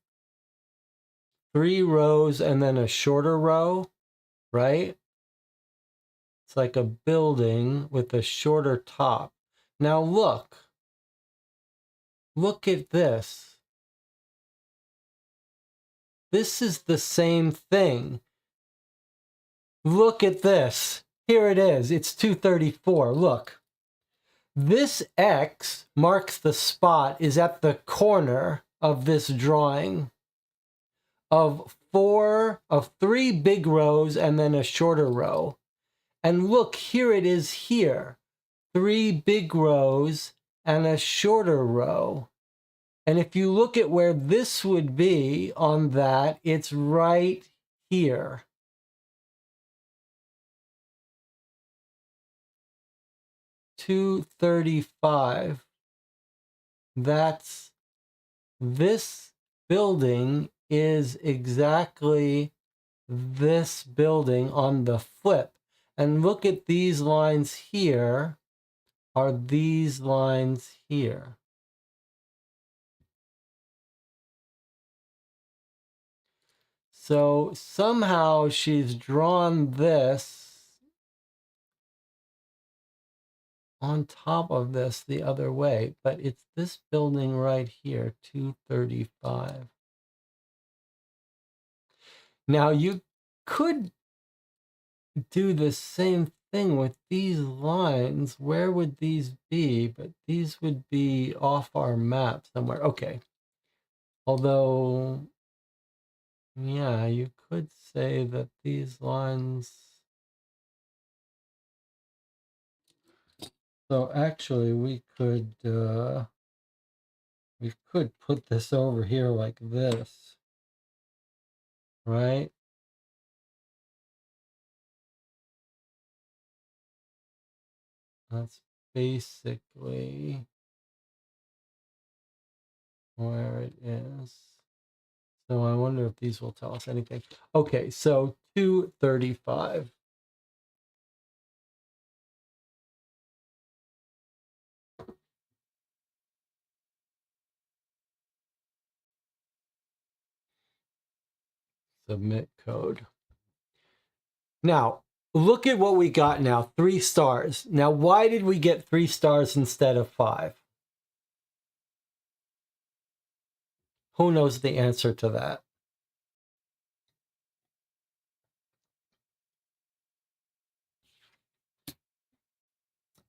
3 rows and then a shorter row, right? It's like a building with a shorter top. Now look at this. This is the same thing. Look at this. Here it is. It's 234. Look. This X marks the spot is at the corner of this drawing of 3 big rows and then a shorter row. And look, here it is here. 3 big rows and a shorter row. And if you look at where this would be on that, it's right here. $235. That's this building is exactly this building on the flip. And look at these lines here are these lines here. So somehow she's drawn this on top of this the other way, but it's this building right here, 235. Now you could do the same thing with these lines. Where would these be? But these would be off our map somewhere. Okay. Although, yeah, you could say that these lines. So actually we could We could put this over here like this, right? That's basically where it is. So I wonder if these will tell us anything. Okay, so 235. Submit code. Now, look at what we got now, 3 stars. Now, why did we get 3 stars instead of 5? Who knows the answer to that?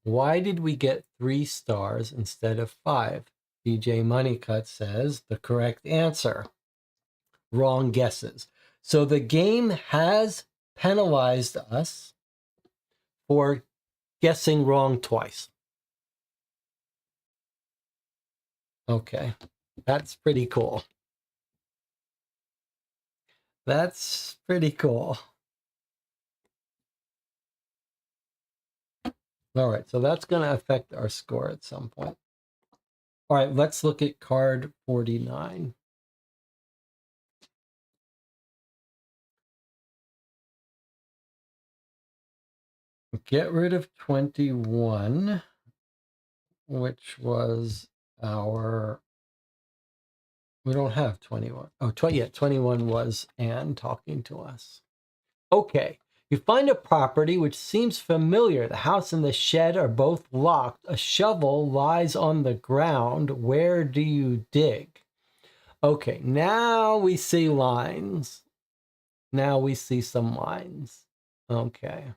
Why did we get 3 stars instead of 5? DJ Moneycut says the correct answer. Wrong guesses. So the game has penalized us for guessing wrong twice. Okay, that's pretty cool. That's pretty cool. All right, so that's going to affect our score at some point. All right, let's look at card 49. Get rid of 21, which was our... We don't have 21. Oh, yeah, 21 was Anne talking to us. Okay, you find a property which seems familiar. The house and the shed are both locked. A shovel lies on the ground. Where do you dig? Okay, now we see lines. Now we see some lines. Okay.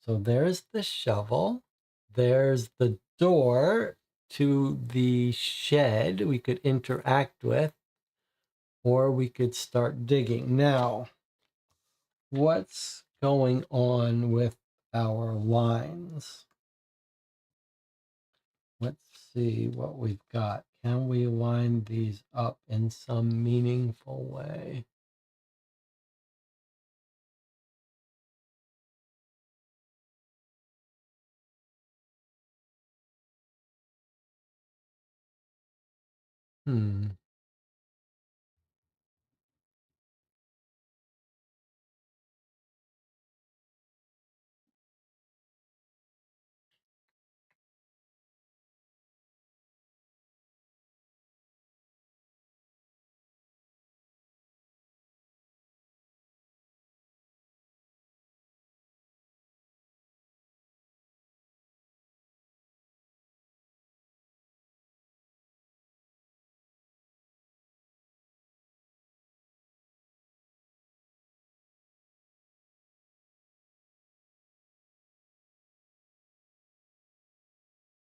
So there's the shovel. There's the door to the shed we could interact with, or we could start digging. Now, what's going on with our lines? Let's see what we've got. Can we line these up in some meaningful way? Hmm.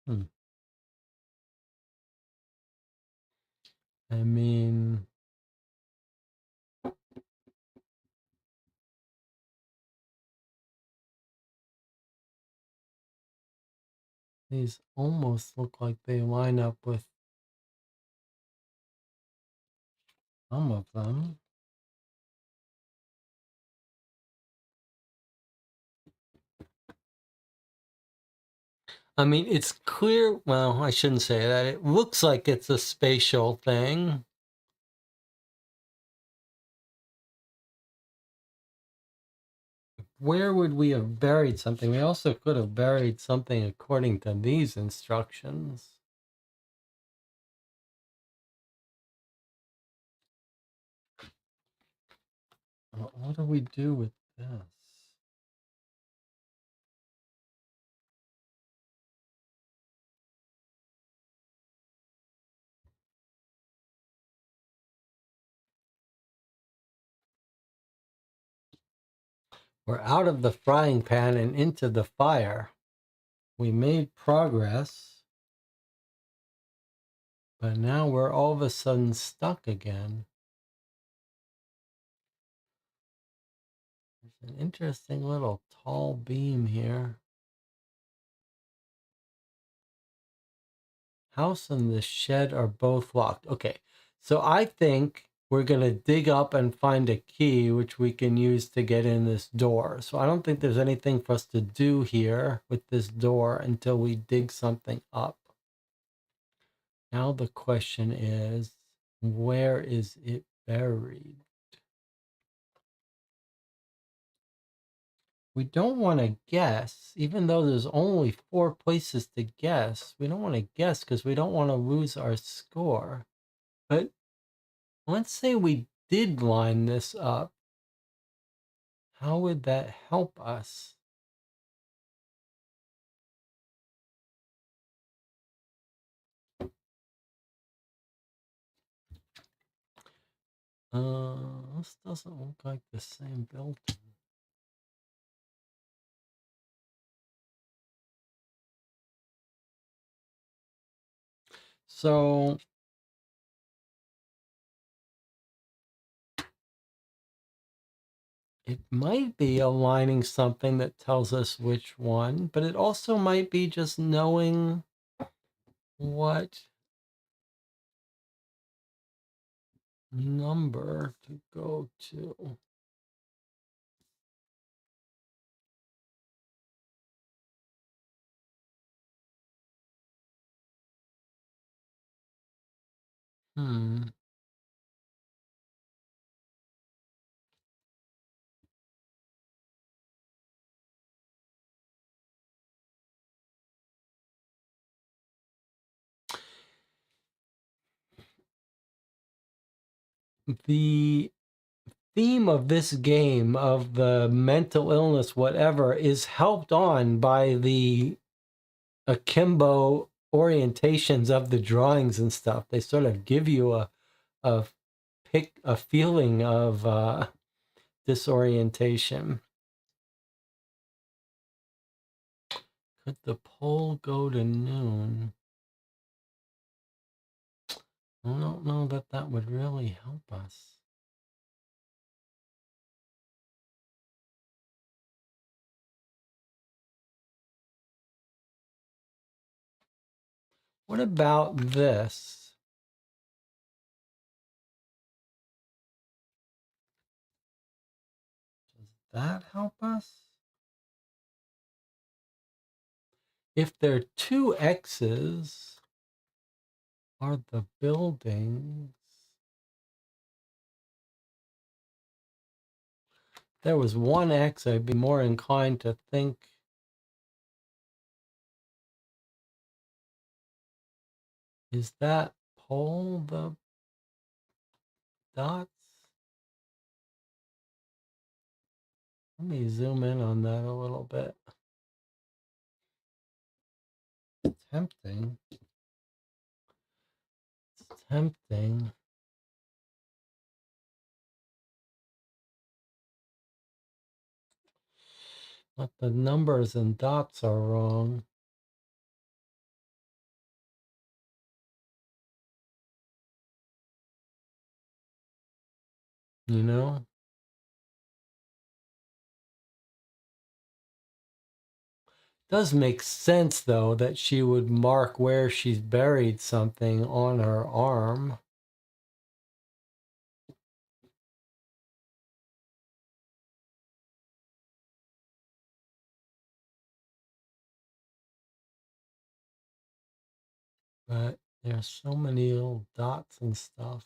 Hmm. I mean, these almost look like they line up with some of them. I mean, it's clear. Well, I shouldn't say that. It looks like it's a spatial thing. Where would we have buried something? We also could have buried something according to these instructions. What do we do with this? We're out of the frying pan and into the fire. We made progress, but now we're all of a sudden stuck again. There's an interesting little tall beam here. House and the shed are both locked. Okay, so I think we're going to dig up and find a key, which we can use to get in this door. So I don't think there's anything for us to do here with this door until we dig something up. Now the question is, where is it buried? We don't want to guess, even though there's only 4 places to guess. We don't want to guess because we don't want to lose our score. But let's say we did line this up. How would that help us? This doesn't look like the same building. So it might be aligning something that tells us which one, but it also might be just knowing what number to go to. The theme of this game, of the mental illness, whatever, is helped on by the akimbo orientations of the drawings and stuff. They sort of give you a a feeling of disorientation. Could the poll go to noon? I don't know that that would really help us. What about this? Does that help us? If there are 2 X's, are the buildings? If there was 1 X, I'd be more inclined to think. Is that pole the dots? Let me zoom in on that a little bit. It's tempting. It's tempting. But the numbers and dots are wrong. You know? Does make sense, though, that she would mark where she's buried something on her arm. But there's so many little dots and stuff.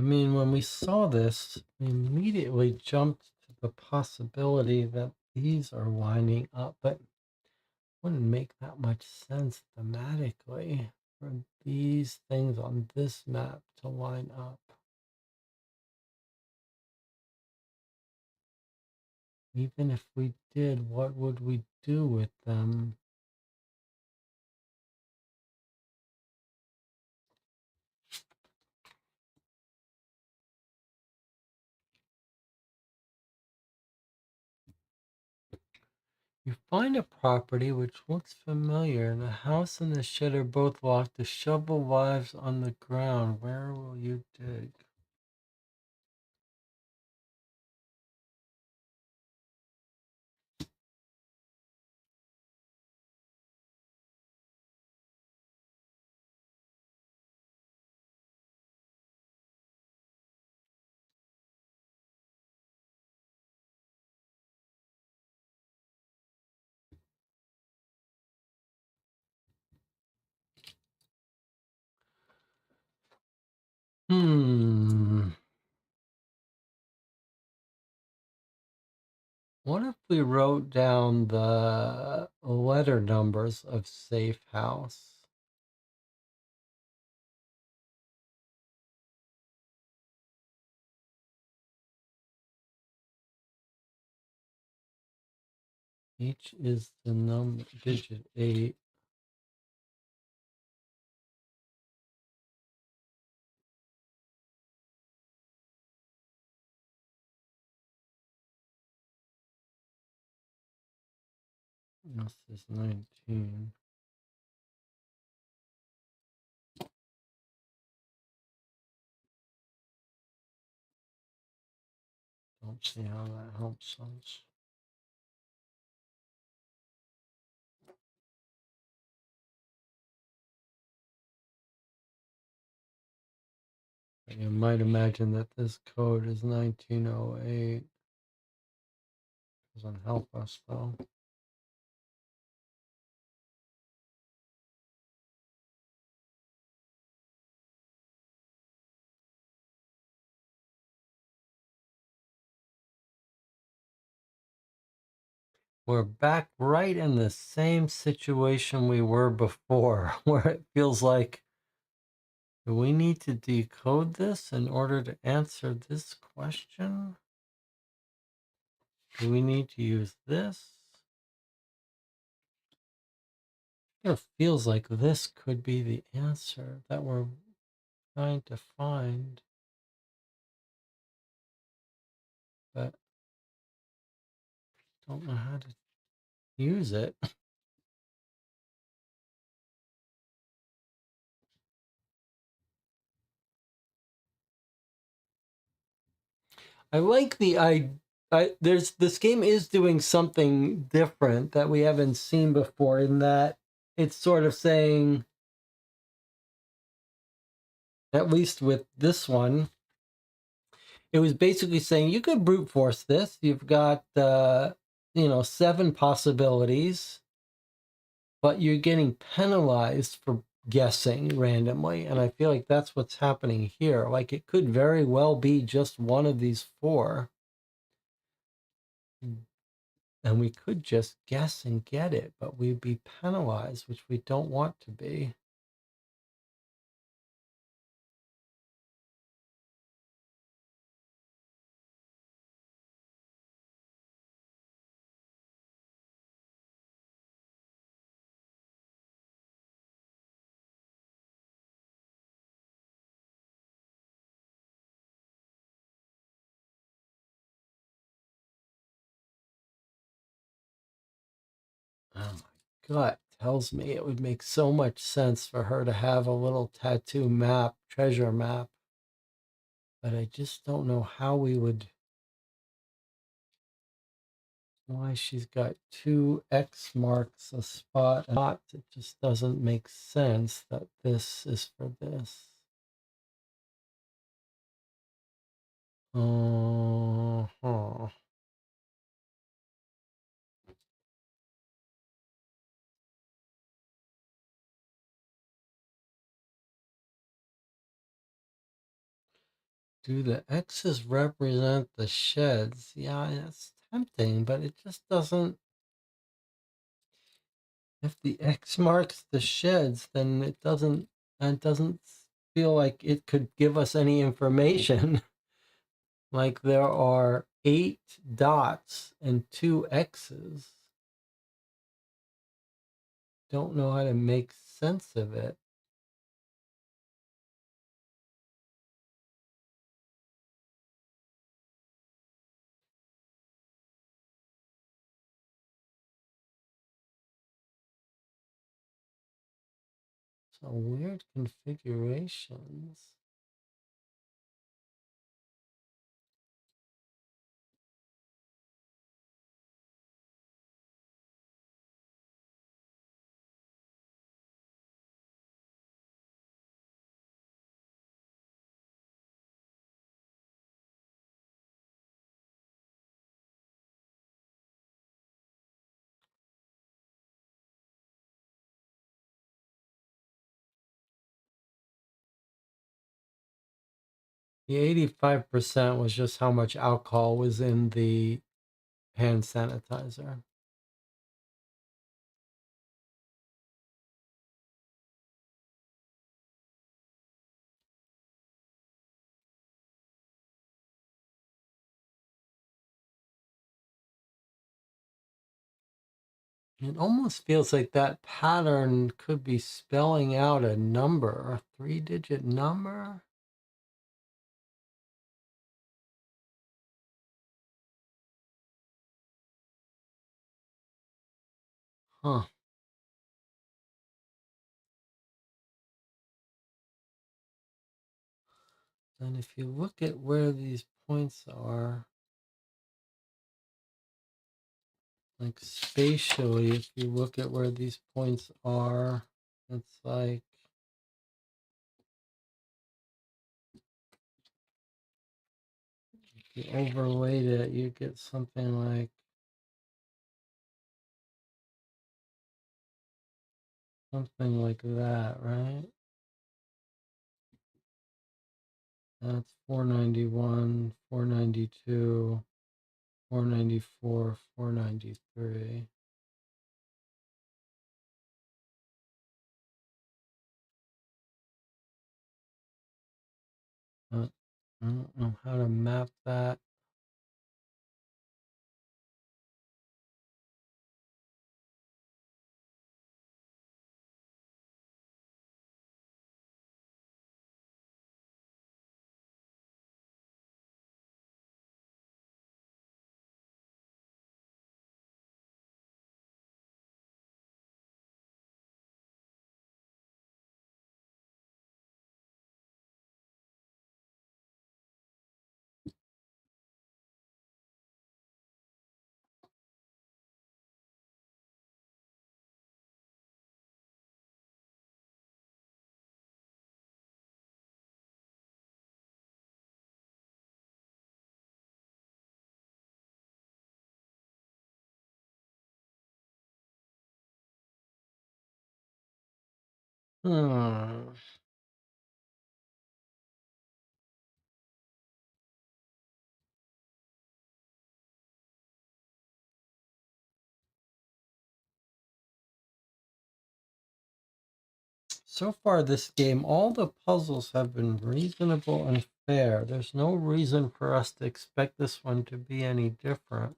I mean, when we saw this, we immediately jumped to the possibility that these are lining up, but wouldn't make that much sense thematically for these things on this map to line up. Even if we did, what would we do with them? You find a property which looks familiar. The house and the shed are both locked. The shovel lies on the ground. Where will you dig? Hmm. What if we wrote down the letter numbers of safe house? Each is the number digit 8. This is 19. Don't see how that helps us. You might imagine that this code is 1908. Doesn't help us though. We're back right in the same situation we were before, where it feels like, do we need to decode this in order to answer this question? Do we need to use this? It feels like this could be the answer that we're trying to find, but don't know how to use it. I like there's this game is doing something different that we haven't seen before in that it's sort of saying, at least with this one, it was basically saying you could brute force this. You've got 7 possibilities, but you're getting penalized for guessing randomly, and I feel like that's what's happening here. Like it could very well be just one of these 4. And we could just guess and get it, but we'd be penalized, which we don't want to be. Oh, my gut tells me it would make so much sense for her to have a little tattoo map, treasure map, but I just don't know how we would. Why she's got 2 X marks a spot and not, it just doesn't make sense that this is for this. Uh-huh. Do the X's represent the sheds? Yeah, it's tempting, but it just doesn't. If the X marks the sheds, then it doesn't. It doesn't feel like it could give us any information. Like there are 8 dots and 2 X's. Don't know how to make sense of it. So weird configurations. The 85% was just how much alcohol was in the hand sanitizer. It almost feels like that pattern could be spelling out a number, a 3-digit number. Huh. And if you look at where these points are, like spatially, if you look at where these points are, it's like if you overlaid it, you get something like that, right? That's 491, 492, 494, 493. I don't know how to map that. Hmm. So far, this game, all the puzzles have been reasonable and fair. There's no reason for us to expect this one to be any different.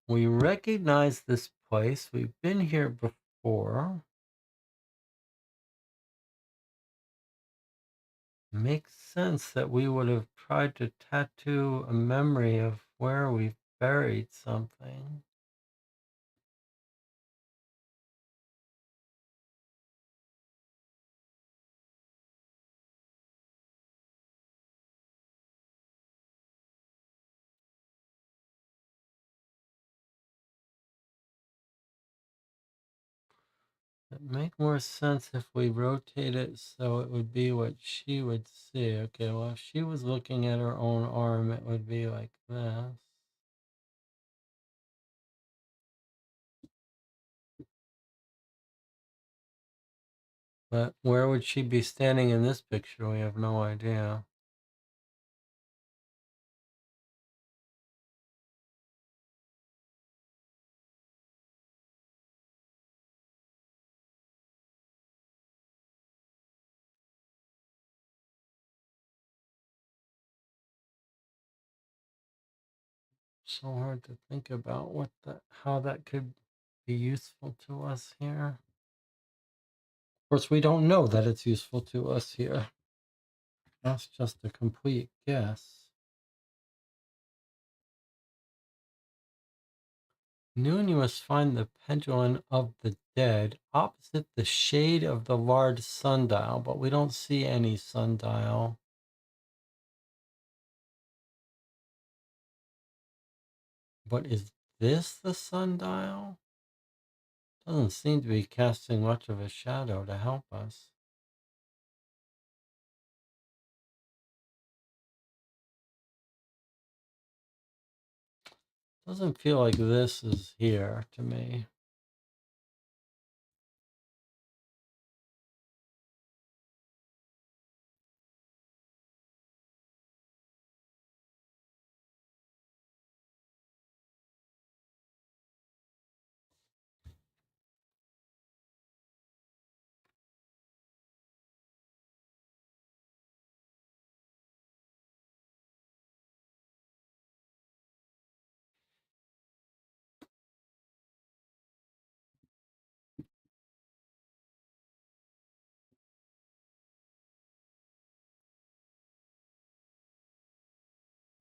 We recognize this place. We've been here before. Makes sense that we would have tried to tattoo a memory of where we've buried something. It'd make more sense if we rotate it so it would be what she would see. Okay, well, if she was looking at her own arm, it would be like this. But where would she be standing in this picture? We have no idea. So hard to think about how that could be useful to us here. Of course, we don't know that it's useful to us here. That's just a complete guess. Noon, you must find the pendulum of the dead opposite the shade of the large sundial, but we don't see any sundial. But is this the sundial? Doesn't seem to be casting much of a shadow to help us. Doesn't feel like this is here to me.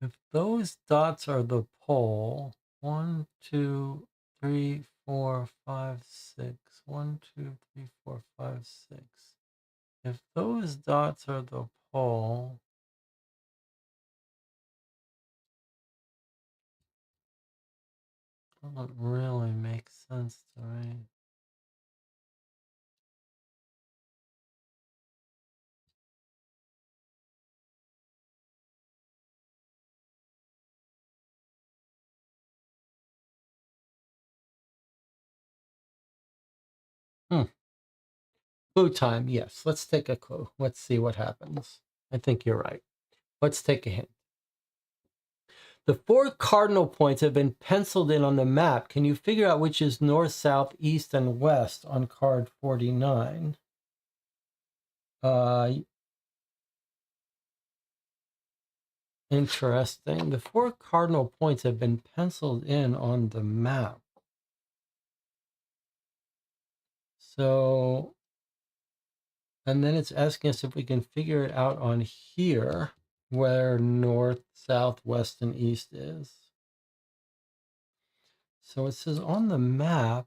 If those dots are the pole, 1, 2, 3, 4, 5, 6. 1, 2, 3, 4, 5, 6. If those dots are the pole, doesn't really make sense to me. Clue time, yes. Let's take a clue. Let's see what happens. I think you're right. Let's take a hint. The 4 cardinal points have been penciled in on the map. Can you figure out which is north, south, east, and west on card 49? Interesting. The 4 cardinal points have been penciled in on the map. So, and then it's asking us if we can figure it out on here where north, south, west, and east is. So it says on the map,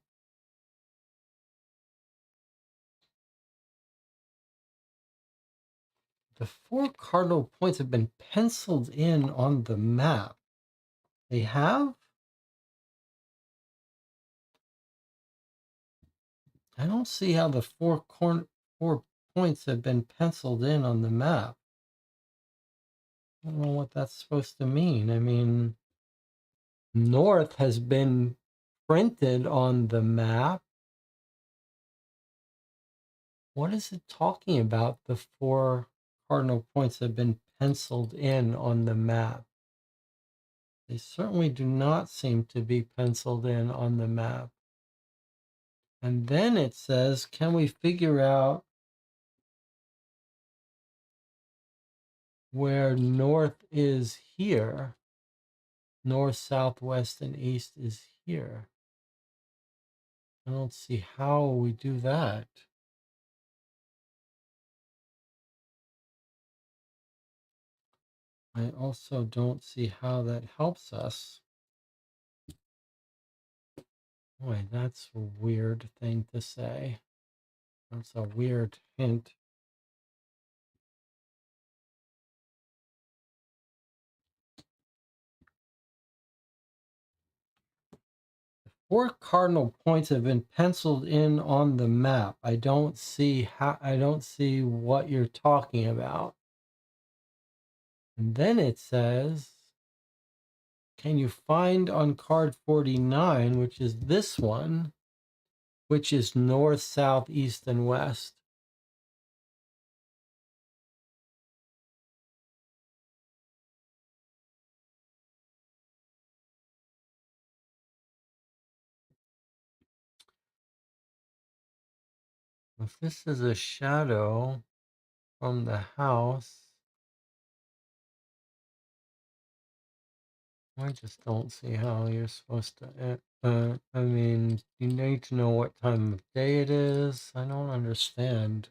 the 4 cardinal points have been penciled in on the map. They have? I don't see how the 4 points have been penciled in on the map. I don't know what that's supposed to mean. I mean, north has been printed on the map. What is it talking about? The 4 cardinal points have been penciled in on the map. They certainly do not seem to be penciled in on the map. And then it says, can we figure out where north is here? North, south, west, and east is here. I don't see how we do that. I also don't see how that helps us. Boy, that's a weird thing to say. That's a weird hint. Four cardinal points have been penciled in on the map. I don't see what you're talking about. And then it says, can you find on card 49, which is this one, which is north, south, east, and west? If this is a shadow from the house, I just don't see how you're supposed to. I mean, you need to know what time of day it is. I don't understand.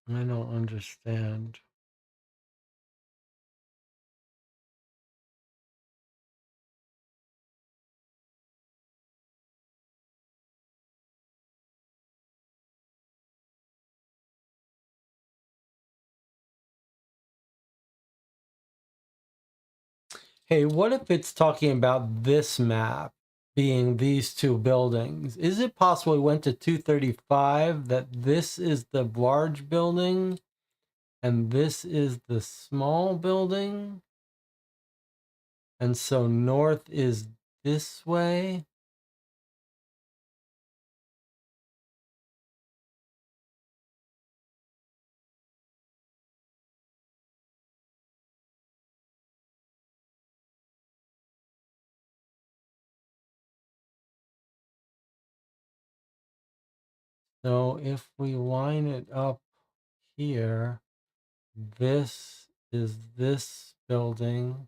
I don't understand. Hey, what if it's talking about this map being these two buildings? Is it possible we went to 235 that this is the large building and this is the small building? And so north is this way? So if we line it up here, this is this building,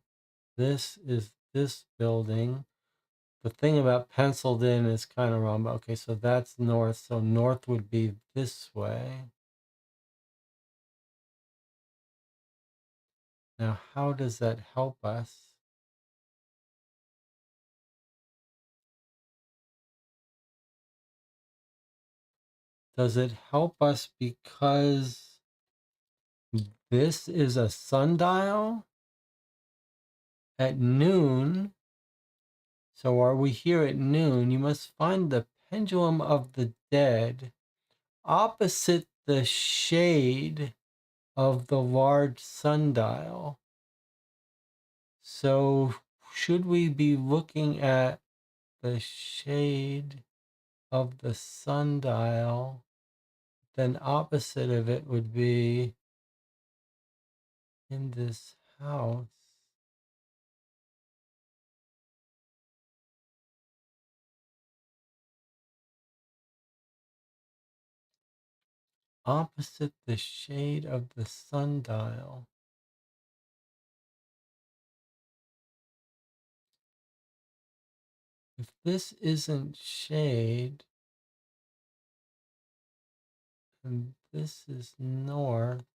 this is this building. The thing about penciled in is kind of wrong, but okay, so that's north, so north would be this way. Now, how does that help us? Does it help us because this is a sundial at noon? So are we here at noon? You must find the pendulum of the dead opposite the shade of the large sundial. So should we be looking at the shade of the sundial? Then opposite of it would be in this house. Opposite the shade of the sundial. If this isn't shade, and this is north,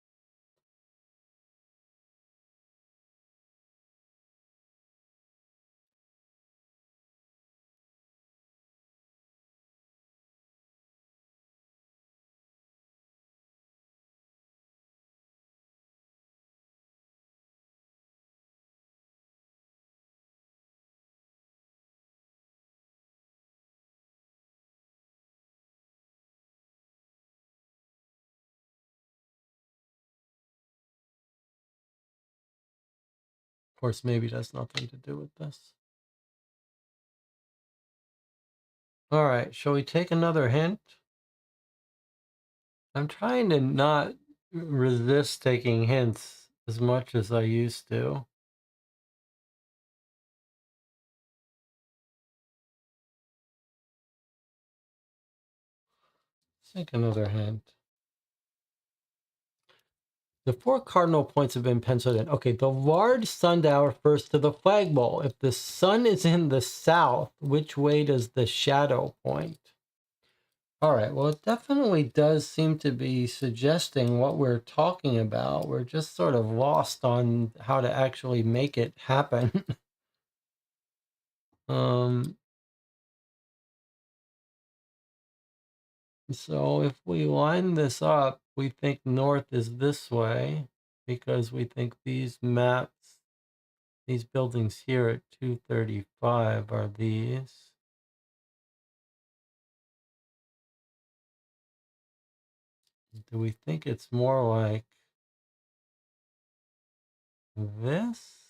of course, maybe it has nothing to do with this. All right, shall we take another hint? I'm trying to not resist taking hints as much as I used to. Let's take another hint. The four cardinal points have been penciled in. Okay, the large sundial refers to the flagpole. If the sun is in the south, which way does the shadow point? All right, well, it definitely does seem to be suggesting what we're talking about. We're just sort of lost on how to actually make it happen. um, so if we line this up, we think north is this way because we think these maps, these buildings here at 235 are these. Do we think it's more like this?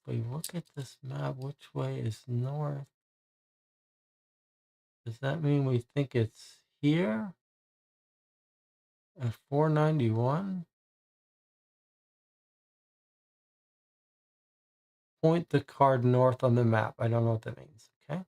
If we look at this map, which way is north? Does that mean we think it's here? At 491? Point the card north on the map. I don't know what that means. Okay.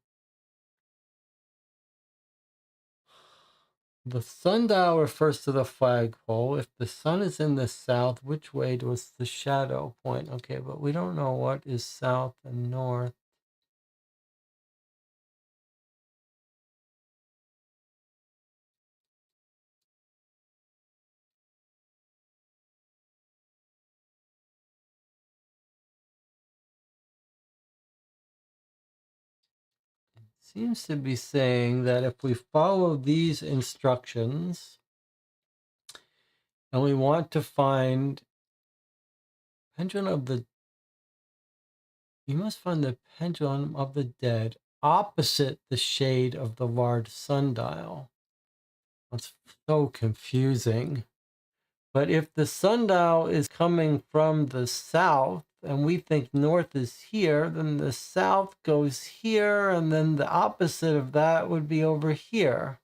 The sundial refers to the flagpole. If the sun is in the south, which way does the shadow point? Okay, but we don't know what is south and north. Seems to be saying that if we follow these instructions and we want to find pendulum of the, you must find the pendulum of the dead opposite the shade of the large sundial. That's so confusing. But if the sundial is coming from the south and we think north is here, then the south goes here, and then the opposite of that would be over here.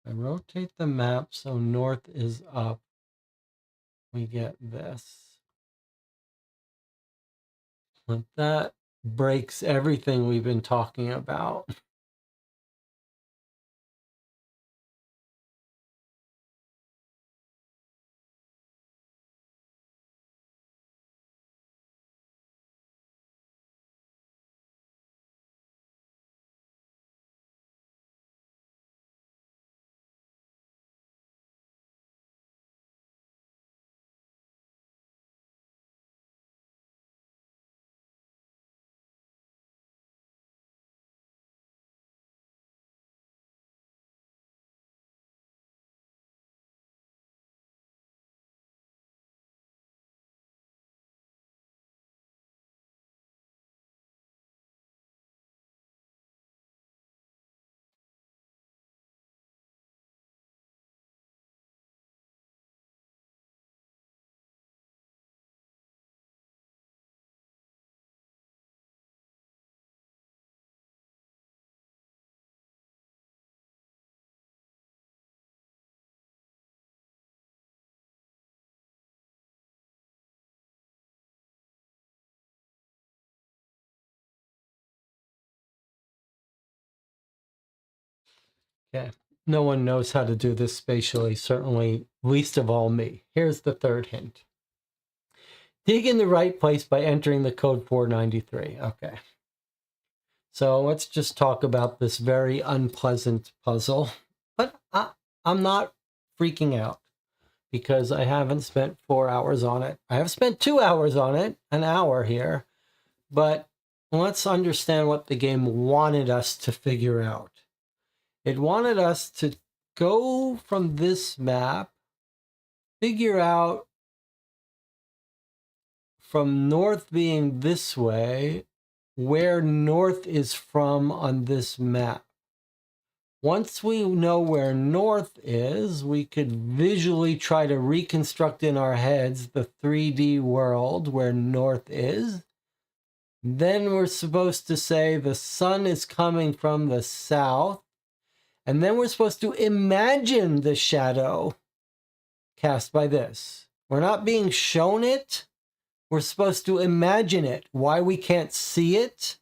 I rotate the map so north is up. We get this. But that breaks everything we've been talking about. Okay. No one knows how to do this spatially, certainly least of all me. Here's the third hint. Dig in the right place by entering the code 493. Okay. So let's just talk about this very unpleasant puzzle. But I'm not freaking out because I haven't spent 4 hours on it. I have spent 2 hours on it, an hour here. But let's understand what the game wanted us to figure out. It wanted us to go from this map, figure out from north being this way, where north is from on this map. Once we know where north is, we could visually try to reconstruct in our heads the 3D world where north is. Then we're supposed to say the sun is coming from the south. And then we're supposed to imagine the shadow cast by this. We're not being shown it. We're supposed to imagine it. Why we can't see it.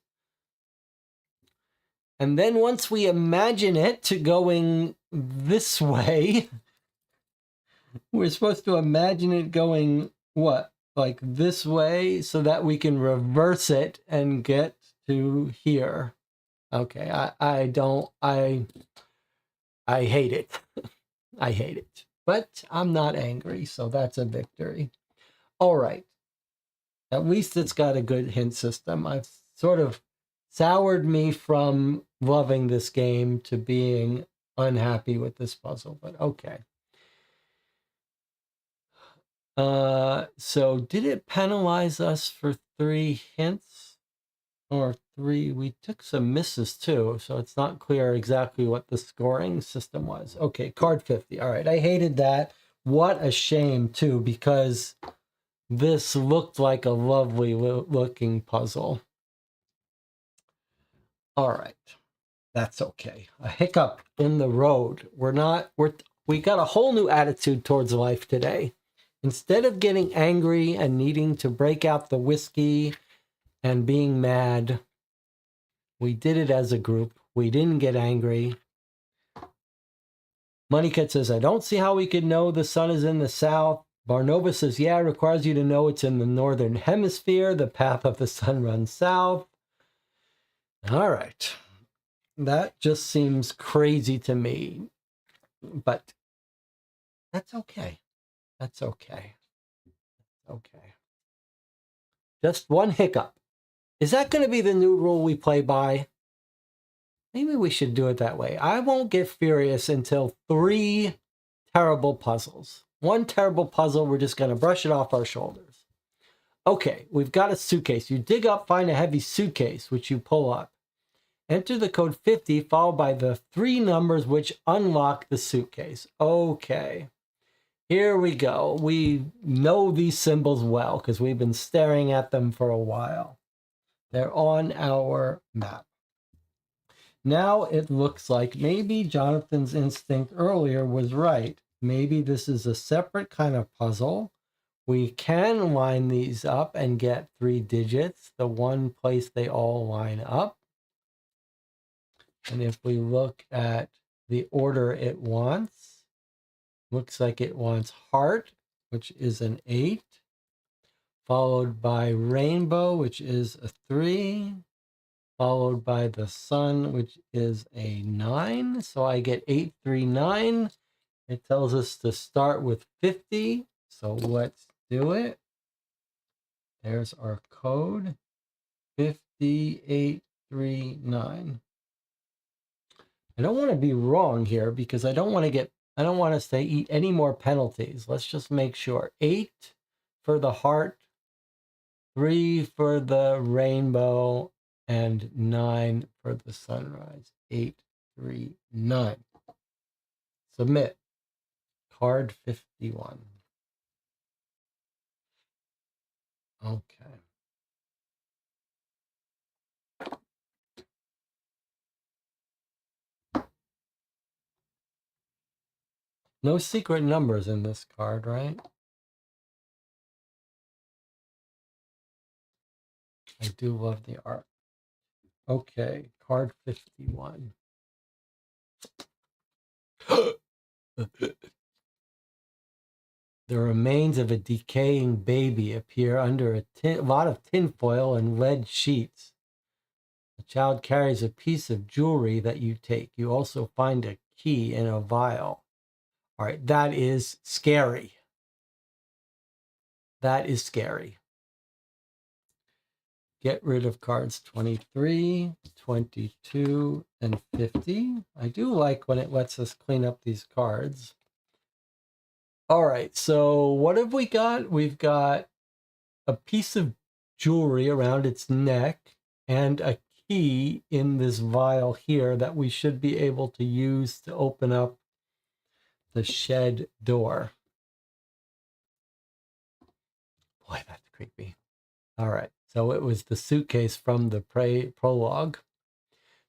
And then once we imagine it going this way, we're supposed to imagine it going what? Like this way so that we can reverse it and get to here. Okay, I hate it. I hate it. But I'm not angry, so that's a victory. All right. At least it's got a good hint system. I've sort of soured me from loving this game to being unhappy with this puzzle, but okay. So did it penalize us for 3 hints? Or 3. We took some misses too, so it's not clear exactly what the scoring system was. Okay, card 50. All right, I hated that. What a shame too, because this looked like a lovely looking puzzle. All right, that's okay. A hiccup in the road. We got a whole new attitude towards life today. Instead of getting angry and needing to break out the whiskey and being mad, we did it as a group. We didn't get angry. Moneycat says, I don't see how we could know the sun is in the south. Barnova says, yeah, it requires you to know it's in the northern hemisphere. The path of the sun runs south. All right. That just seems crazy to me. But that's okay. That's okay. Okay. Just one hiccup. Is that going to be the new rule we play by? Maybe we should do it that way. I won't get furious until 3 terrible puzzles. One terrible puzzle, we're just going to brush it off our shoulders. Okay, we've got a suitcase. You dig up, find a heavy suitcase, which you pull up. Enter the code 50, followed by the 3 numbers which unlock the suitcase. Okay, here we go. We know these symbols well because we've been staring at them for a while. They're on our map. Now it looks like maybe Jonathan's instinct earlier was right. Maybe this is a separate kind of puzzle. We can line these up and get 3 digits, the one place they all line up. And if we look at the order it wants, looks like it wants heart, which is an 8, followed by rainbow, which is a 3, followed by the sun, which is a 9. So I get 839. It tells us to start with 50. So let's do it. There's our code, 5839. I don't want to be wrong here because I don't want us to eat any more penalties. Let's just make sure. 8 for the heart, 3 for the rainbow, and 9 for the sunrise. 839. Submit. Card 51. Okay. No secret numbers in this card, right? I do love the art. Okay, card 51. The remains of a decaying baby appear under a lot of tinfoil and lead sheets. The child carries a piece of jewelry that you take. You also find a key in a vial. All right, that is scary. That is scary. Get rid of cards 23, 22, and 50. I do like when it lets us clean up these cards. All right, so what have we got? We've got a piece of jewelry around its neck and a key in this vial here that we should be able to use to open up the shed door. Boy, that's creepy. All right, so it was the suitcase from the prologue.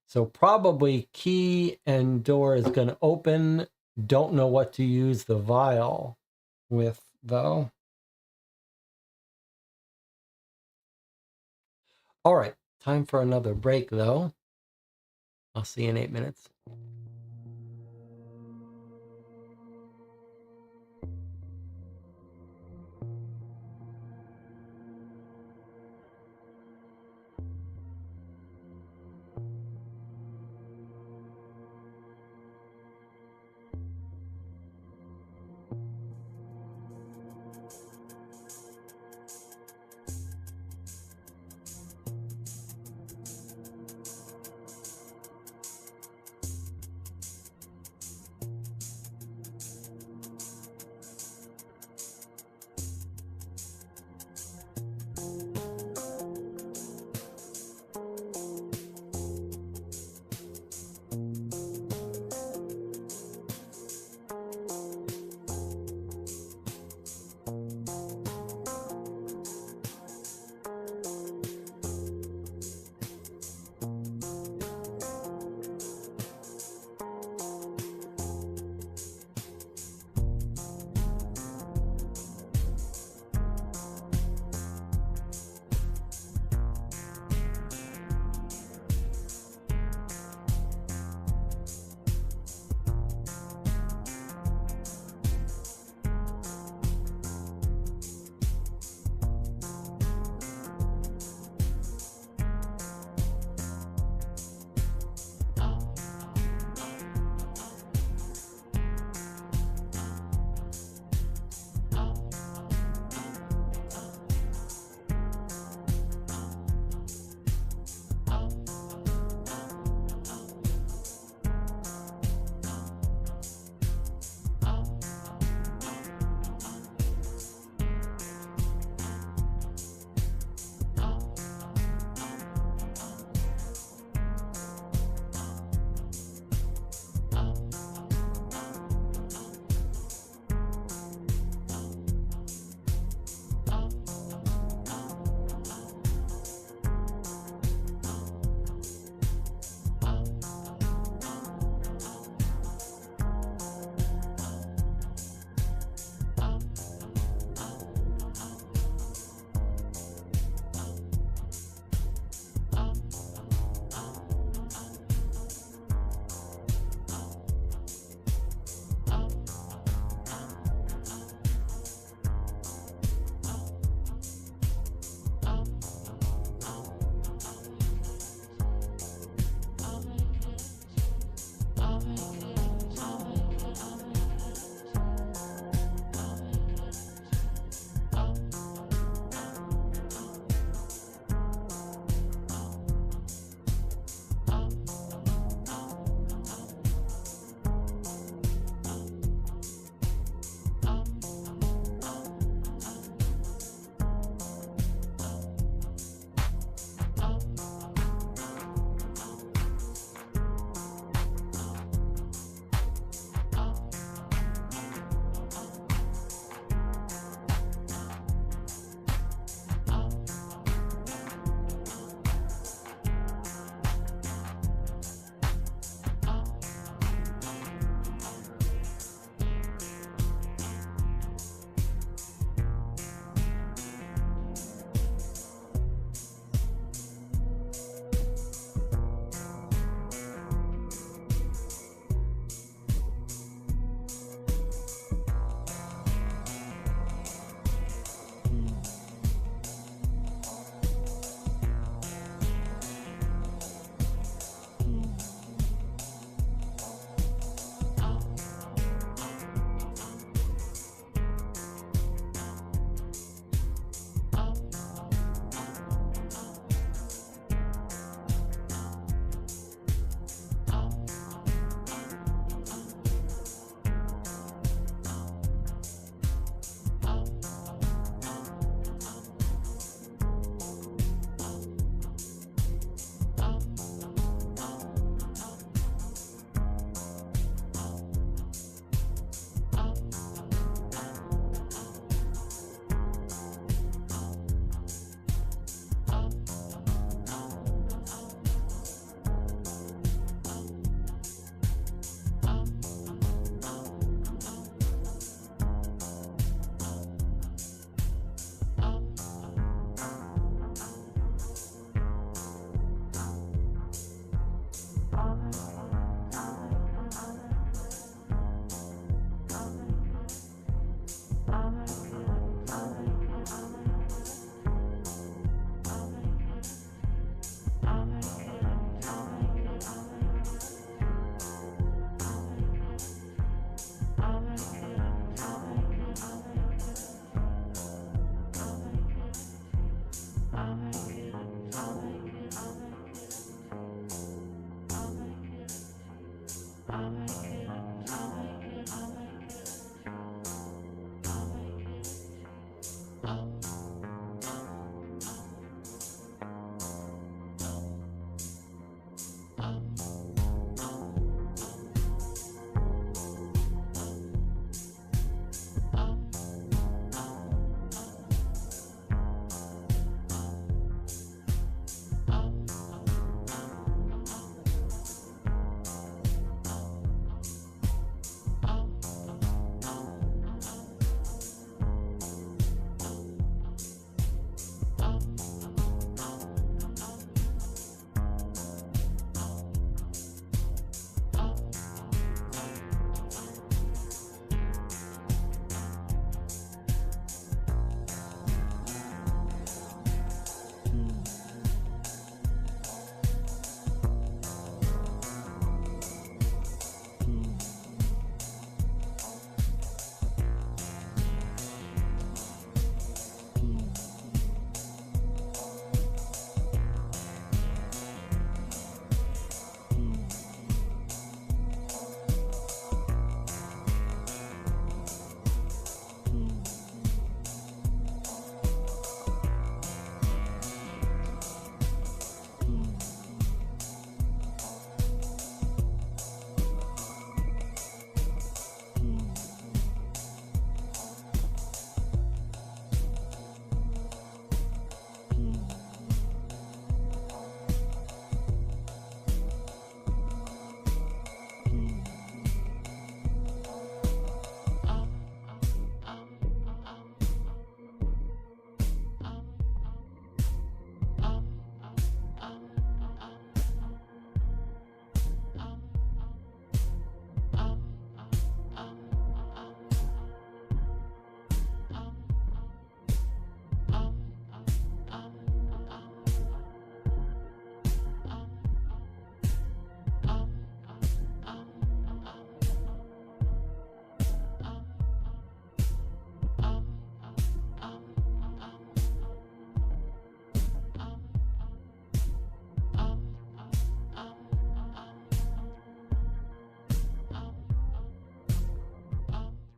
So probably key and door is going to open. Don't know what to use the vial with, though. All right, time for another break, though. I'll see you in 8 minutes.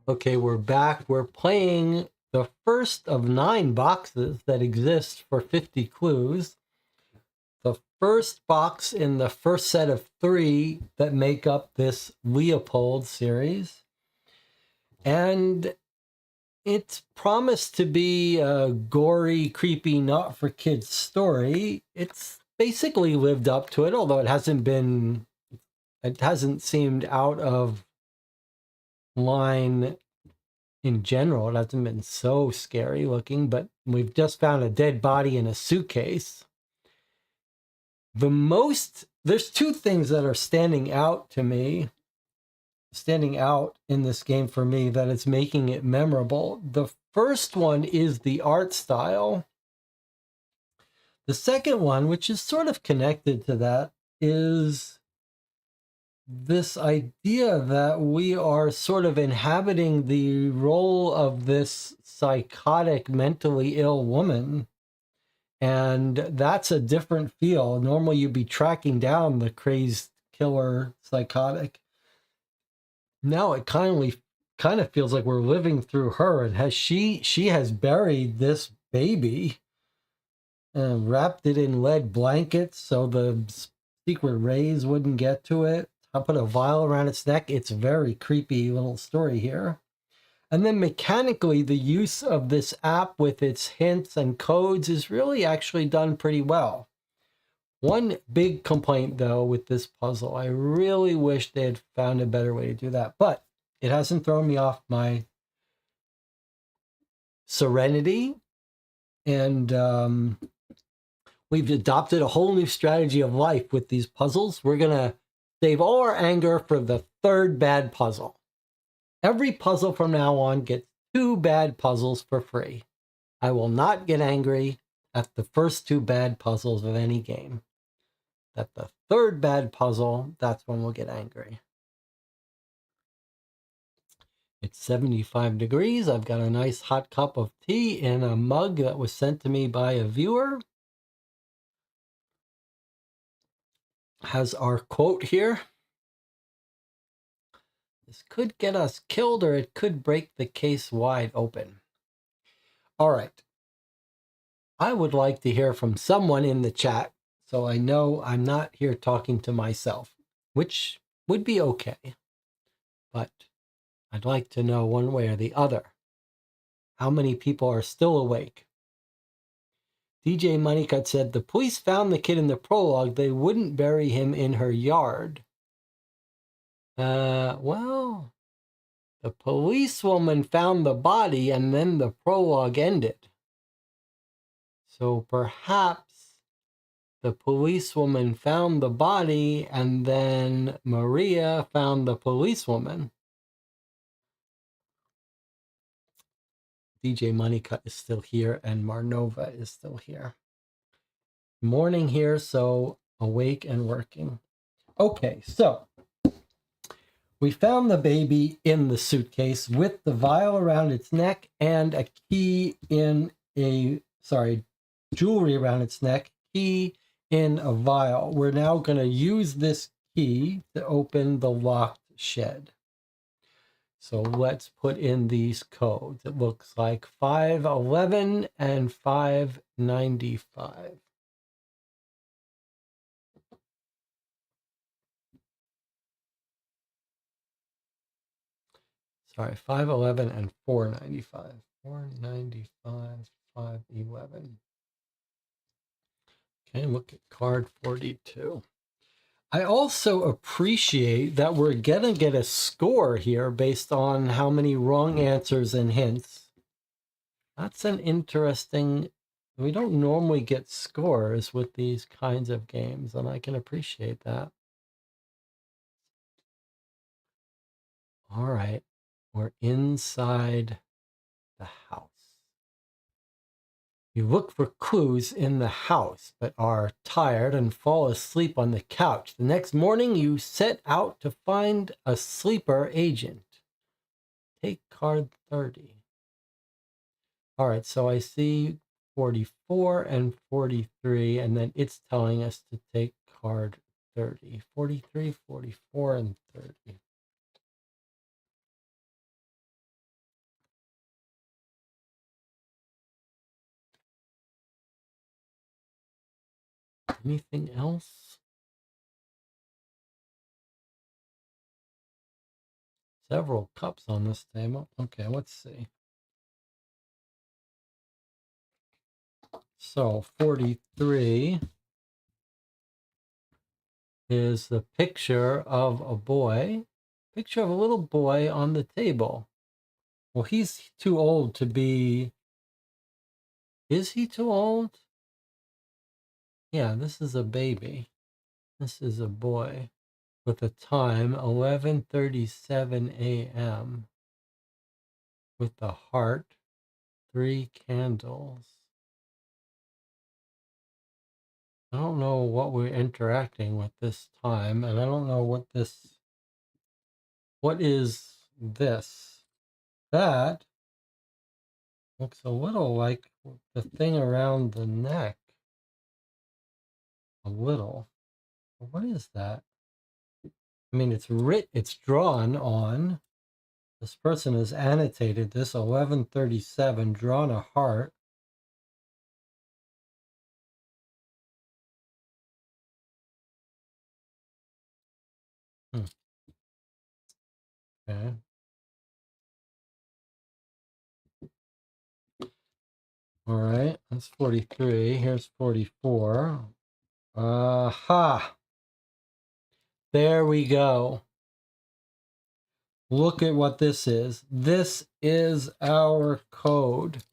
Okay, we're back. We're playing the first of 9 boxes that exist for 50 clues. The first box in the first set of 3 that make up this Leopold series. And it's promised to be a gory, creepy, not for kids story. It's basically lived up to it, although it hasn't seemed out of line in general. It hasn't been so scary looking, but we've just found a dead body in a suitcase. There's 2 things that are standing out in this game for me that is making it memorable. The first one is the art style. The second one, which is sort of connected to that, is this idea that we are sort of inhabiting the role of this psychotic, mentally ill woman. And that's a different feel. Normally you'd be tracking down the crazed killer psychotic. Now it kind of feels like we're living through her. And she has buried this baby and wrapped it in lead blankets so the secret rays wouldn't get to it. I put a vial around its neck. It's a very creepy little story here. And then mechanically, the use of this app with its hints and codes is really actually done pretty well. One big complaint, though, with this puzzle, I really wish they had found a better way to do that. But it hasn't thrown me off my serenity. And we've adopted a whole new strategy of life with these puzzles. We're going to save all our anger for the 3rd bad puzzle. Every puzzle from now on gets 2 bad puzzles for free. I will not get angry at the first 2 bad puzzles of any game. At the 3rd bad puzzle, that's when we'll get angry. It's 75 degrees. I've got a nice hot cup of tea in a mug that was sent to me by a viewer. Has our quote here. This could get us killed or it could break the case wide open. All right. I would like to hear from someone in the chat so I know I'm not here talking to myself, which would be okay. But I'd like to know one way or the other. How many people are still awake? DJ Moneycut said, the police found the kid in the prologue. They wouldn't bury him in her yard. Well, the policewoman found the body and then the prologue ended. So perhaps the policewoman found the body and then Maria found the policewoman. DJ Moneycut is still here and Marnova is still here. Morning here, so awake and working. Okay, so we found the baby in the suitcase with the vial around its neck and a key in jewelry around its neck, key in a vial. We're now going to use this key to open the locked shed. So let's put in these codes. It looks like 511 and 595. Sorry, 511 and 495. 495, 511. Okay, look at card 42. I also appreciate that we're going to get a score here based on how many wrong answers and hints. That's an interesting... We don't normally get scores with these kinds of games, and I can appreciate that. All right, we're inside the house. You look for clues in the house, but are tired and fall asleep on the couch. The next morning, you set out to find a sleeper agent. Take card 30. All right, so I see 44 and 43, and then it's telling us to take card 30. 43, 44, and 30. Anything else? Several cups on this table. Okay, let's see. So 43 is the picture of a boy. Picture of a little boy on the table. Well, he's too old to be... Is he too old? Yeah, this is a baby. This is a boy with a time 11:37 a.m. with the heart, 3 candles. I don't know what we're interacting with this time, and I don't know what is this? That looks a little like the thing around the neck. A little. What is that? I mean, it's drawn on. This person has annotated this 11:37, drawn a heart. Okay. All right, that's 43. Here's 44. Aha! There we go. Look at what this is. This is our code.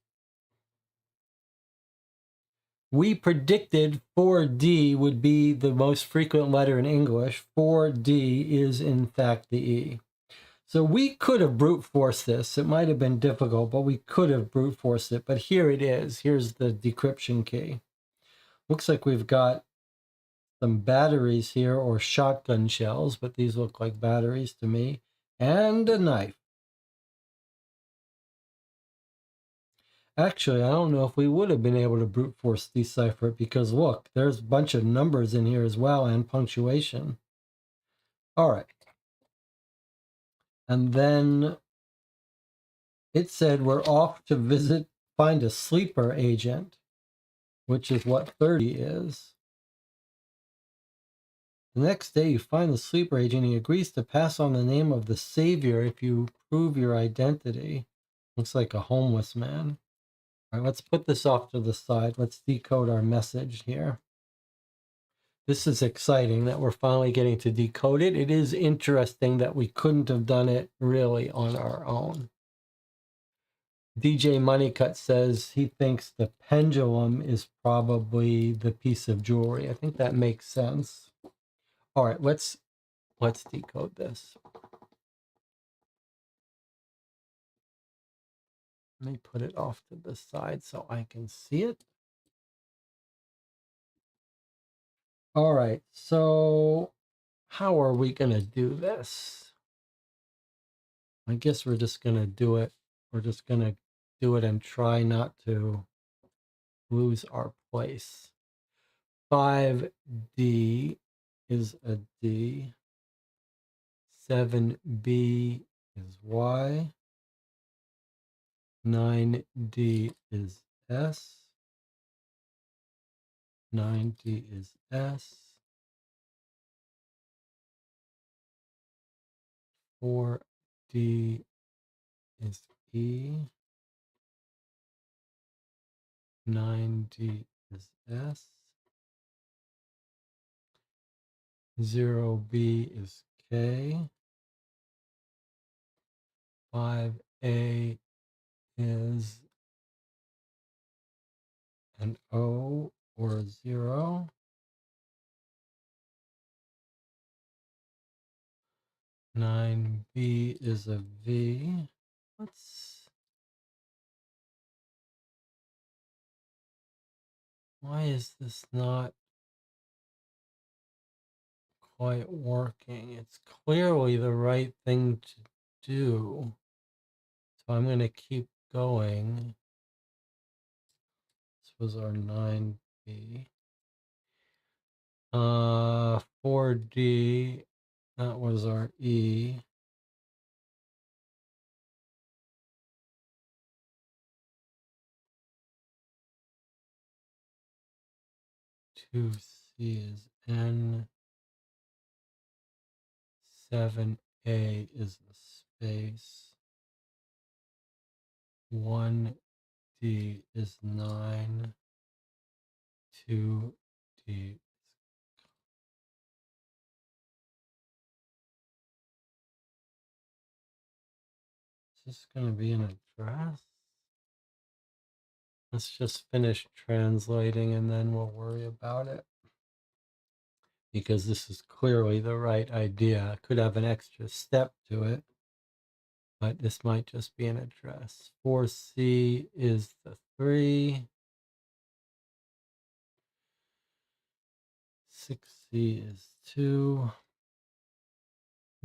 We predicted 4D would be the most frequent letter in English. 4D is in fact the E. So we could have brute forced this. It might have been difficult, but we could have brute forced it. But here it is. Here's the decryption key. Looks like we've got some batteries here, or shotgun shells, but these look like batteries to me, and a knife. Actually, I don't know if we would have been able to brute force decipher it, because look, there's a bunch of numbers in here as well, and punctuation. All right. And then it said we're off to find a sleeper agent, which is what 30 is. The next day, you find the sleeper agent. He agrees to pass on the name of the savior if you prove your identity. Looks like a homeless man. All right, let's put this off to the side. Let's decode our message here. This is exciting that we're finally getting to decode it. It is interesting that we couldn't have done it really on our own. DJ Moneycut says he thinks the pendulum is probably the piece of jewelry. I think that makes sense. All right, let's decode this. Let me put it off to the side so I can see it. All right, so how are we going to do this? I guess we're just going to do it. We're just going to do it and try not to lose our place. 5D is a D. 7B is Y. 9D is S. 9D is S. 4D is E. 9D is S. 0B is K. 5A is an O or a 0. 9B is a V. Why is this not quite working? It's clearly the right thing to do. So I'm going to keep going. This was our 9B. 4D, that was our E. C is N. 7A is a space. 1D is 9. 2D. Is this going to be an address? Let's just finish translating and then we'll worry about it. Because this is clearly the right idea. I could have an extra step to it, but this might just be an address. 4C is the 3. 6C is 2.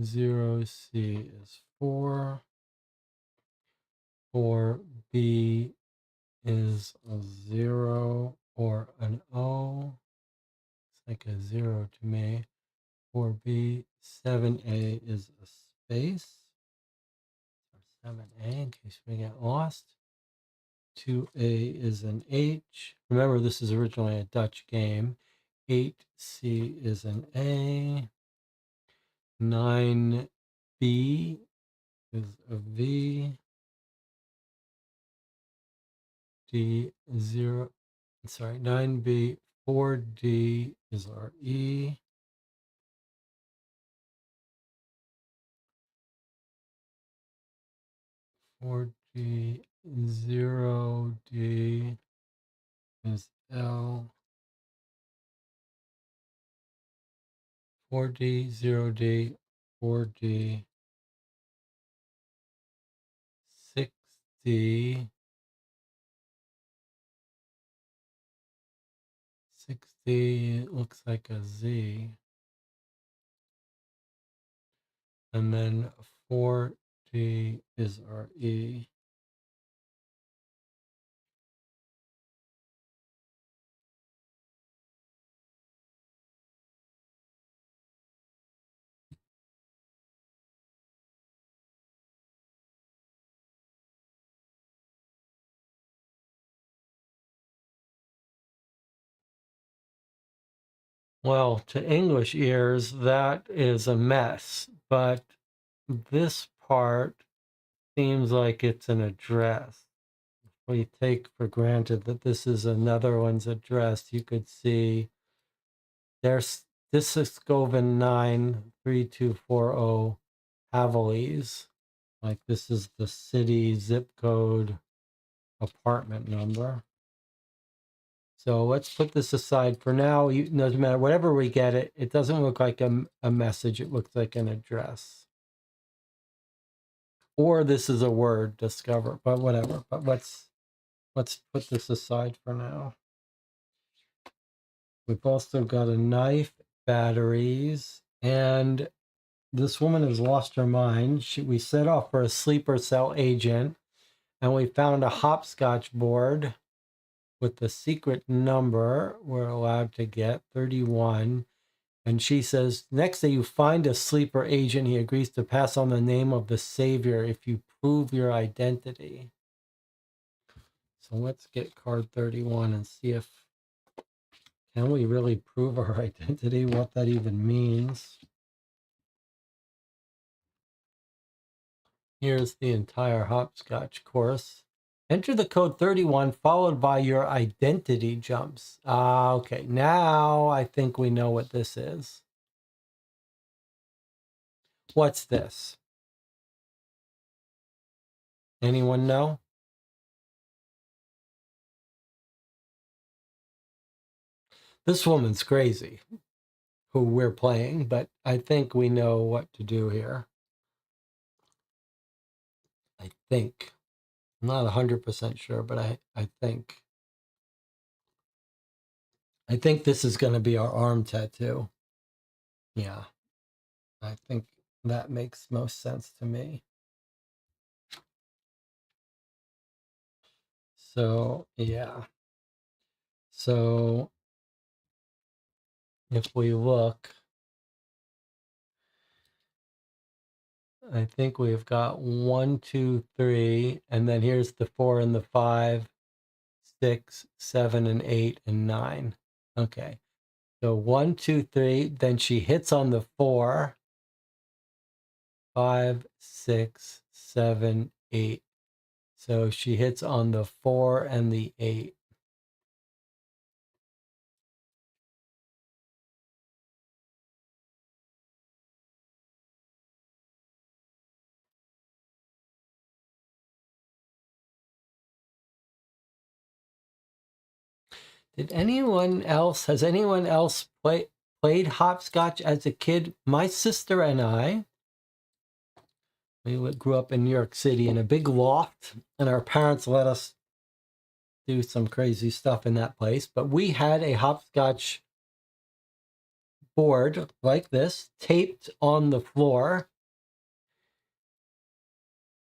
0C is 4. 4B is a 0 or an O. It's like a 0 to me. 4B. 7A is a space. 7A in case we get lost. 2A is an H. Remember, this is originally a Dutch game. 8C is an A. 9B is a V. D0, sorry, 9B. 4D is our E. 4D. 0D is L. 4D, 0D, 4D, 6D, 6D, it looks like a Z, and then 4D is our E. Well, to English ears, that is a mess, but this part seems like it's an address. We take for granted that this is another one's address. You could see there's this is Scoven 93240 Haviles. Like this is the city zip code apartment number. So let's put this aside for now. Doesn't matter, whatever we get it, it doesn't look like a message. It looks like an address. Or this is a word discover, but whatever. But let's put this aside for now. We've also got a knife, batteries, and this woman has lost her mind. We set off for a sleeper cell agent, and we found a hopscotch board with the secret number we're allowed to get, 31. And she says, next day you find a sleeper agent, he agrees to pass on the name of the savior if you prove your identity. So let's get card 31 and see if, can we really prove our identity, what that even means. Here's the entire hopscotch course. Enter the code 31 followed by your identity jumps. Okay, now I think we know what this is. What's this? Anyone know? This woman's crazy, who we're playing, but I think we know what to do here. I think. I'm not 100% sure, but I think. I think this is going to be our arm tattoo. Yeah, I think that makes most sense to me. So, yeah. So, if we look, I think we've got 1, 2, 3, and then here's the 4 and the 5, 6, 7, and 8, and 9. Okay. So 1, 2, 3. Then she hits on the 4. 5, 6, 7, 8. So she hits on the 4 and the 8. Has anyone else played hopscotch as a kid? My sister and I, we grew up in New York City in a big loft, and our parents let us do some crazy stuff in that place. But we had a hopscotch board like this, taped on the floor.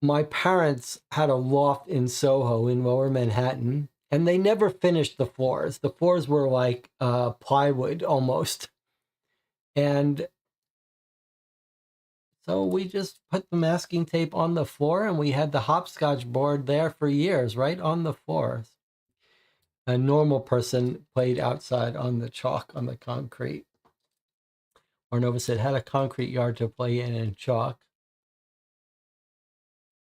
My parents had a loft in Soho in Lower Manhattan, and they never finished the floors. The floors were like plywood almost. And so we just put the masking tape on the floor, and we had the hopscotch board there for years, right on the floors. A normal person played outside on the chalk, on the concrete. Ornova said, had a concrete yard to play in chalk.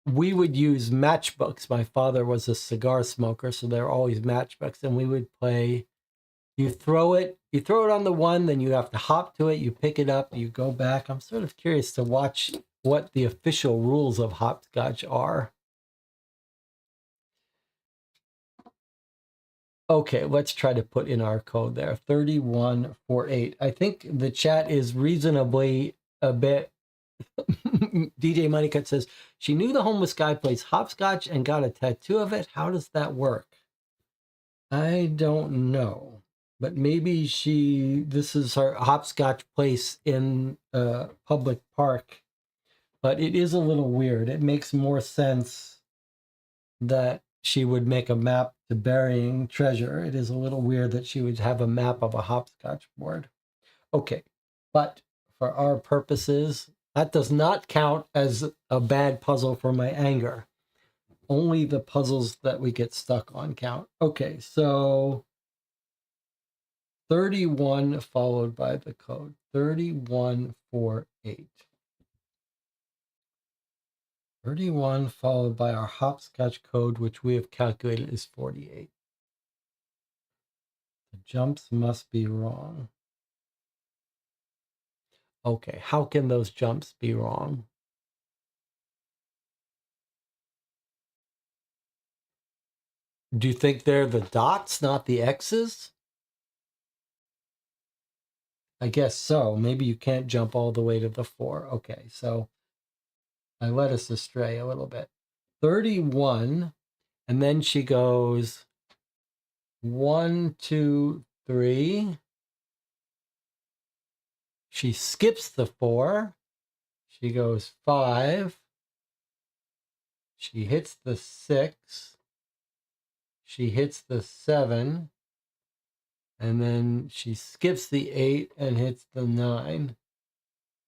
We would use matchbooks. My father was a cigar smoker, so there were always matchbooks, and we would play. You throw it on the one, then you have to hop to it, you pick it up, you go back. I'm sort of curious to watch what the official rules of hopscotch are. Okay, let's try to put in our code there, 3148. I think the chat is reasonably a bit. DJ Moneycut says, she knew the homeless guy plays hopscotch and got a tattoo of it. How does that work? I don't know. But maybe this is her hopscotch place in a public park. But it is a little weird. It makes more sense that she would make a map to burying treasure. It is a little weird that she would have a map of a hopscotch board. Okay, but for our purposes, that does not count as a bad puzzle for my anger. Only the puzzles that we get stuck on count. Okay, so 31 followed by the code. 3148. 31 followed by our hopscotch code, which we have calculated is 48. The jumps must be wrong. Okay, how can those jumps be wrong? Do you think they're the dots, not the X's? I guess so. Maybe you can't jump all the way to the 4. Okay, so I led us astray a little bit. 31, and then she goes 1, 2, 3. She skips the 4. She goes 5. She hits the 6. She hits the 7. And then she skips the 8 and hits the 9.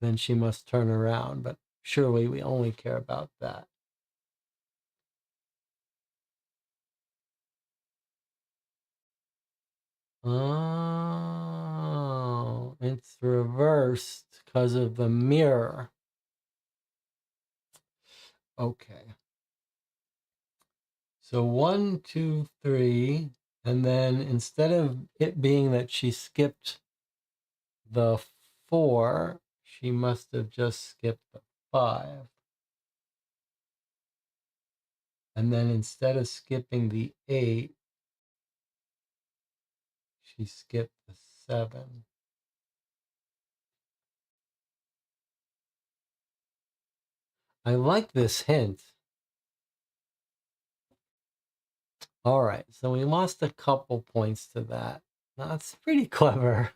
Then she must turn around. But surely we only care about that. Oh, it's reversed because of the mirror. Okay. So 1, 2, 3, and then instead of it being that she skipped the 4, she must have just skipped the 5. And then instead of skipping the 8, she skipped the 7. I like this hint. All right, so we lost a couple points to that. That's pretty clever.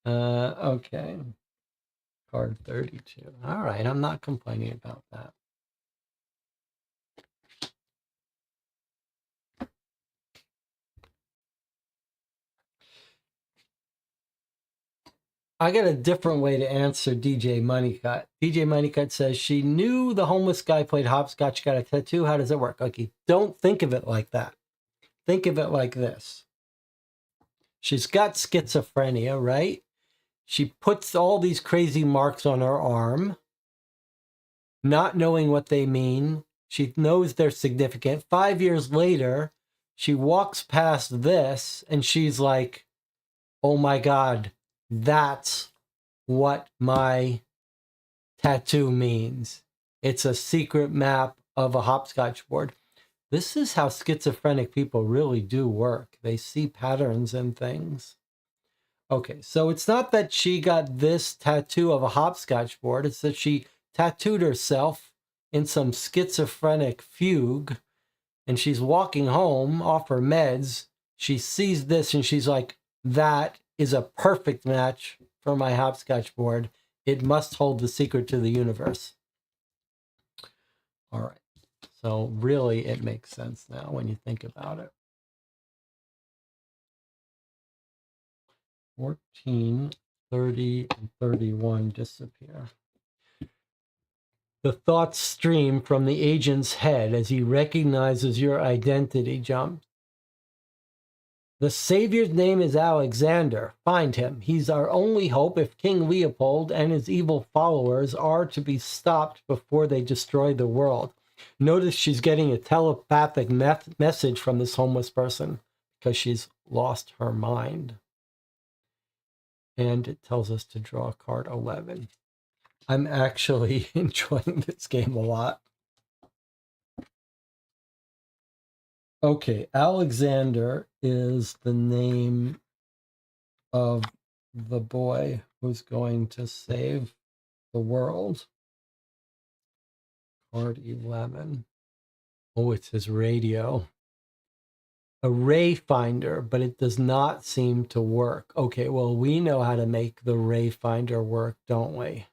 Okay. Card 32. All right, I'm not complaining about that. I got a different way to answer DJ Moneycut. DJ Moneycut says she knew the homeless guy played hopscotch, got a tattoo. How does it work? Okay, don't think of it like that. Think of it like this. She's got schizophrenia, right? She puts all these crazy marks on her arm, not knowing what they mean. She knows they're significant. 5 years later, she walks past this and she's like, oh my God, that's what my tattoo means. It's a secret map of a hopscotch board. This is how schizophrenic people really do work. They see patterns in things. Okay, so it's not that she got this tattoo of a hopscotch board. It's that she tattooed herself in some schizophrenic fugue, and she's walking home off her meds. She sees this and she's like, that is a perfect match for my hopscotch board. It must hold the secret to the universe. All right. So really, it makes sense now when you think about it. 14, 30, and 31 disappear. The thoughts stream from the agent's head as he recognizes your identity, Jump. The Savior's name is Alexander. Find him. He's our only hope if King Leopold and his evil followers are to be stopped before they destroy the world. Notice she's getting a telepathic message from this homeless person because she's lost her mind. And it tells us to draw card 11. I'm actually enjoying this game a lot. Okay, Alexander is the name of the boy who's going to save the world. Card 11. Oh, it's his radio. A ray finder, but it does not seem to work. Okay, well, we know how to make the ray finder work, don't we?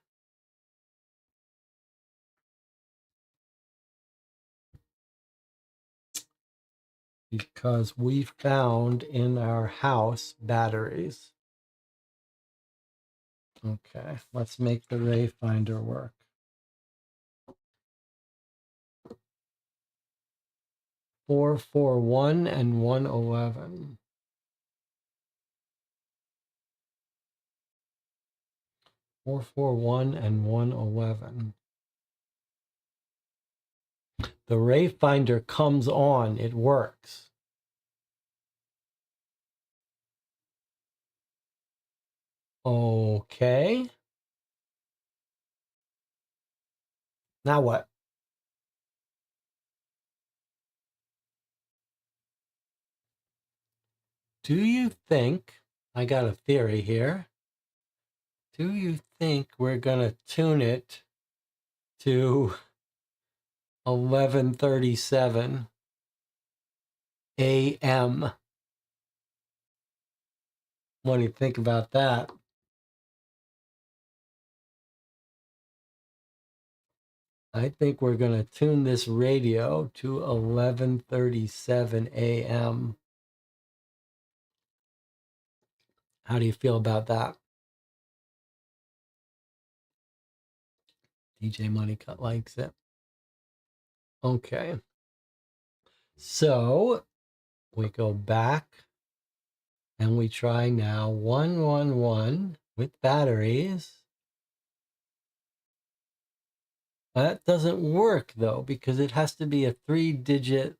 Because we found in our house batteries. Okay, let's make the ray finder work. 441 and 111. 441 and 111. The ray finder comes on, it works. Okay. Now what? Do you think, I got a theory here. Do you think we're going to tune it to 11:37 a.m.? What do you think about that? I think we're going to tune this radio to 11:37 a.m. How do you feel about that? DJ Moneycut likes it. Okay. So we go back and we try now 111 with batteries. That doesn't work though, because it has to be a 3-digit.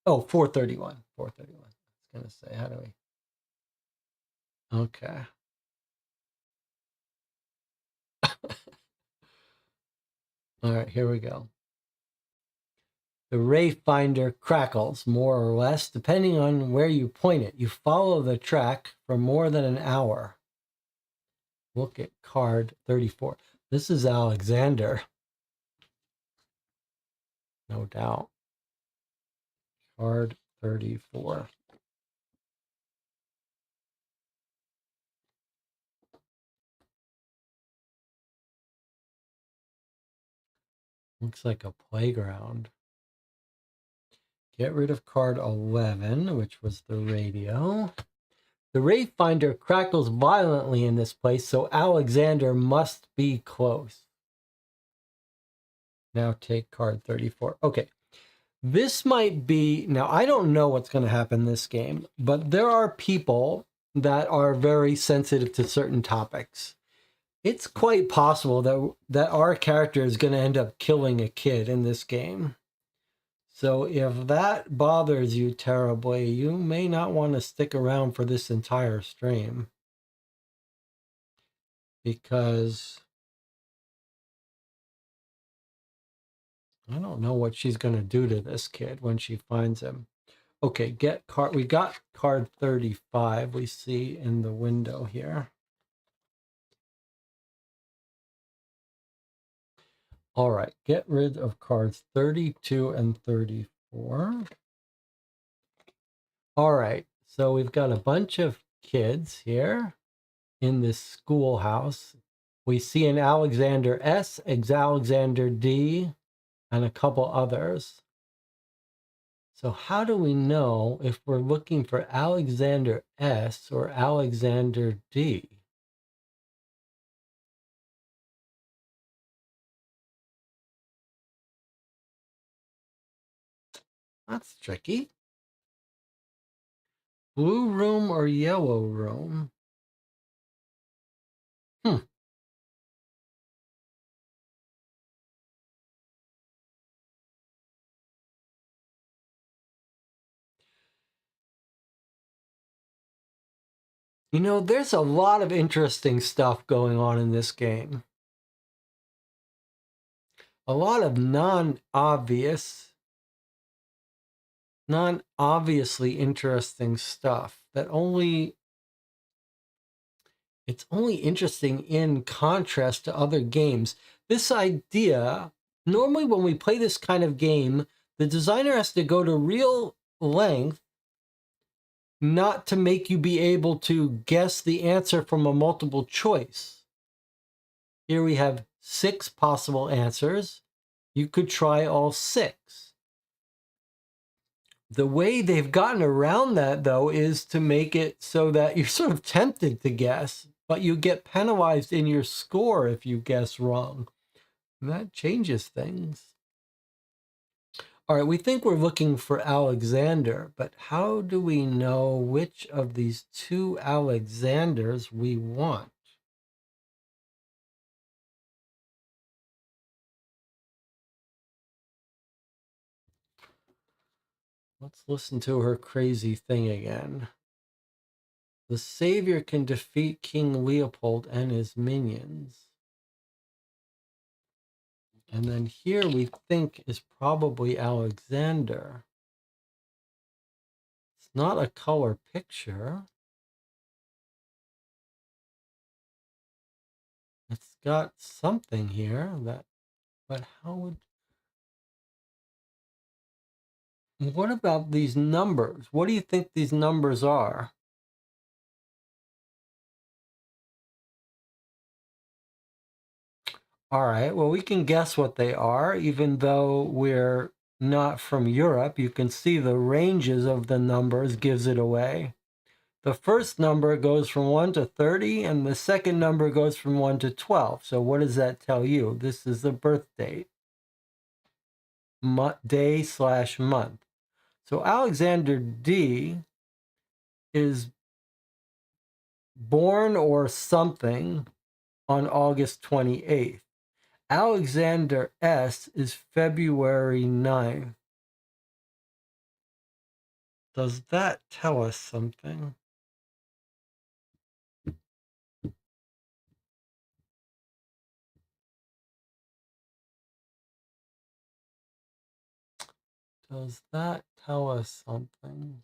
Oh, 431. 431. I was going to say, how do we? Okay. All right, here we go. The ray finder crackles more or less, depending on where you point it. You follow the track for more than an hour. Look at card 34. This is Alexander. No doubt. Card 34. Looks like a playground. Get rid of card 11, which was the radio. The ray finder crackles violently in this place, so Alexander must be close. Now take card 34. Okay. This might be, now I don't know what's going to happen in this game, but there are people that are very sensitive to certain topics. It's quite possible that our character is going to end up killing a kid in this game. So if that bothers you terribly, you may not want to stick around for this entire stream. Because I don't know what she's going to do to this kid when she finds him. Okay, get card. We got card 35 we see in the window here. All right, get rid of cards 32 and 34. All right, so we've got a bunch of kids here in this schoolhouse. We see an Alexander S, Alexander D, and a couple others. So how do we know if we're looking for Alexander S or Alexander D? That's tricky. Blue room or yellow room? Hmm. You know, there's a lot of interesting stuff going on in this game. A lot of non-obviously interesting stuff that it's only interesting in contrast to other games. This idea, normally when we play this kind of game, the designer has to go to real length not to make you be able to guess the answer from a multiple choice. Here we have 6 possible answers. You could try all 6. The way they've gotten around that, though, is to make it so that you're sort of tempted to guess, but you get penalized in your score if you guess wrong. And that changes things. All right, we think we're looking for Alexander, but how do we know which of these 2 Alexanders we want? Let's listen to her crazy thing again. The Savior can defeat King Leopold and his minions. And then here we think is probably Alexander. It's not a color picture. It's got something here that, but how would, what about these numbers? What do you think these numbers are? All right, well, we can guess what they are, even though we're not from Europe. You can see the ranges of the numbers gives it away. The first number goes from 1 to 30, and the second number goes from 1 to 12. So what does that tell you? This is the birth date, day/month. So Alexander D is born or something on August 28th. Alexander S is February 9th. Does that tell us something? Does that tell us something?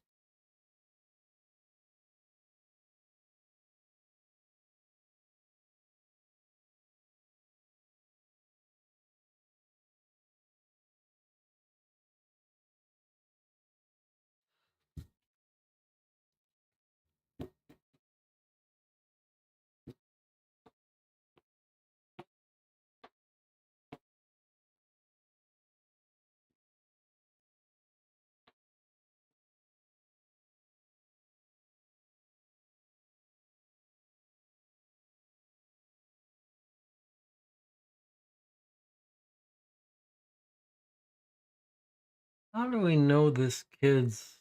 How do we know this kid's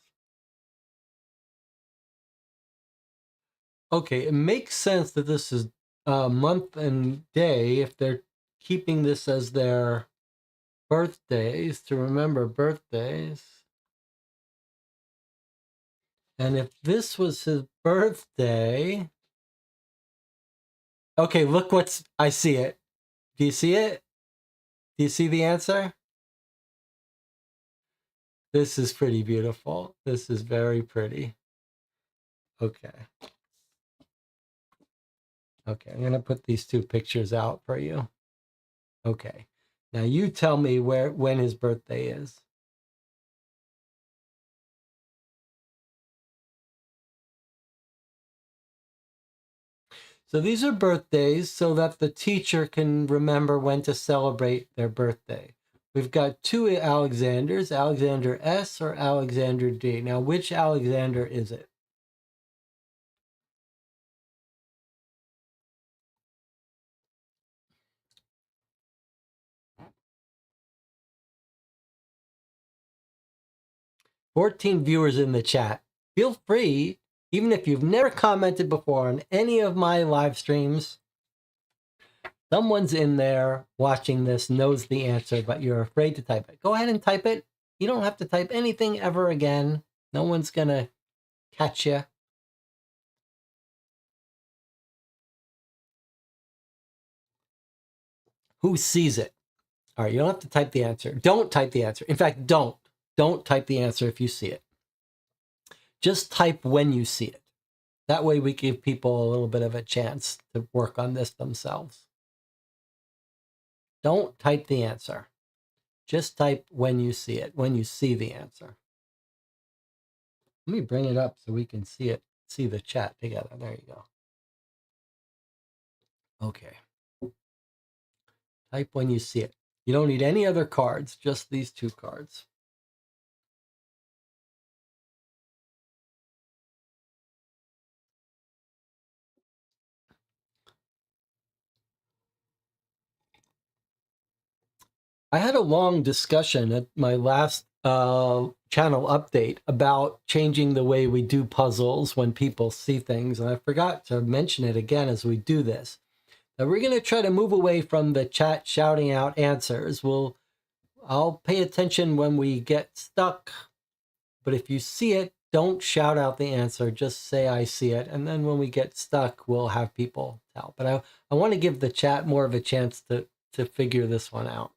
Okay, it makes sense that this is month and day if they're keeping this as their birthdays to remember birthdays. And if this was his birthday, okay, look I see it. Do you see it? Do you see the answer? This is pretty beautiful. This is very pretty. Okay. Okay, I'm going to put these two pictures out for you. Okay. Now you tell me when his birthday is. So these are birthdays so that the teacher can remember when to celebrate their birthday. We've got two Alexanders, Alexander S or Alexander D. Now, which Alexander is it? "14 viewers in the chat. Feel free, even if you've never commented before on any of my live streams, someone's in there watching this, knows the answer, but you're afraid to type it. Go ahead and type it. You don't have to type anything ever again. No one's going to catch you. Who sees it? All right, you don't have to type the answer. Don't type the answer. In fact, don't. Don't type the answer if you see it. Just type when you see it. That way we give people a little bit of a chance to work on this themselves. Don't type the answer. Just type when you see it, when you see the answer. Let me bring it up so we can see it, see the chat together. There you go. Okay. Type when you see it. You don't need any other cards, just these two cards. I had a long discussion at my last channel update about changing the way we do puzzles when people see things, and I forgot to mention it again as we do this. Now we're going to try to move away from the chat shouting out answers. I'll pay attention when we get stuck, but if you see it, don't shout out the answer. Just say I see it, and then when we get stuck, we'll have people tell. But I want to give the chat more of a chance to figure this one out.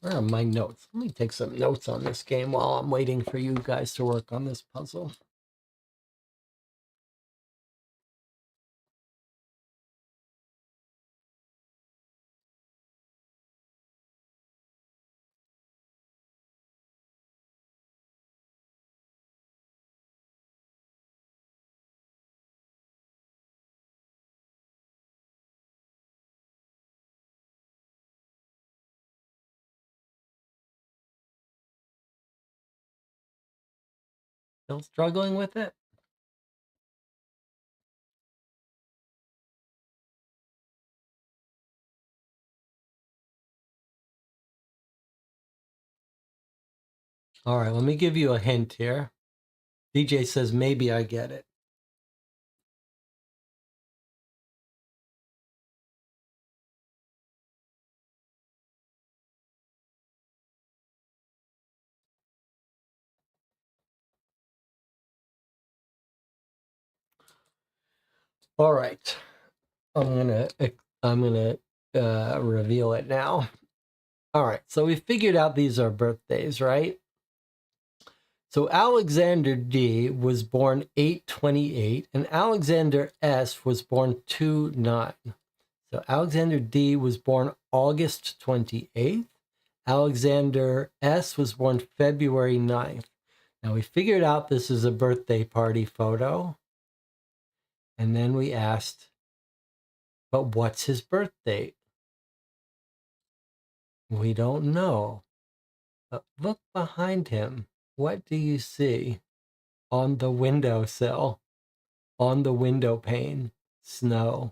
Where are my notes? Let me take some notes on this game while I'm waiting for you guys to work on this puzzle. Still struggling with it? All right, let me give you a hint here. DJ says maybe I get it. All right, I'm gonna reveal it now. All right, so we figured out these are birthdays, right? So Alexander D was born 8/28, and Alexander S was born 2/9. So Alexander D was born August 28th. Alexander S was born February 9th. Now we figured out this is a birthday party photo. And then we asked, but what's his birth date? We don't know. But look behind him. What do you see? On the windowsill, on the window pane, snow.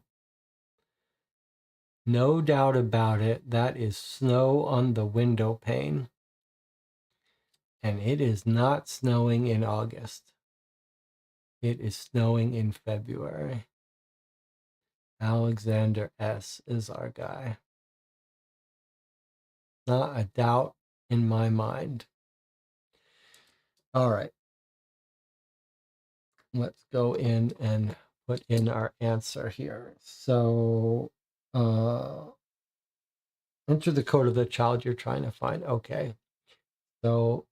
No doubt about it, that is snow on the window pane. And it is not snowing in August. It is snowing in February. Alexander S. is our guy. Not a doubt in my mind. All right. Let's go in and put in our answer here. So enter the code of the child you're trying to find. Okay. So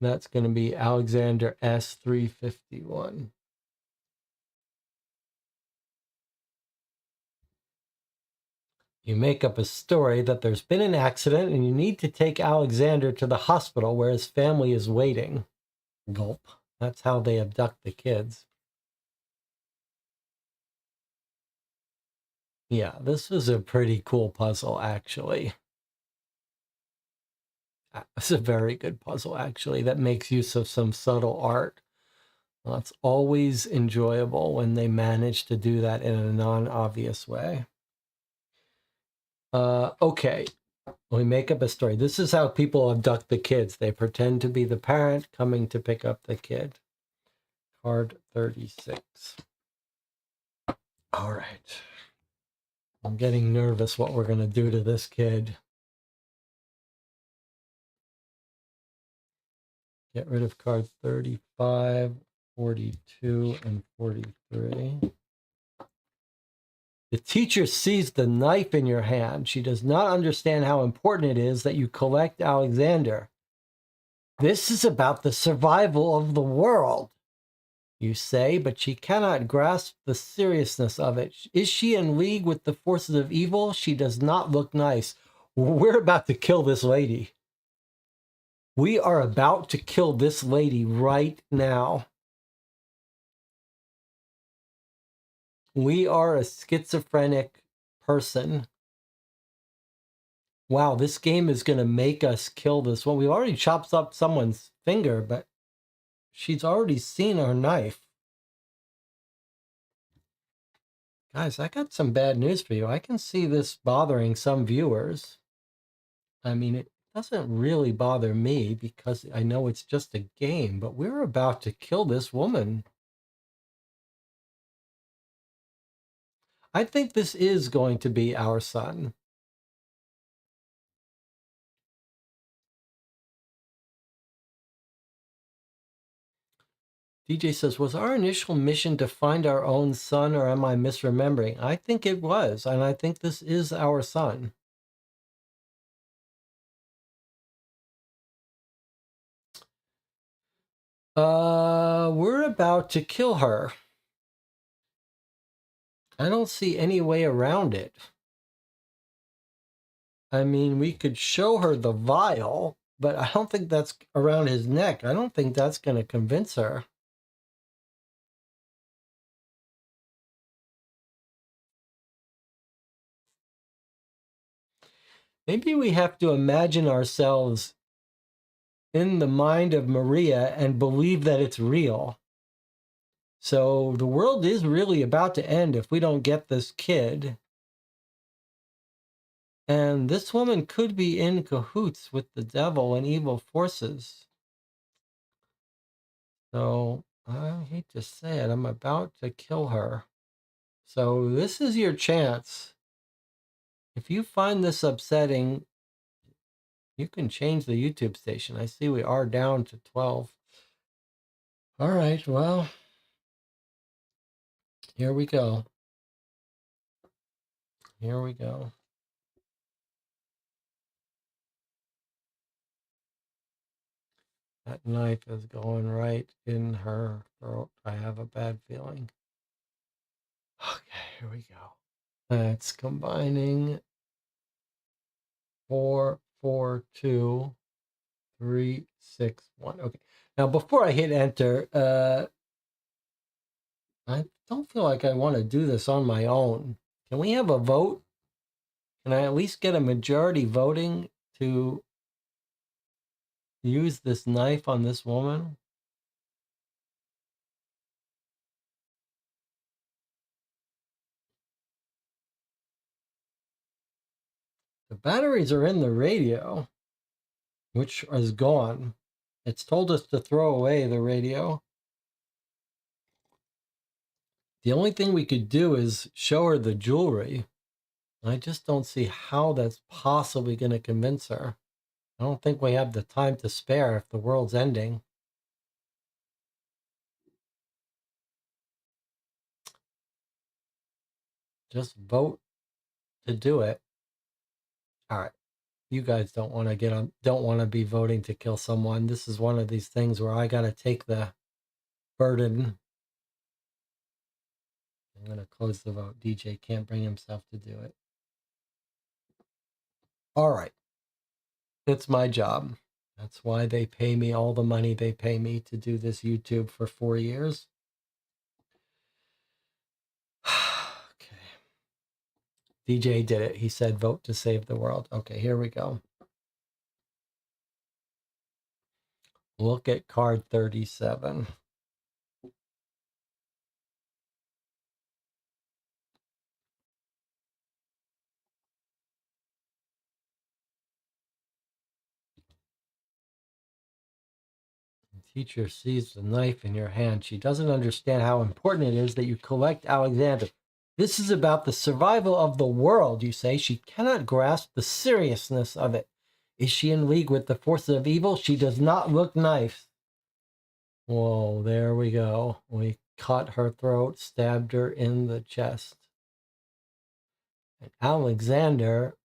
that's going to be Alexander S351. You make up a story that there's been an accident and you need to take Alexander to the hospital where his family is waiting. Gulp. That's how they abduct the kids. Yeah, this was a pretty cool puzzle, actually. It's a very good puzzle, actually, that makes use of some subtle art. It's always enjoyable when they manage to do that in a non-obvious way. Okay, we make up a story. This is how people abduct the kids. They pretend to be the parent coming to pick up the kid. Card 36. All right. I'm getting nervous what we're going to do to this kid. Get rid of cards 35, 42, and 43. The teacher sees the knife in your hand. She does not understand how important it is that you collect Alexander. This is about the survival of the world, you say, but she cannot grasp the seriousness of it. Is she in league with the forces of evil? She does not look nice. We're about to kill this lady. We are about to kill this lady right now. We are a schizophrenic person. Wow, this game is going to make us kill this one. We've already chopped up someone's finger, but she's already seen our knife. Guys, I got some bad news for you. I can see this bothering some viewers. I mean, it doesn't really bother me because I know it's just a game, but we're about to kill this woman. I think this is going to be our son. DJ says, was our initial mission to find our own son, or am I misremembering? I think it was, and I think this is our son. We're about to kill her. I don't see any way around it. I mean, we could show her the vial, but I don't think that's around his neck. I don't think that's going to convince her. Maybe we have to imagine ourselves in the mind of Maria and believe that it's real. So the world is really about to end if we don't get this kid. And this woman could be in cahoots with the devil and evil forces. So I hate to say it, I'm about to kill her. So this is your chance. If you find this upsetting, you can change the YouTube station. I see we are down to 12. All right, well, here we go. Here we go. That knife is going right in her throat. I have a bad feeling. Okay, here we go. That's combining 4, 4, 2, 3, 6, 1. Okay. Now, before I hit enter, I don't feel like I want to do this on my own. Can we have a vote? Can I at least get a majority voting to use this knife on this woman? The batteries are in the radio, which is gone. It's told us to throw away the radio. The only thing we could do is show her the jewelry. I just don't see how that's possibly going to convince her. I don't think we have the time to spare if the world's ending. Just vote to do it. All right. You guys don't want to don't want to be voting to kill someone. This is one of these things where I got to take the burden. I'm going to close the vote. DJ can't bring himself to do it. All right. It's my job. That's why they pay me all the money they pay me to do this YouTube for 4 years. Okay. DJ did it. He said vote to save the world. Okay, here we go. Look at card 37. The teacher sees the knife in your hand. She doesn't understand how important it is that you collect Alexander. This is about the survival of the world, you say. She cannot grasp the seriousness of it. Is she in league with the forces of evil? She does not look nice. Whoa, there we go. We cut her throat, stabbed her in the chest. And Alexander,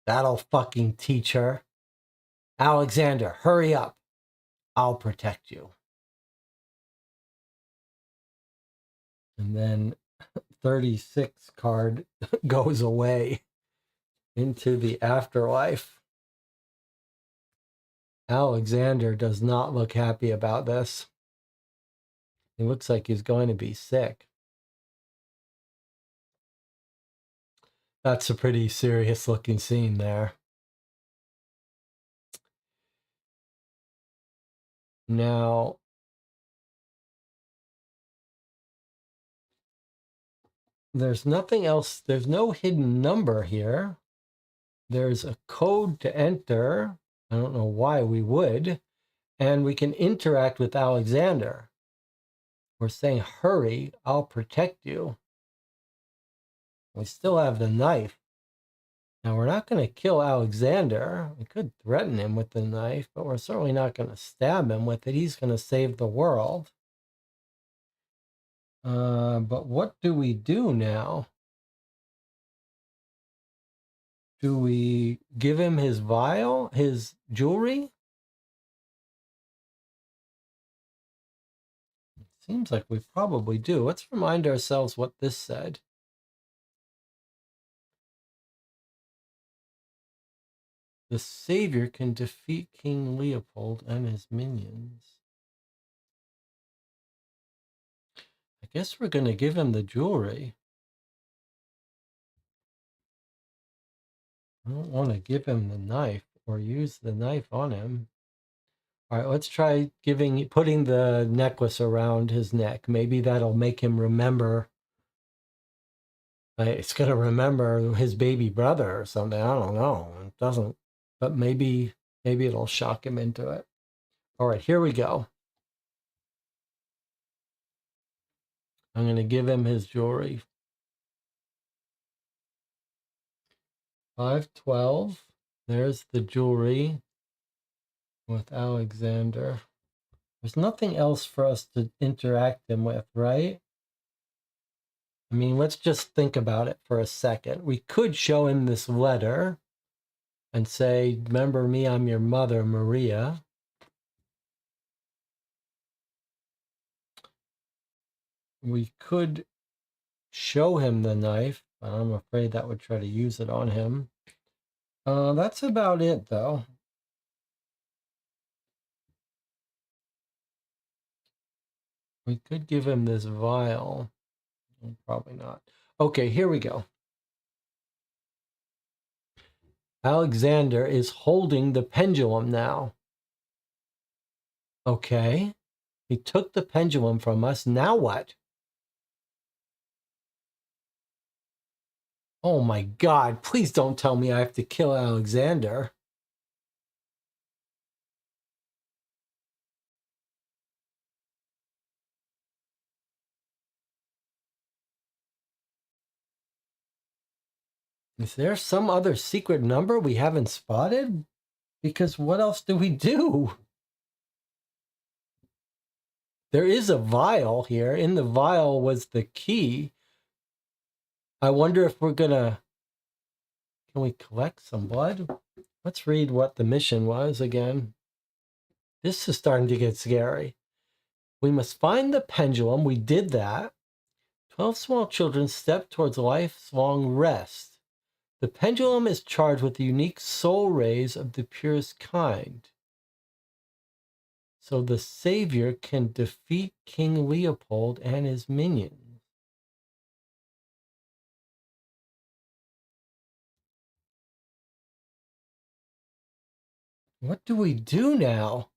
that'll fucking teach her. Alexander, hurry up. I'll protect you. And then 36 card goes away into the afterlife. Alexander does not look happy about this. He looks like he's going to be sick. That's a pretty serious looking scene there. Now, there's nothing else. There's no hidden number here. There's a code to enter. I don't know why we would. And we can interact with Alexander. We're saying, hurry, I'll protect you. We still have the knife. Now, we're not going to kill Alexander. We could threaten him with the knife, but we're certainly not going to stab him with it. He's going to save the world. But what do we do now? Do we give him his vial, his jewelry? It seems like we probably do. Let's remind ourselves what this said. The Savior can defeat King Leopold and his minions. I guess we're going to give him the jewelry. I don't want to give him the knife or use the knife on him. All right, let's try putting the necklace around his neck. Maybe that'll make him remember. It's going to remember his baby brother or something. I don't know. It doesn't, but maybe it'll shock him into it. All right, here we go. I'm going to give him his jewelry. 512. There's the jewelry with Alexander. There's nothing else for us to interact him with, right? I mean, let's just think about it for a second. We could show him this letter and say, remember me, I'm your mother, Maria. We could show him the knife, but I'm afraid that would try to use it on him. That's about it, though. We could give him this vial. Probably not. Okay, here we go. Alexander is holding the pendulum now. Okay. He took the pendulum from us. Now what? Oh my God, please don't tell me I have to kill Alexander. Is there some other secret number we haven't spotted? Because what else do we do? There is a vial here. In the vial was the key. I wonder if we're gonna... Can we collect some blood? Let's read what the mission was again. This is starting to get scary. We must find the pendulum. We did that. 12 small children step towards lifelong rest. The pendulum is charged with the unique soul rays of the purest kind. So the Savior can defeat King Leopold and his minions. What do we do now?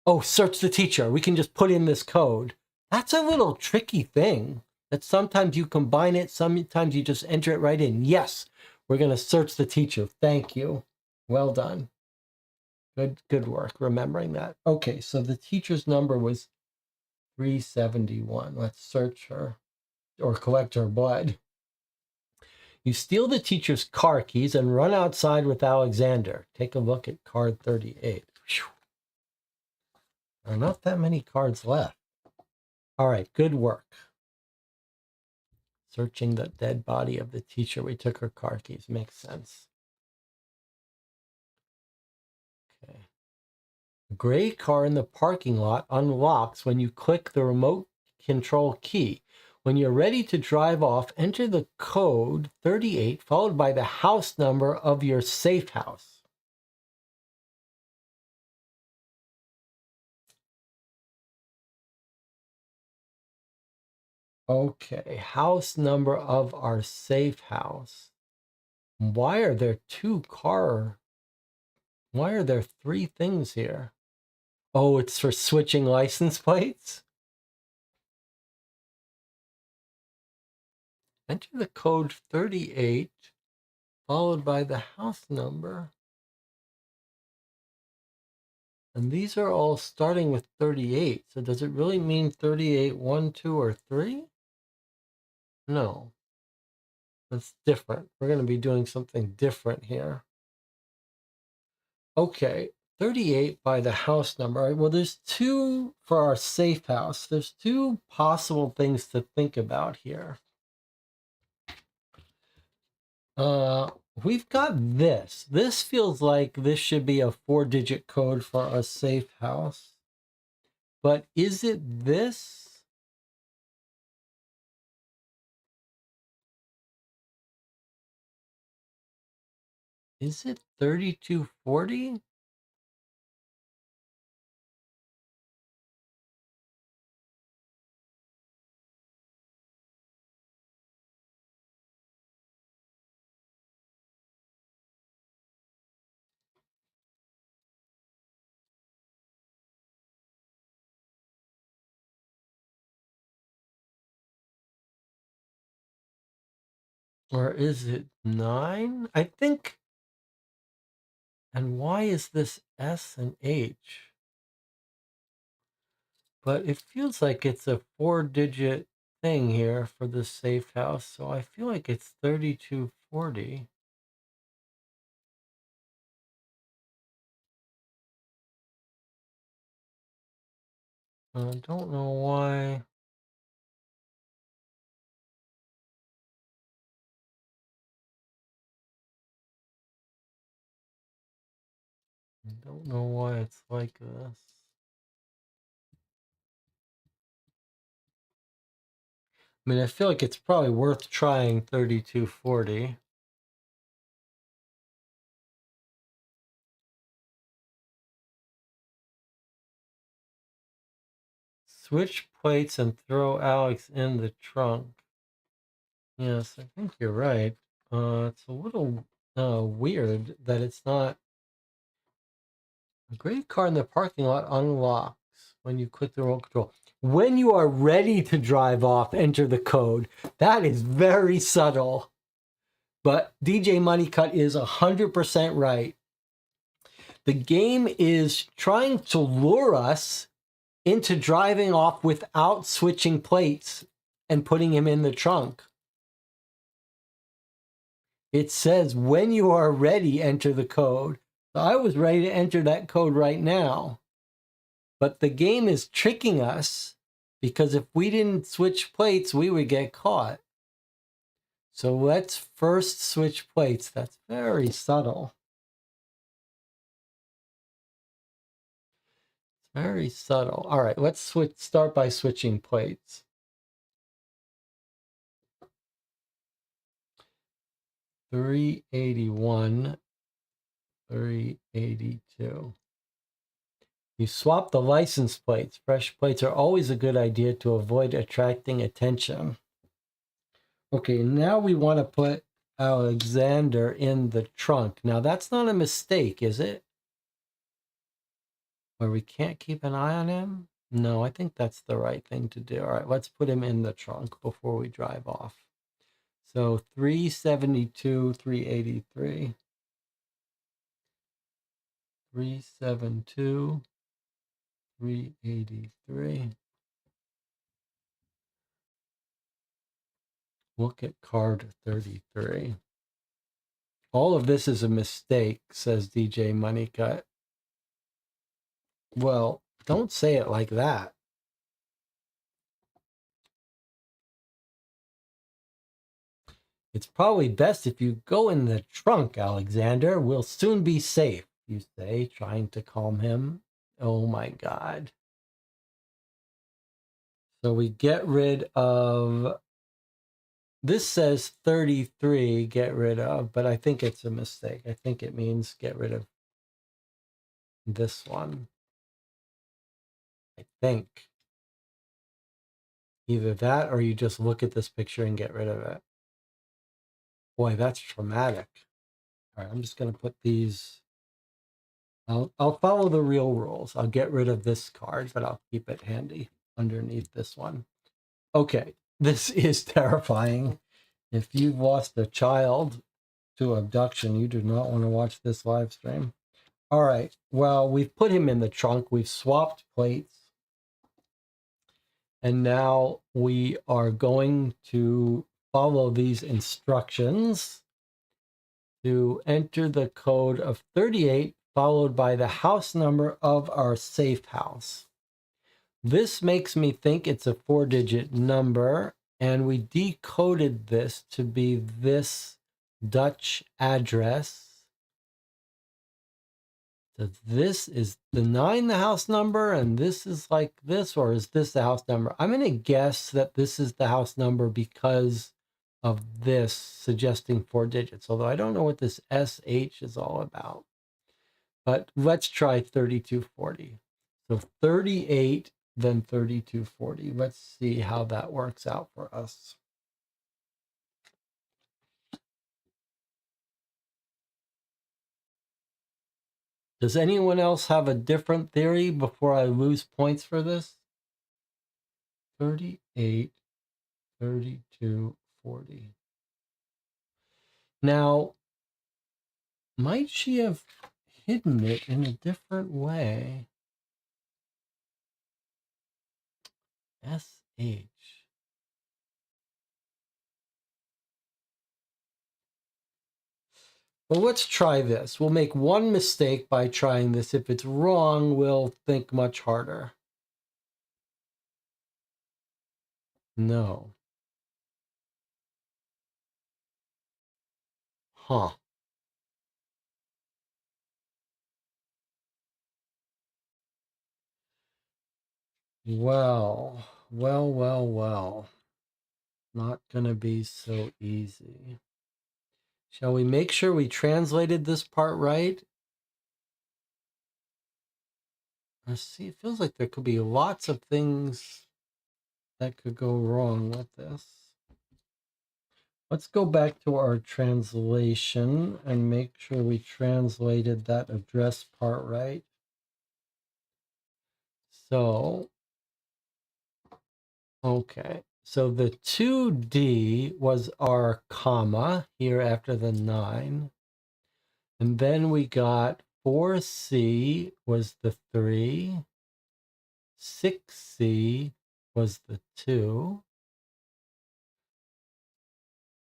Oh, search the teacher. We can just put in this code. That's a little tricky thing. That sometimes you combine it, sometimes you just enter it right in. Yes, we're going to search the teacher. Thank you. Well done. Good work remembering that. Okay, so the teacher's number was 371. Let's search her or collect her blood. You steal the teacher's car keys and run outside with Alexander. Take a look at card 38. Whew. There are not that many cards left. All right, good work. Searching the dead body of the teacher. We took her car keys. Makes sense. Okay. A gray car in the parking lot unlocks when you click the remote control key. When you're ready to drive off, enter the code 38 followed by the house number of your safe house. Okay, house number of our safe house. Why are there why are there three things here? Oh, it's for switching license plates? Enter the code 38 followed by the house number. And these are all starting with 38. So does it really mean 38, 1, 2, or 3? No. That's different. We're going to be doing something different here. Okay, 38 by the house number. All right, well, there's two for our safe house. There's two possible things to think about here. We've got this. This feels like this should be a 4-digit code for a safe house. But is it this? Is it 3240? Or is it 9? I think. And why is this S and H? But it feels like it's a 4-digit thing here for the safe house. So I feel like it's 3240. I don't know why. I don't know why it's like this. I mean, I feel like it's probably worth trying 3240. Switch plates and throw Alex in the trunk. Yes, I think you're right. It's a little weird that it's not. A gray car in the parking lot unlocks when you click the remote control. When you are ready to drive off, enter the code. That is very subtle. But DJ Moneycut is 100% right. The game is trying to lure us into driving off without switching plates and putting him in the trunk. It says when you are ready, enter the code. So I was ready to enter that code right now. But the game is tricking us because if we didn't switch plates, we would get caught. So let's first switch plates. That's very subtle. It's very subtle. All right, let's start by switching plates. 381, 382. You swap the license plates. Fresh plates are always a good idea to avoid attracting attention. Okay, now we want to put Alexander in the trunk. Now that's not a mistake, is it? Where we can't keep an eye on him? No, I think that's the right thing to do. All right, let's put him in the trunk before we drive off. So 372, 383. 372, 383. Look at card 33. All of this is a mistake, says DJ Moneycut. Well, don't say it like that. It's probably best if you go in the trunk, Alexander. We'll soon be safe, you say, trying to calm him. Oh my God. So we get rid of, this says 33, get rid of, but I think it's a mistake. I think it means get rid of this one. I think. Either that or you just look at this picture and get rid of it. Boy, that's traumatic. All right, I'm just going to put these. I'll follow the real rules. I'll get rid of this card, but I'll keep it handy underneath this one. Okay, this is terrifying. If you've lost a child to abduction, you do not want to watch this live stream. All right, well, we've put him in the trunk. We've swapped plates. And now we are going to follow these instructions to enter the code of 38, followed by the house number of our safe house. This makes me think it's a 4-digit number, and we decoded this to be this Dutch address. So this is the 9, the house number, and this is like this, or is this the house number? I'm going to guess that this is the house number because of this suggesting 4 digits, although I don't know what this SH is all about. But let's try 3240. So 38, then 3240. Let's see how that works out for us. Does anyone else have a different theory before I lose points for this? 38, 32, 40. Now, might she have hidden it in a different way? SH. Well, let's try this. We'll make one mistake by trying this. If it's wrong, we'll think much harder. No. Huh. Well. Not gonna be so easy. Shall we make sure we translated this part right? Let's see, it feels like there could be lots of things that could go wrong with this. Let's go back to our translation and make sure we translated that address part right. So, okay. So the 2D was our comma here after the 9. And then we got 4C was the 3. 6C was the 2.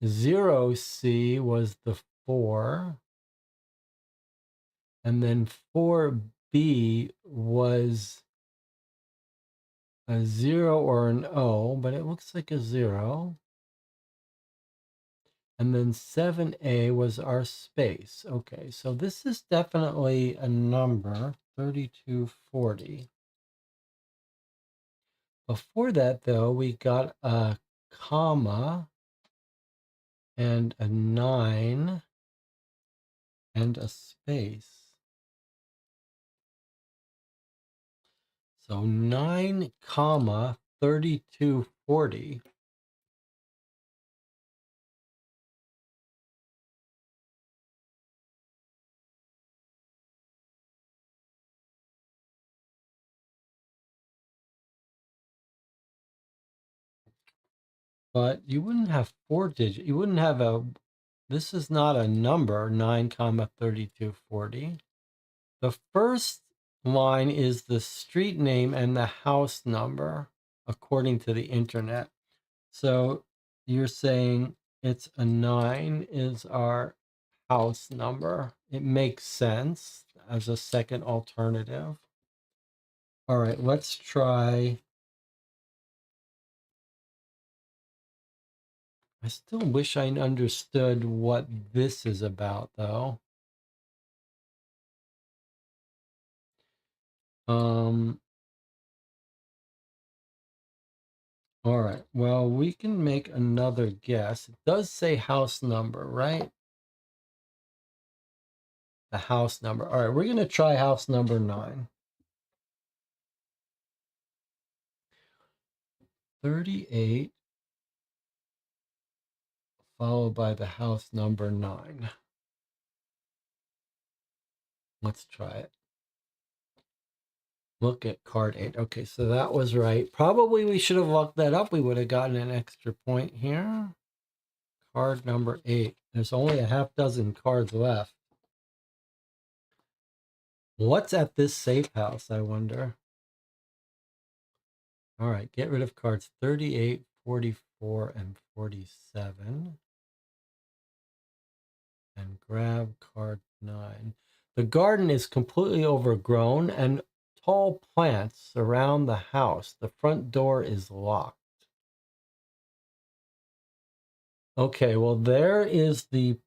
0C was the 4. And then 4B was a 0 or an O, but it looks like a 0. And then 7A was our space. Okay, so this is definitely a number, 3240. Before that, though, we got a comma and a 9 and a space. So 9 comma 3240. But you wouldn't have 4 digits. You wouldn't have a, this is not a number, 9 comma 3240. The first line is the street name and the house number, according to the internet. So you're saying it's a 9 is our house number. It makes sense as a second alternative. All right, let's try. I still wish I understood what this is about, though. All right, well, we can make another guess. It does say house number, right? The house number. All right, we're going to try house number 9. 38 followed by the house number 9. Let's try it. Look at card 8. Okay, so that was right. Probably we should have looked that up. We would have gotten an extra point here. Card number 8. There's only a half dozen cards left. What's at this safe house, I wonder? All right, get rid of cards 38, 44, and 47. And grab card 9. The garden is completely overgrown and tall plants surround the house. The front door is locked. Okay, well, there is the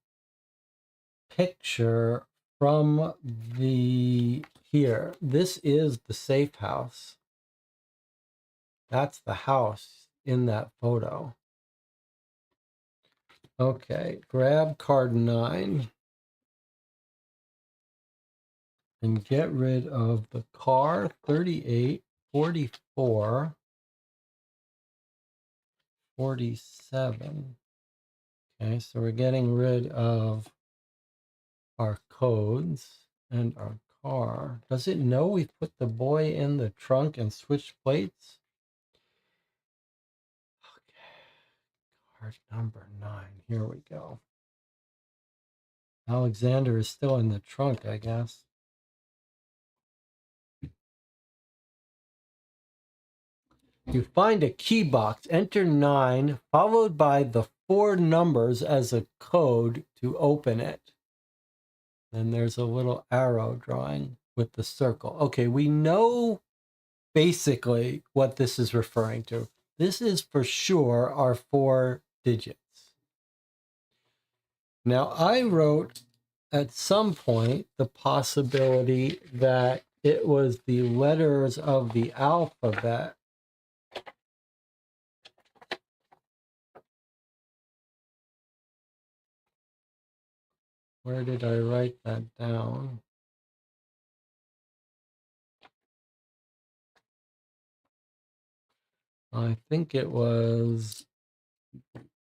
picture from the here. This is the safe house. That's the house in that photo. Okay, grab card 9 and get rid of the car 38, 44, 47. Okay, so we're getting rid of our codes and our car. Does it know we've put the boy in the trunk and switched plates? Okay, card number 9. Here we go. Alexander is still in the trunk, I guess. You find a key box, enter 9, followed by the 4 numbers as a code to open it. Then there's a little arrow drawing with the circle. Okay, we know basically what this is referring to. This is for sure our 4 digits. Now, I wrote at some point the possibility that it was the letters of the alphabet. Where did I write that down? I think it was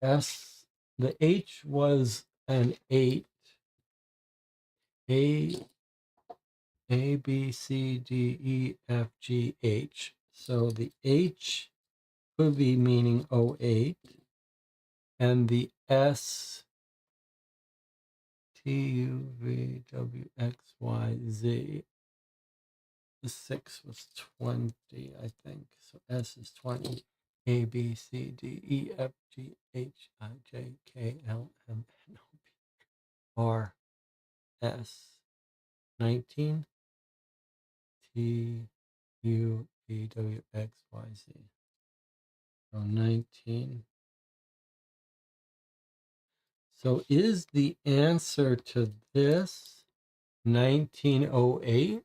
S. The H was an 8. A, B, C, D, E, F, G, H. So the H could be meaning 08. And the S, T, U, V, W, X, Y, Z. The 6 was 20, I think. So S is 20. A, B, C, D, E, F, G, H, I, J, K, L, M, N, O, P, R, S, 19, T, U, V, W, X, Y, Z. So 19. So is the answer to this 1908?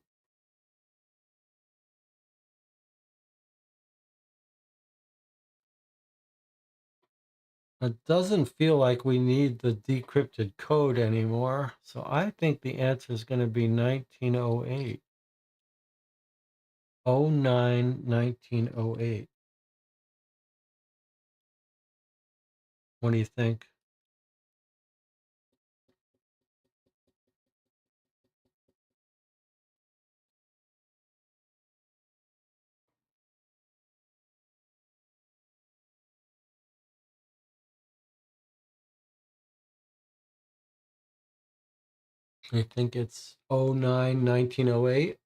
It doesn't feel like we need the decrypted code anymore. So I think the answer is going to be 1908. 09, 1908. What do you think? I think it's 09, 1908.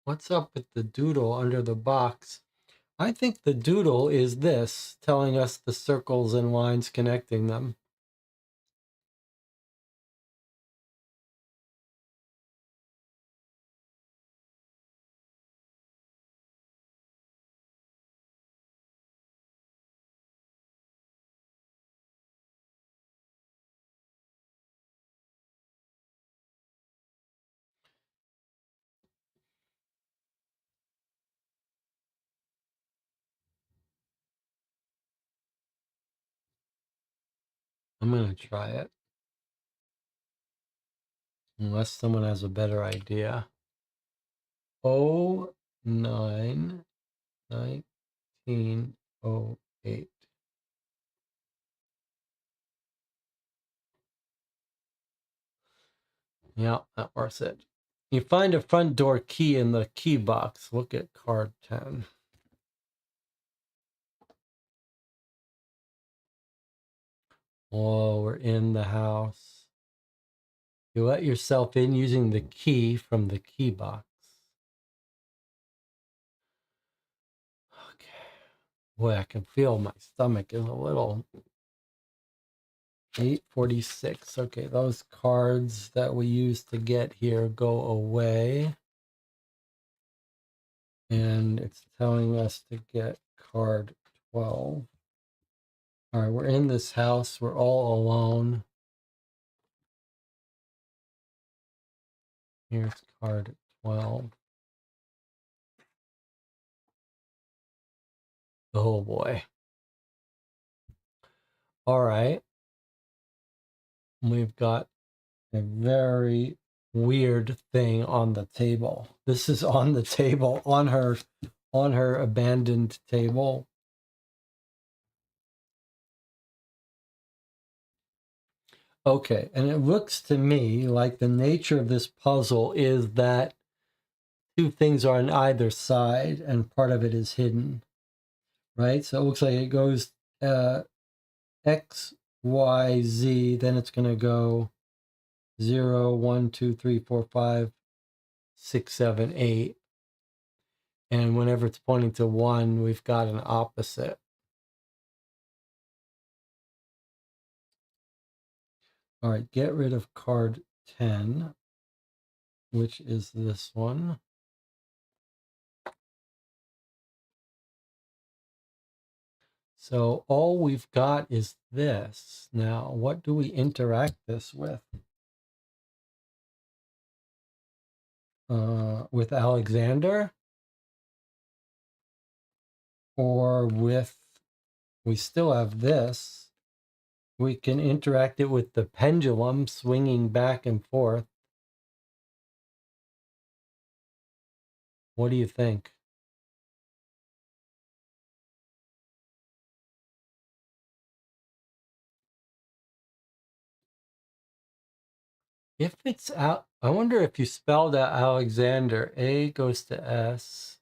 What's up with the doodle under the box? I think the doodle is this, telling us the circles and lines connecting them. I'm going to try it. Unless someone has a better idea. 09, 1908. Yeah, that works it. You find a front door key in the key box. Look at card 10. Oh, we're in the house. You let yourself in using the key from the key box. Okay. Boy, I can feel my stomach is a little 846. Okay, those cards that we used to get here go away. And it's telling us to get card 12. All right, we're in this house. We're all alone. Here's card 12. Oh boy. All right. We've got a very weird thing on the table. This is on the table, on her abandoned table. Okay, and it looks to me like the nature of this puzzle is that two things are on either side and part of it is hidden, right? So it looks like it goes X, Y, Z, then it's going to go 0, 1, 2, 3, 4, 5, 6, 7, 8. And whenever it's pointing to 1, we've got an opposite. All right, get rid of card 10, which is this one. So all we've got is this. Now, what do we interact this with? With Alexander? Or with, we still have this. We can interact it with the pendulum swinging back and forth. What do you think? If it's out, I wonder if you spelled out Alexander. A goes to S,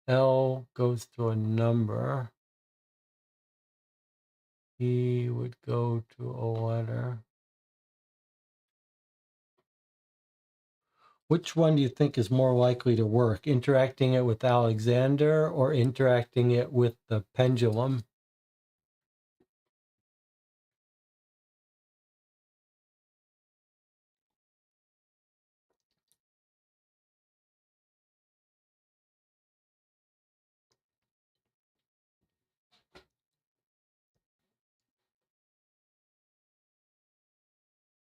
L goes to a number. E would go to a letter. Which one do you think is more likely to work? Interacting it with Alexander or interacting it with the pendulum?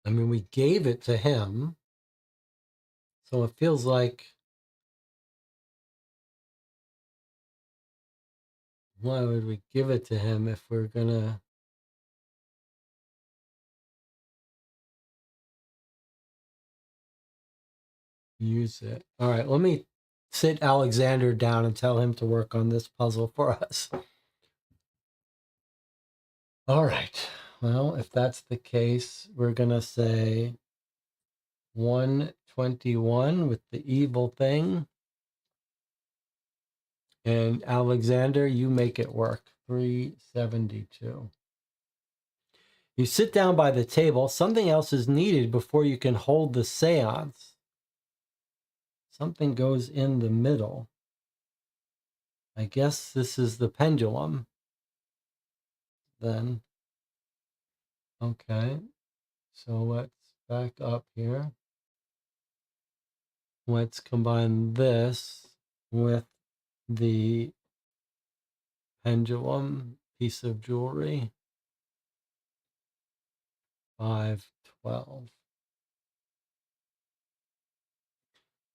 I mean, we gave it to him. So it feels like, why would we give it to him if we're going to use it? All right, let me sit Alexander down and tell him to work on this puzzle for us. All right. Well, if that's the case, we're going to say 121 with the evil thing. And Alexander, you make it work. 372. You sit down by the table. Something else is needed before you can hold the seance. Something goes in the middle. I guess this is the pendulum. Then, okay. So let's back up here. Let's combine this with the pendulum piece of jewelry. 512.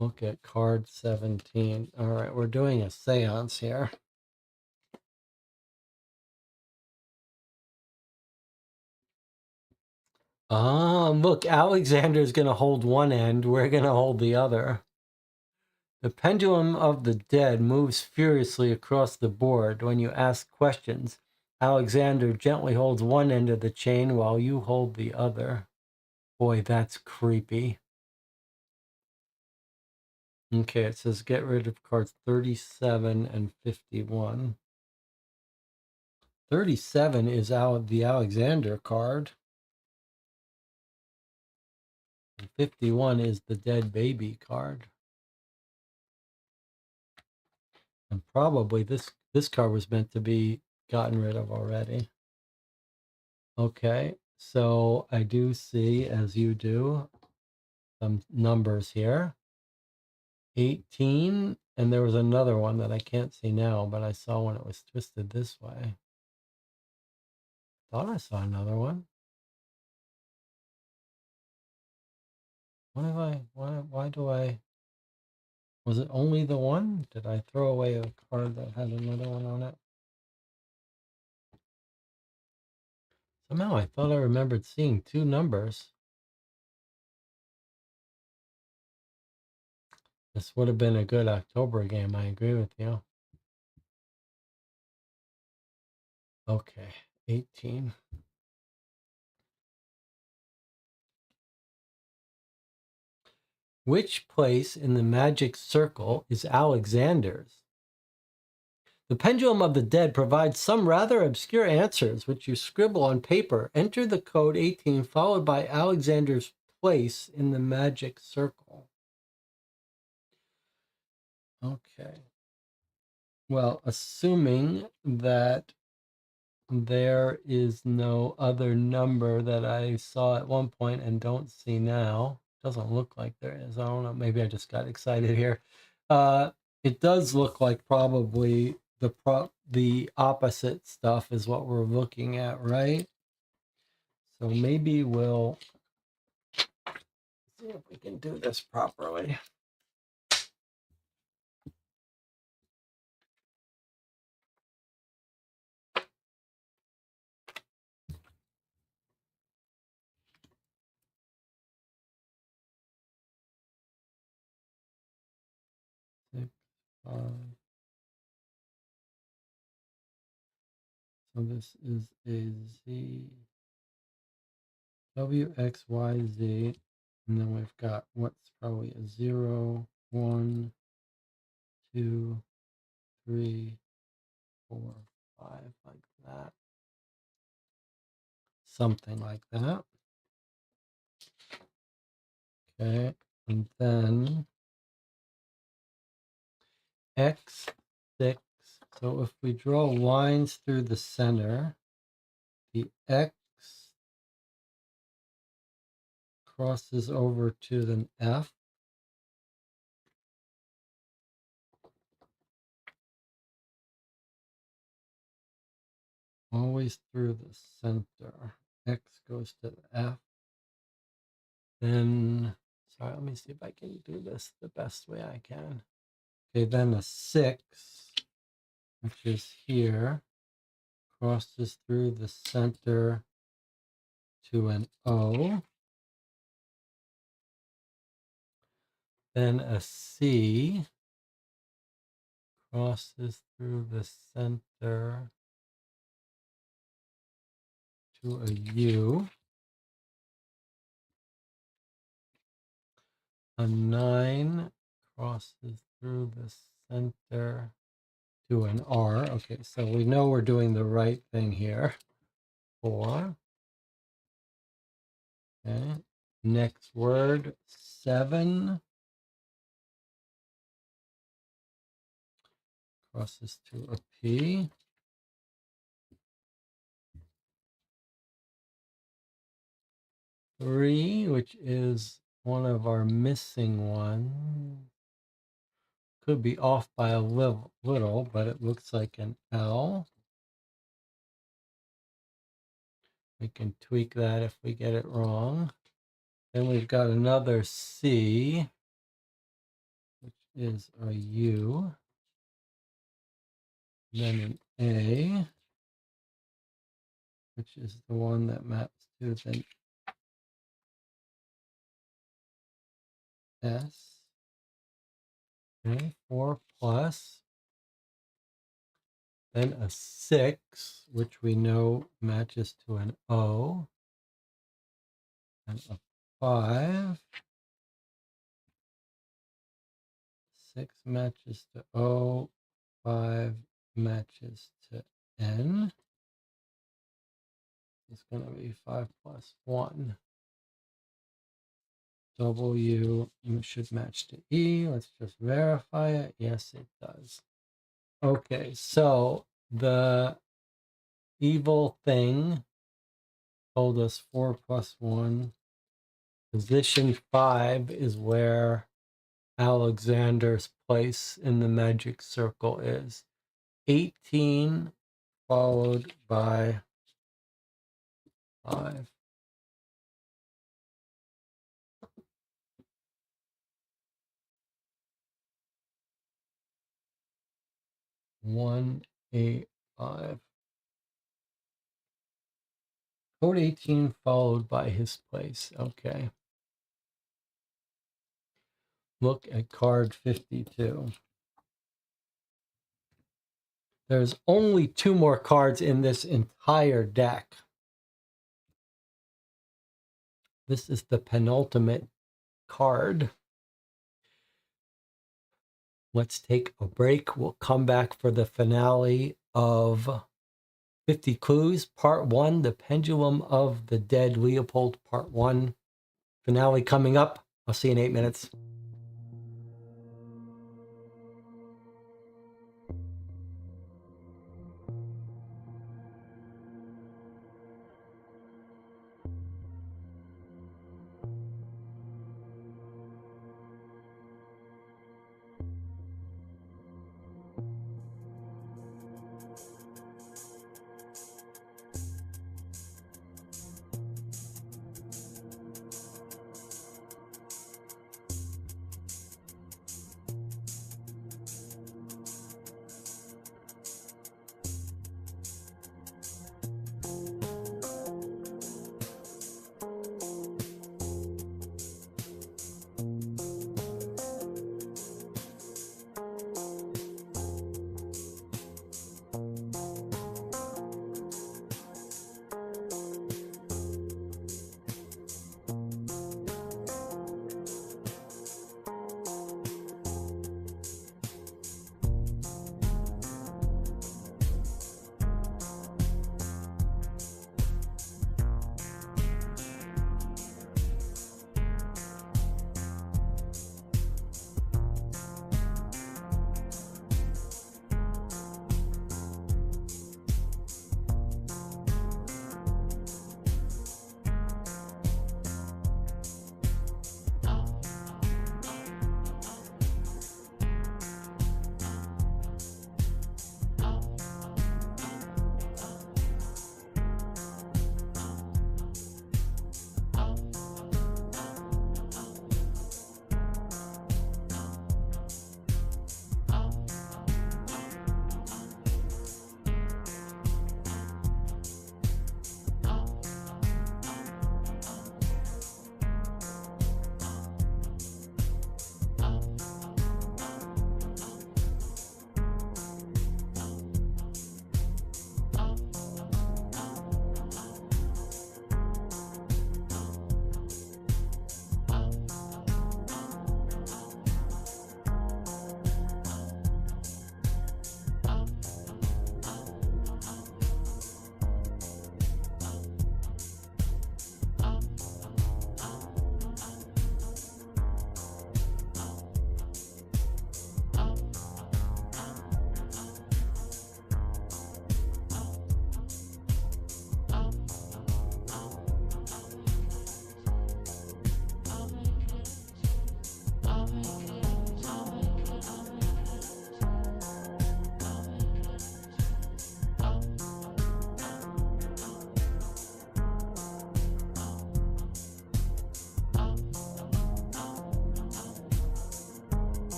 Look at card 17. All right, we're doing a seance here. Look, Alexander's going to hold one end. We're going to hold the other. The pendulum of the dead moves furiously across the board when you ask questions. Alexander gently holds one end of the chain while you hold the other. Boy, that's creepy. Okay, it says get rid of cards 37 and 51. 37 is the Alexander card. And 51 is the dead baby card. And probably this card was meant to be gotten rid of already. Okay, so I do see, as you do, some numbers here. 18, and there was another one that I can't see now, but I saw when it was twisted this way. Thought I saw another one. Why do I, was it only the one? Did I throw away a card that had another one on it? Somehow I thought I remembered seeing two numbers. This would have been a good October game, I agree with you. Okay, 18. Which place in the magic circle is Alexander's? The pendulum of the dead provides some rather obscure answers, which you scribble on paper. Enter the code 18, followed by Alexander's place in the magic circle. Okay. Well, assuming that there is no other number that I saw at one point and don't see now. Doesn't look like there is. I don't know. Maybe I just got excited here. It does look like probably the opposite stuff is what we're looking at, right? So maybe we'll see if we can do this properly. Six, five. So this is a Z, W, X, Y, Z. And then we've got what's probably a 0, 1, 2, 3, 4, 5, like that. Something like that. Okay. And then X, 6. So if we draw lines through the center, the X crosses over to the F. Always through the center. X goes to the F. Then, sorry, let me see if I can do this the best way I can. Okay, then a 6, which is here, crosses through the center to an O. Then a C crosses through the center to a U. A 9 crosses through the center to an R. Okay, so we know we're doing the right thing here. 4. Okay. Next word, 7 crosses to a P. 3, which is one of our missing ones. Could be off by a little, but it looks like an L. We can tweak that if we get it wrong. Then we've got another C, which is a U. Then an A, which is the one that maps to the S. Okay, 4 plus. Then a 6, which we know matches to an O. And a 5. 6 matches to O. 5 matches to N. It's going to be 5 plus 1. W should match to E. Let's just verify it. Yes, it does. Okay, so the evil thing told us 4 plus 1. Position 5 is where Alexander's place in the magic circle is. 18 followed by 5. 1, 8, 5. Code 18 followed by his place. Okay. Look at card 52. There's only 2 more cards in this entire deck. This is the penultimate card. Let's take a break. We'll come back for the finale of 50 Clues, Part 1, The Pendulum of the Dead, Leopold, Part 1. Finale coming up. I'll see you in 8 minutes.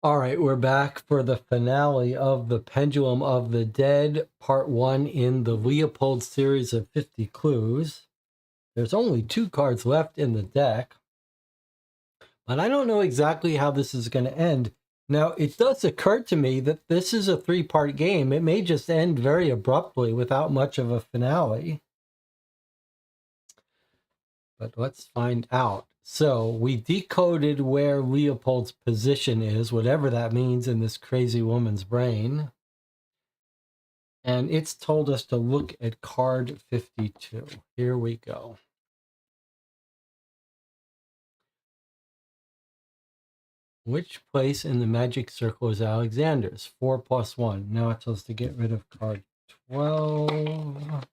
All right, we're back for the finale of the Pendulum of the Dead, part 1 in the Leopold series of 50 clues. There's only 2 cards left in the deck, but I don't know exactly how this is going to end. Now, it does occur to me that this is a 3-part game. It may just end very abruptly without much of a finale. But let's find out. So we decoded where Leopold's position is, whatever that means in this crazy woman's brain. And it's told us to look at card 52. Here we go. Which place in the magic circle is Alexander's? 4 plus 1. Now it tells us to get rid of card 12.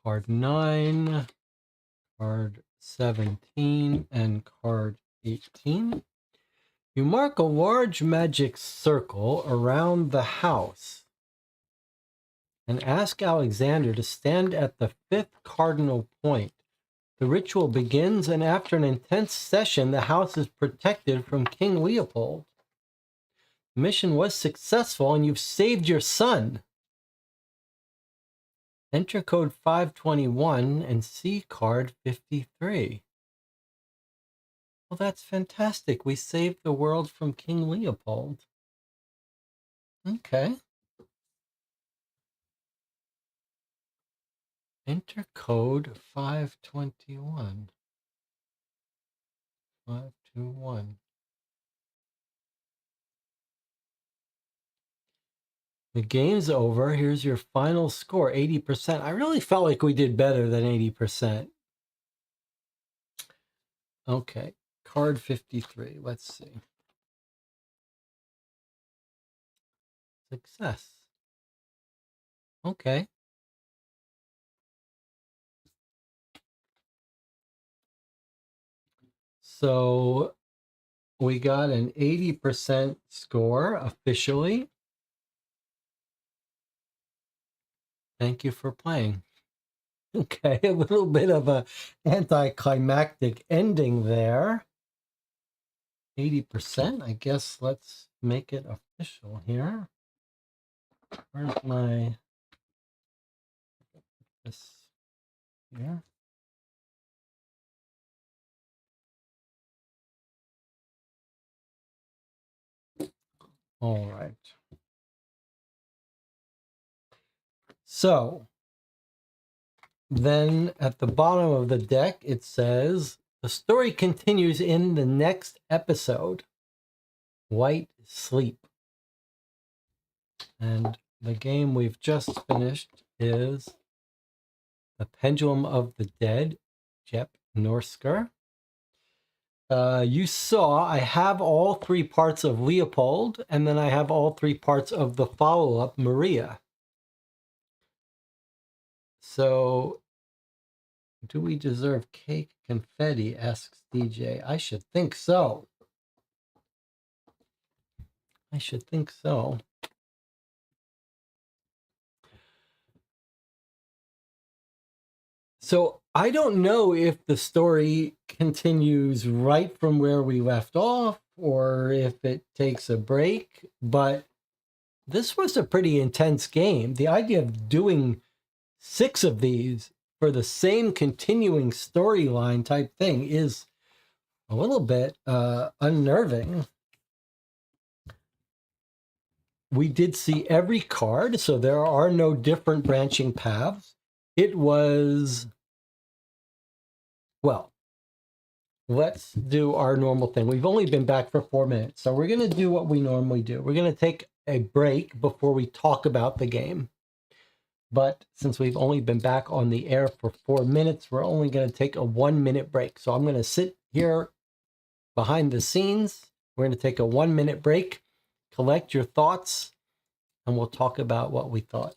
Card 9. Card 17. And card 18. You mark a large magic circle around the house and ask Alexander to stand at the 5th cardinal point. The ritual begins, and after an intense session, the house is protected from King Leopold. The mission was successful, and you've saved your son. Enter code 521 and see card 53. Well, that's fantastic. We saved the world from King Leopold. Okay. Enter code 521. 521. The game's over. Here's your final score, 80%. I really felt like we did better than 80%. Okay, card 53. Let's see. Success. Okay. So we got an 80% score officially. Thank you for playing. Okay, a little bit of a anticlimactic ending there. 80%. I guess let's make it official here. Where's my this here? All right. So then at the bottom of the deck, it says the story continues in the next episode, White Sleep. And the game we've just finished is The Pendulum of the Dead, Jep Norsker. You saw I have all 3 parts of Leopold, and then I have all 3 parts of the follow-up, Maria. So, do we deserve cake confetti, asks DJ. I should think so. I should think so. So I don't know if the story continues right from where we left off or if it takes a break, but this was a pretty intense game. The idea of doing 6 of these for the same continuing storyline type thing is a little bit unnerving. We did see every card, so there are no different branching paths. It was, well, let's do our normal thing. We've only been back for 4 minutes, so we're going to do what we normally do. We're going to take a break before we talk about the game. But since we've only been back on the air for 4 minutes, we're only going to take a 1-minute break. So I'm going to sit here behind the scenes. We're going to take a 1-minute break, collect your thoughts, and we'll talk about what we thought.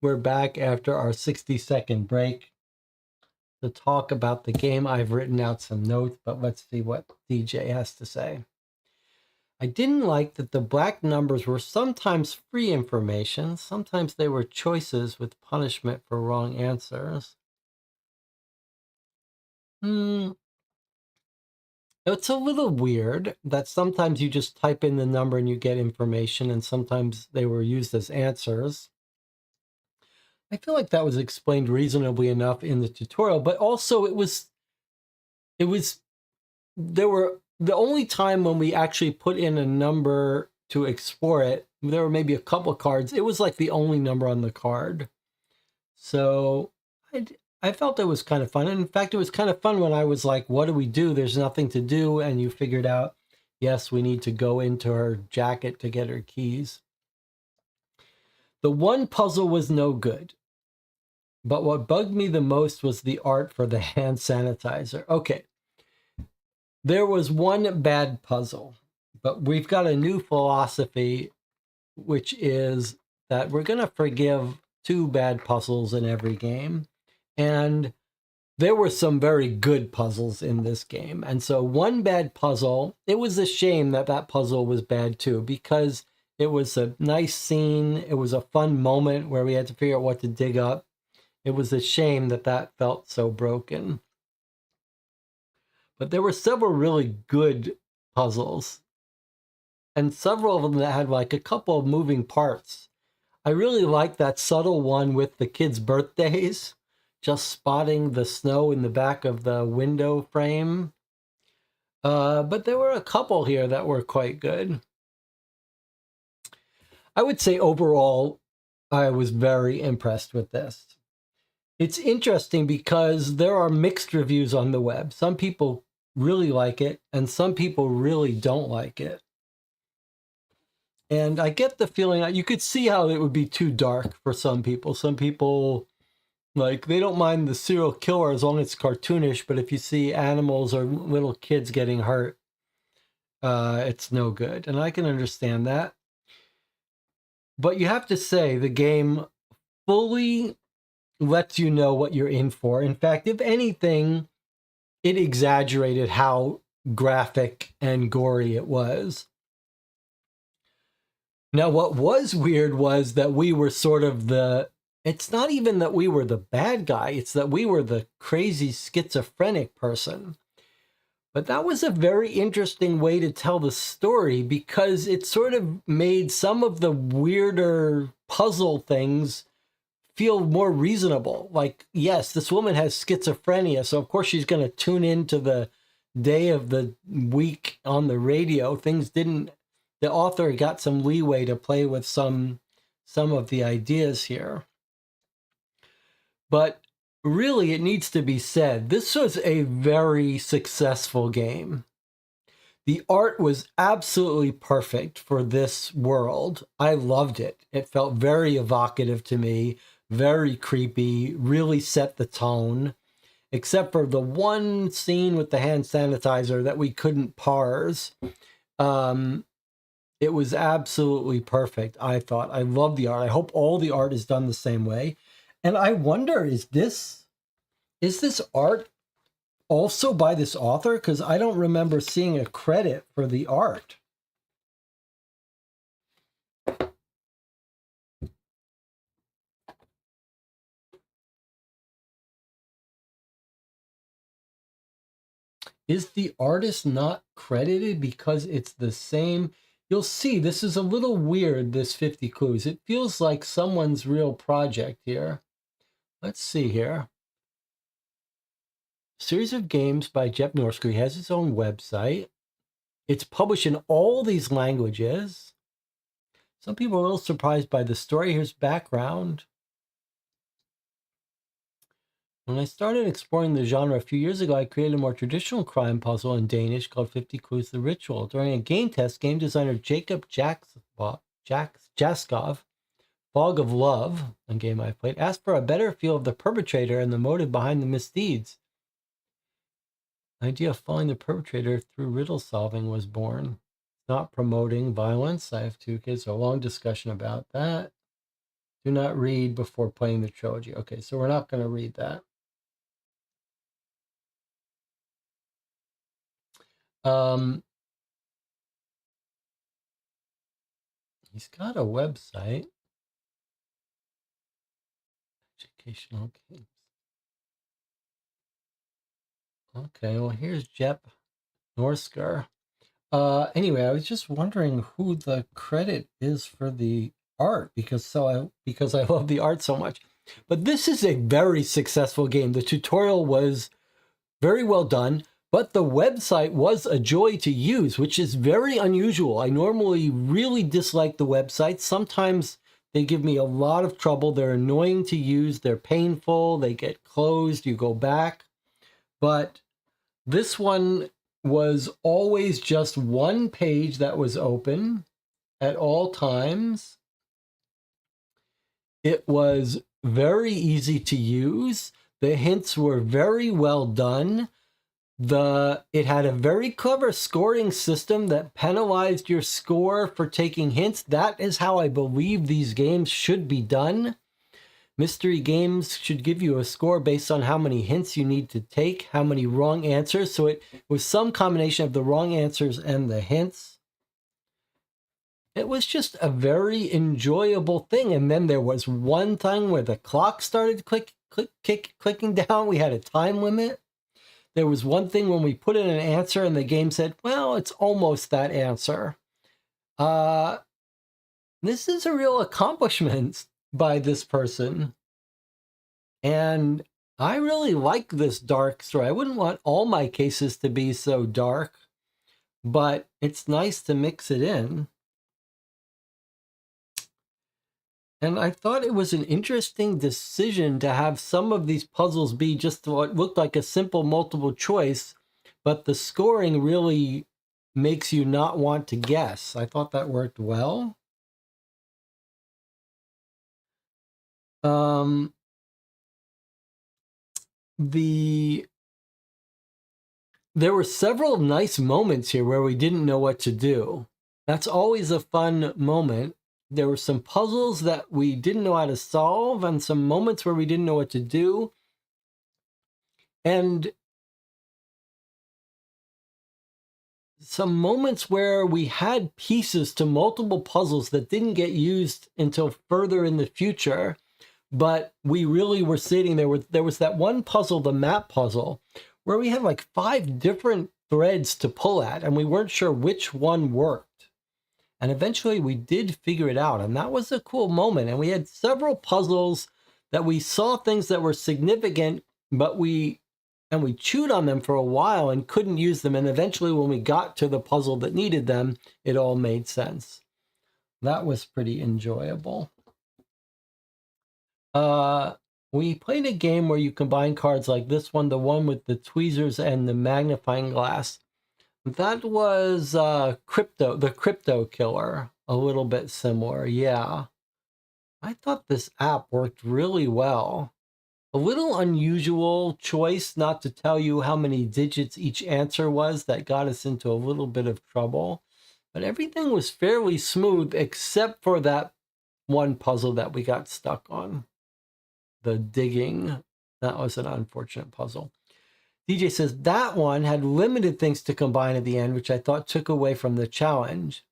We're back after our 60-second break to talk about the game. I've written out some notes, but let's see what DJ has to say. I didn't like that the black numbers were sometimes free information, sometimes they were choices with punishment for wrong answers. It's a little weird that sometimes you just type in the number and you get information, and sometimes they were used as answers. I feel like that was explained reasonably enough in the tutorial, but also there were the only time when we actually put in a number to explore it, there were maybe a couple cards. It was like the only number on the card. So I felt it was kind of fun. And in fact, it was kind of fun when I was like, what do we do? There's nothing to do. And you figured out, yes, we need to go into her jacket to get her keys. The one puzzle was no good. But what bugged me the most was the art for the hand sanitizer. Okay. There was one bad puzzle, but we've got a new philosophy, which is that we're going to forgive 2 bad puzzles in every game. And there were some very good puzzles in this game. And so one bad puzzle, it was a shame that that puzzle was bad too, because it was a nice scene. It was a fun moment where we had to figure out what to dig up. It was a shame that that felt so broken. But there were several really good puzzles, and several of them that had like a couple of moving parts. I really liked that subtle one with the kids' birthdays, just spotting the snow in the back of the window frame. But there were a couple here that were quite good. I would say overall, I was very impressed with this. It's interesting because there are mixed reviews on the web. Some people really like it, and some people really don't like it. And I get the feeling, you could see how it would be too dark for some people. Some people, like, they don't mind the serial killer as long as it's cartoonish, but if you see animals or little kids getting hurt, it's no good. And I can understand that. But you have to say, the game fully lets you know what you're in for. In fact, if anything, it exaggerated how graphic and gory it was. Now, what was weird was that we were sort of it's not even that we were the bad guy, it's that we were the crazy schizophrenic person. But that was a very interesting way to tell the story, because it sort of made some of the weirder puzzle things feel more reasonable. Like, yes, this woman has schizophrenia, so of course she's going to tune into the day of the week on the radio. The author got some leeway to play with some of the ideas here. But really, it needs to be said, this was a very successful game. The art was absolutely perfect for this world. I loved it. It felt very evocative to me, very creepy, really set the tone, except for the one scene with the hand sanitizer that we couldn't parse. It was absolutely perfect, I thought. I love the art. I hope all the art is done the same way. And I wonder, is this art also by this author? Because I don't remember seeing a credit for the art. Is the artist not credited because it's the same? You'll see, this is a little weird, this 50 Clues. It feels like someone's real project here. Let's see here. Series of games by Jeff Norsky has its own website. It's published in all these languages. Some people are a little surprised by the story. Here's background. When I started exploring the genre a few years ago, I created a more traditional crime puzzle in Danish called 50 Clues The Ritual. During a game test, game designer Jacob Jaskov, Fog of Love, a game I played, asked for a better feel of the perpetrator and the motive behind the misdeeds. The idea of following the perpetrator through riddle solving was born. Not promoting violence. I have 2 kids, so a long discussion about that. Do not read before playing the trilogy. Okay, so we're not going to read that. He's got a website. Educational games. Okay, well, here's Jep Norsker. Anyway, I was just wondering who the credit is for the art because I love the art so much. But this is a very successful game. The tutorial was very well done, but the website was a joy to use, which is very unusual. I normally really dislike the websites. Sometimes they give me a lot of trouble. They're annoying to use. They're painful. They get closed. You go back. But this one was always just one page that was open at all times. It was very easy to use. The hints were very well done. It had a very clever scoring system that penalized your score for taking hints. That is how I believe these games should be done. Mystery games should give you a score based on how many hints you need to take, how many wrong answers. So it was some combination of the wrong answers and the hints. It was just a very enjoyable thing. And then there was one thing where the clock started clicking down. We had a time limit. There was one thing when we put in an answer and the game said, well, it's almost that answer. This is a real accomplishment by this person. And I really like this dark story. I wouldn't want all my cases to be so dark, but it's nice to mix it in. And I thought it was an interesting decision to have some of these puzzles be just what looked like a simple multiple choice, but the scoring really makes you not want to guess. I thought that worked well. There were several nice moments here where we didn't know what to do. That's always a fun moment. There were some puzzles that we didn't know how to solve and some moments where we didn't know what to do. And some moments where we had pieces to multiple puzzles that didn't get used until further in the future, but we really were sitting there. There was that one puzzle, the map puzzle, where we had like 5 different threads to pull at, and we weren't sure which one worked. And eventually we did figure it out, and that was a cool moment. And we had several puzzles that we saw things that were significant, but we chewed on them for a while and couldn't use them. And eventually when we got to the puzzle that needed them, it all made sense. That was pretty enjoyable. We played a game where you combine cards like this one, the one with the tweezers and the magnifying glass. That was the Crypto Killer, a little bit similar, yeah. I thought this app worked really well. A little unusual choice not to tell you how many digits each answer was. That got us into a little bit of trouble. But everything was fairly smooth except for that one puzzle that we got stuck on. The digging. That was an unfortunate puzzle. DJ says that one had limited things to combine at the end, which I thought took away from the challenge.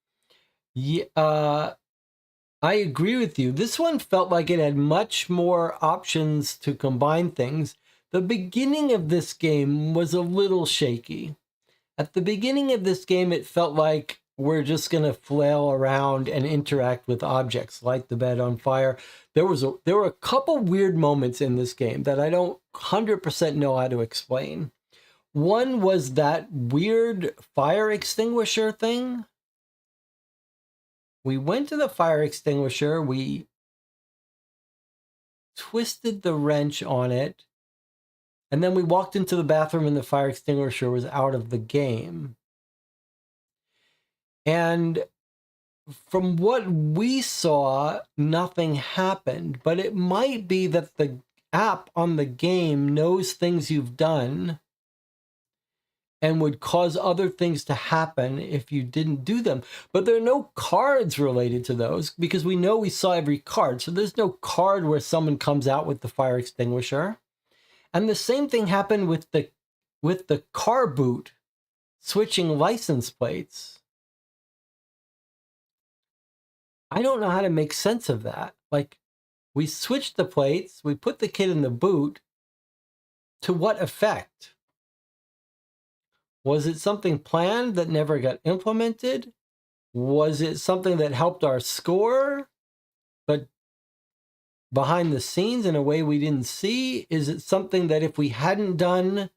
Yeah, I agree with you. This one felt like it had much more options to combine things. The beginning of this game was a little shaky. At the beginning of this game, it felt like we're just going to flail around and interact with objects, light the bed on fire. There were a couple weird moments in this game that I don't 100% know how to explain. One was that weird fire extinguisher thing. We went to the fire extinguisher, we twisted the wrench on it, and then we walked into the bathroom and the fire extinguisher was out of the game. And from what we saw, nothing happened, but it might be that the app on the game knows things you've done and would cause other things to happen if you didn't do them. But there are no cards related to those because we know we saw every card. So there's no card where someone comes out with the fire extinguisher. And the same thing happened with the car boot switching license plates. I don't know how to make sense of that. Like, we switched the plates, we put the kid in the boot. To what effect? Was it something planned that never got implemented? Was it something that helped our score, but behind the scenes in a way we didn't see? Is it something that if we hadn't done,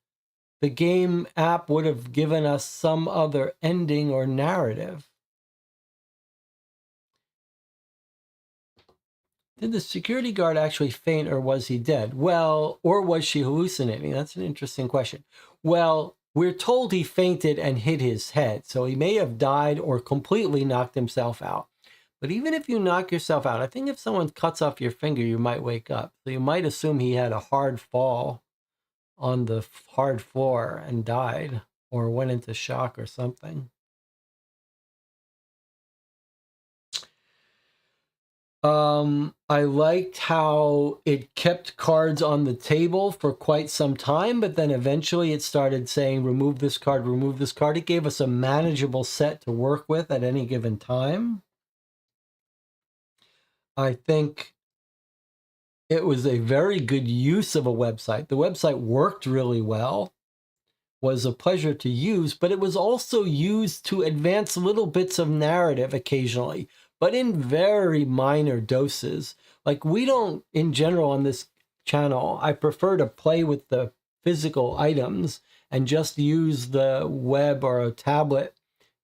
the game app would have given us some other ending or narrative? Did the security guard actually faint, or was he dead? Well, or was she hallucinating? That's an interesting question. Well, we're told he fainted and hit his head, so he may have died or completely knocked himself out. But even if you knock yourself out, I think if someone cuts off your finger, you might wake up. So you might assume he had a hard fall on the hard floor and died, or went into shock or something. I liked how it kept cards on the table for quite some time, but then eventually it started saying, remove this card, remove this card. It gave us a manageable set to work with at any given time. I think it was a very good use of a website. The website worked really well, was a pleasure to use, but it was also used to advance little bits of narrative occasionally, but in very minor doses. Like, we don't, in general on this channel, I prefer to play with the physical items and just use the web or a tablet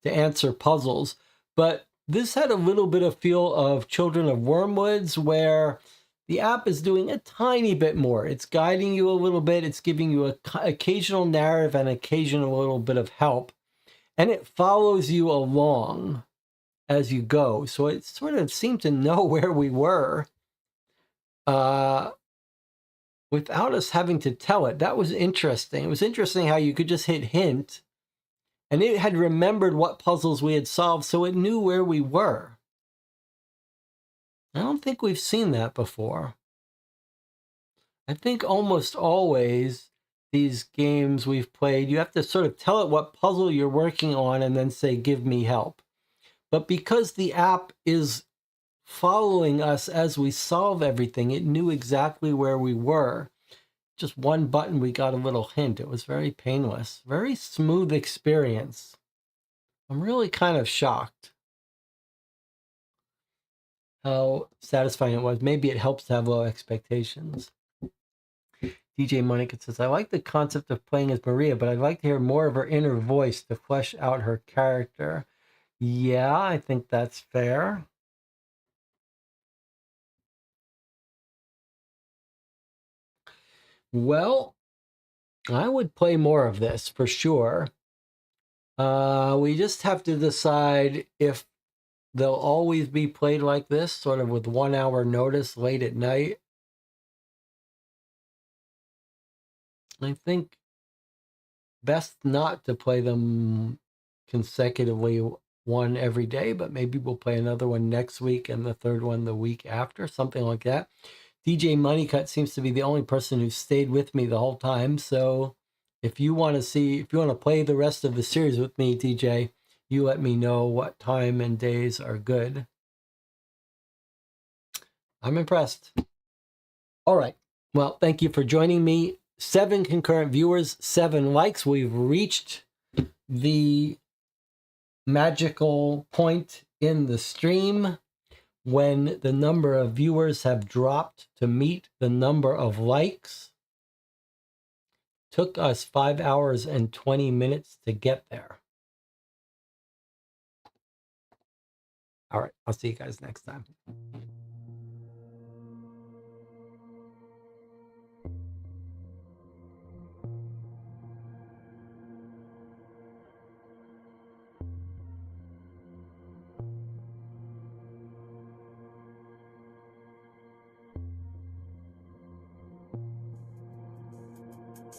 to answer puzzles. But this had a little bit of feel of Children of Wormwoods, where the app is doing a tiny bit more. It's guiding you a little bit. It's giving you an occasional narrative and occasional little bit of help. And it follows you along as you go. So it sort of seemed to know where we were without us having to tell it. That was interesting. It was interesting how you could just hit hint and it had remembered what puzzles we had solved, so it knew where we were. I don't think we've seen that before. I think almost always these games we've played, you have to sort of tell it what puzzle you're working on and then say, give me help. But because the app is following us as we solve everything, it knew exactly where we were. Just one button, we got a little hint. It was very painless, very smooth experience. I'm really kind of shocked how satisfying it was. Maybe it helps to have low expectations. DJ Monica says, I like the concept of playing as Maria, but I'd like to hear more of her inner voice to flesh out her character. Yeah, I think that's fair. Well, I would play more of this for sure. We just have to decide if they'll always be played like this, sort of with 1 hour notice late at night. I think best not to play them consecutively, one every day, but maybe we'll play another one next week and the third one the week after, something like that. DJ Moneycut seems to be the only person who stayed with me the whole time. So if you want to play the rest of the series with me, DJ, you let me know what time and days are good. I'm impressed. All right. Well, thank you for joining me. 7 concurrent viewers, 7 likes. We've reached the magical point in the stream when the number of viewers have dropped to meet the number of likes. Took us 5 hours and 20 minutes to get there. All right, I'll see you guys next time.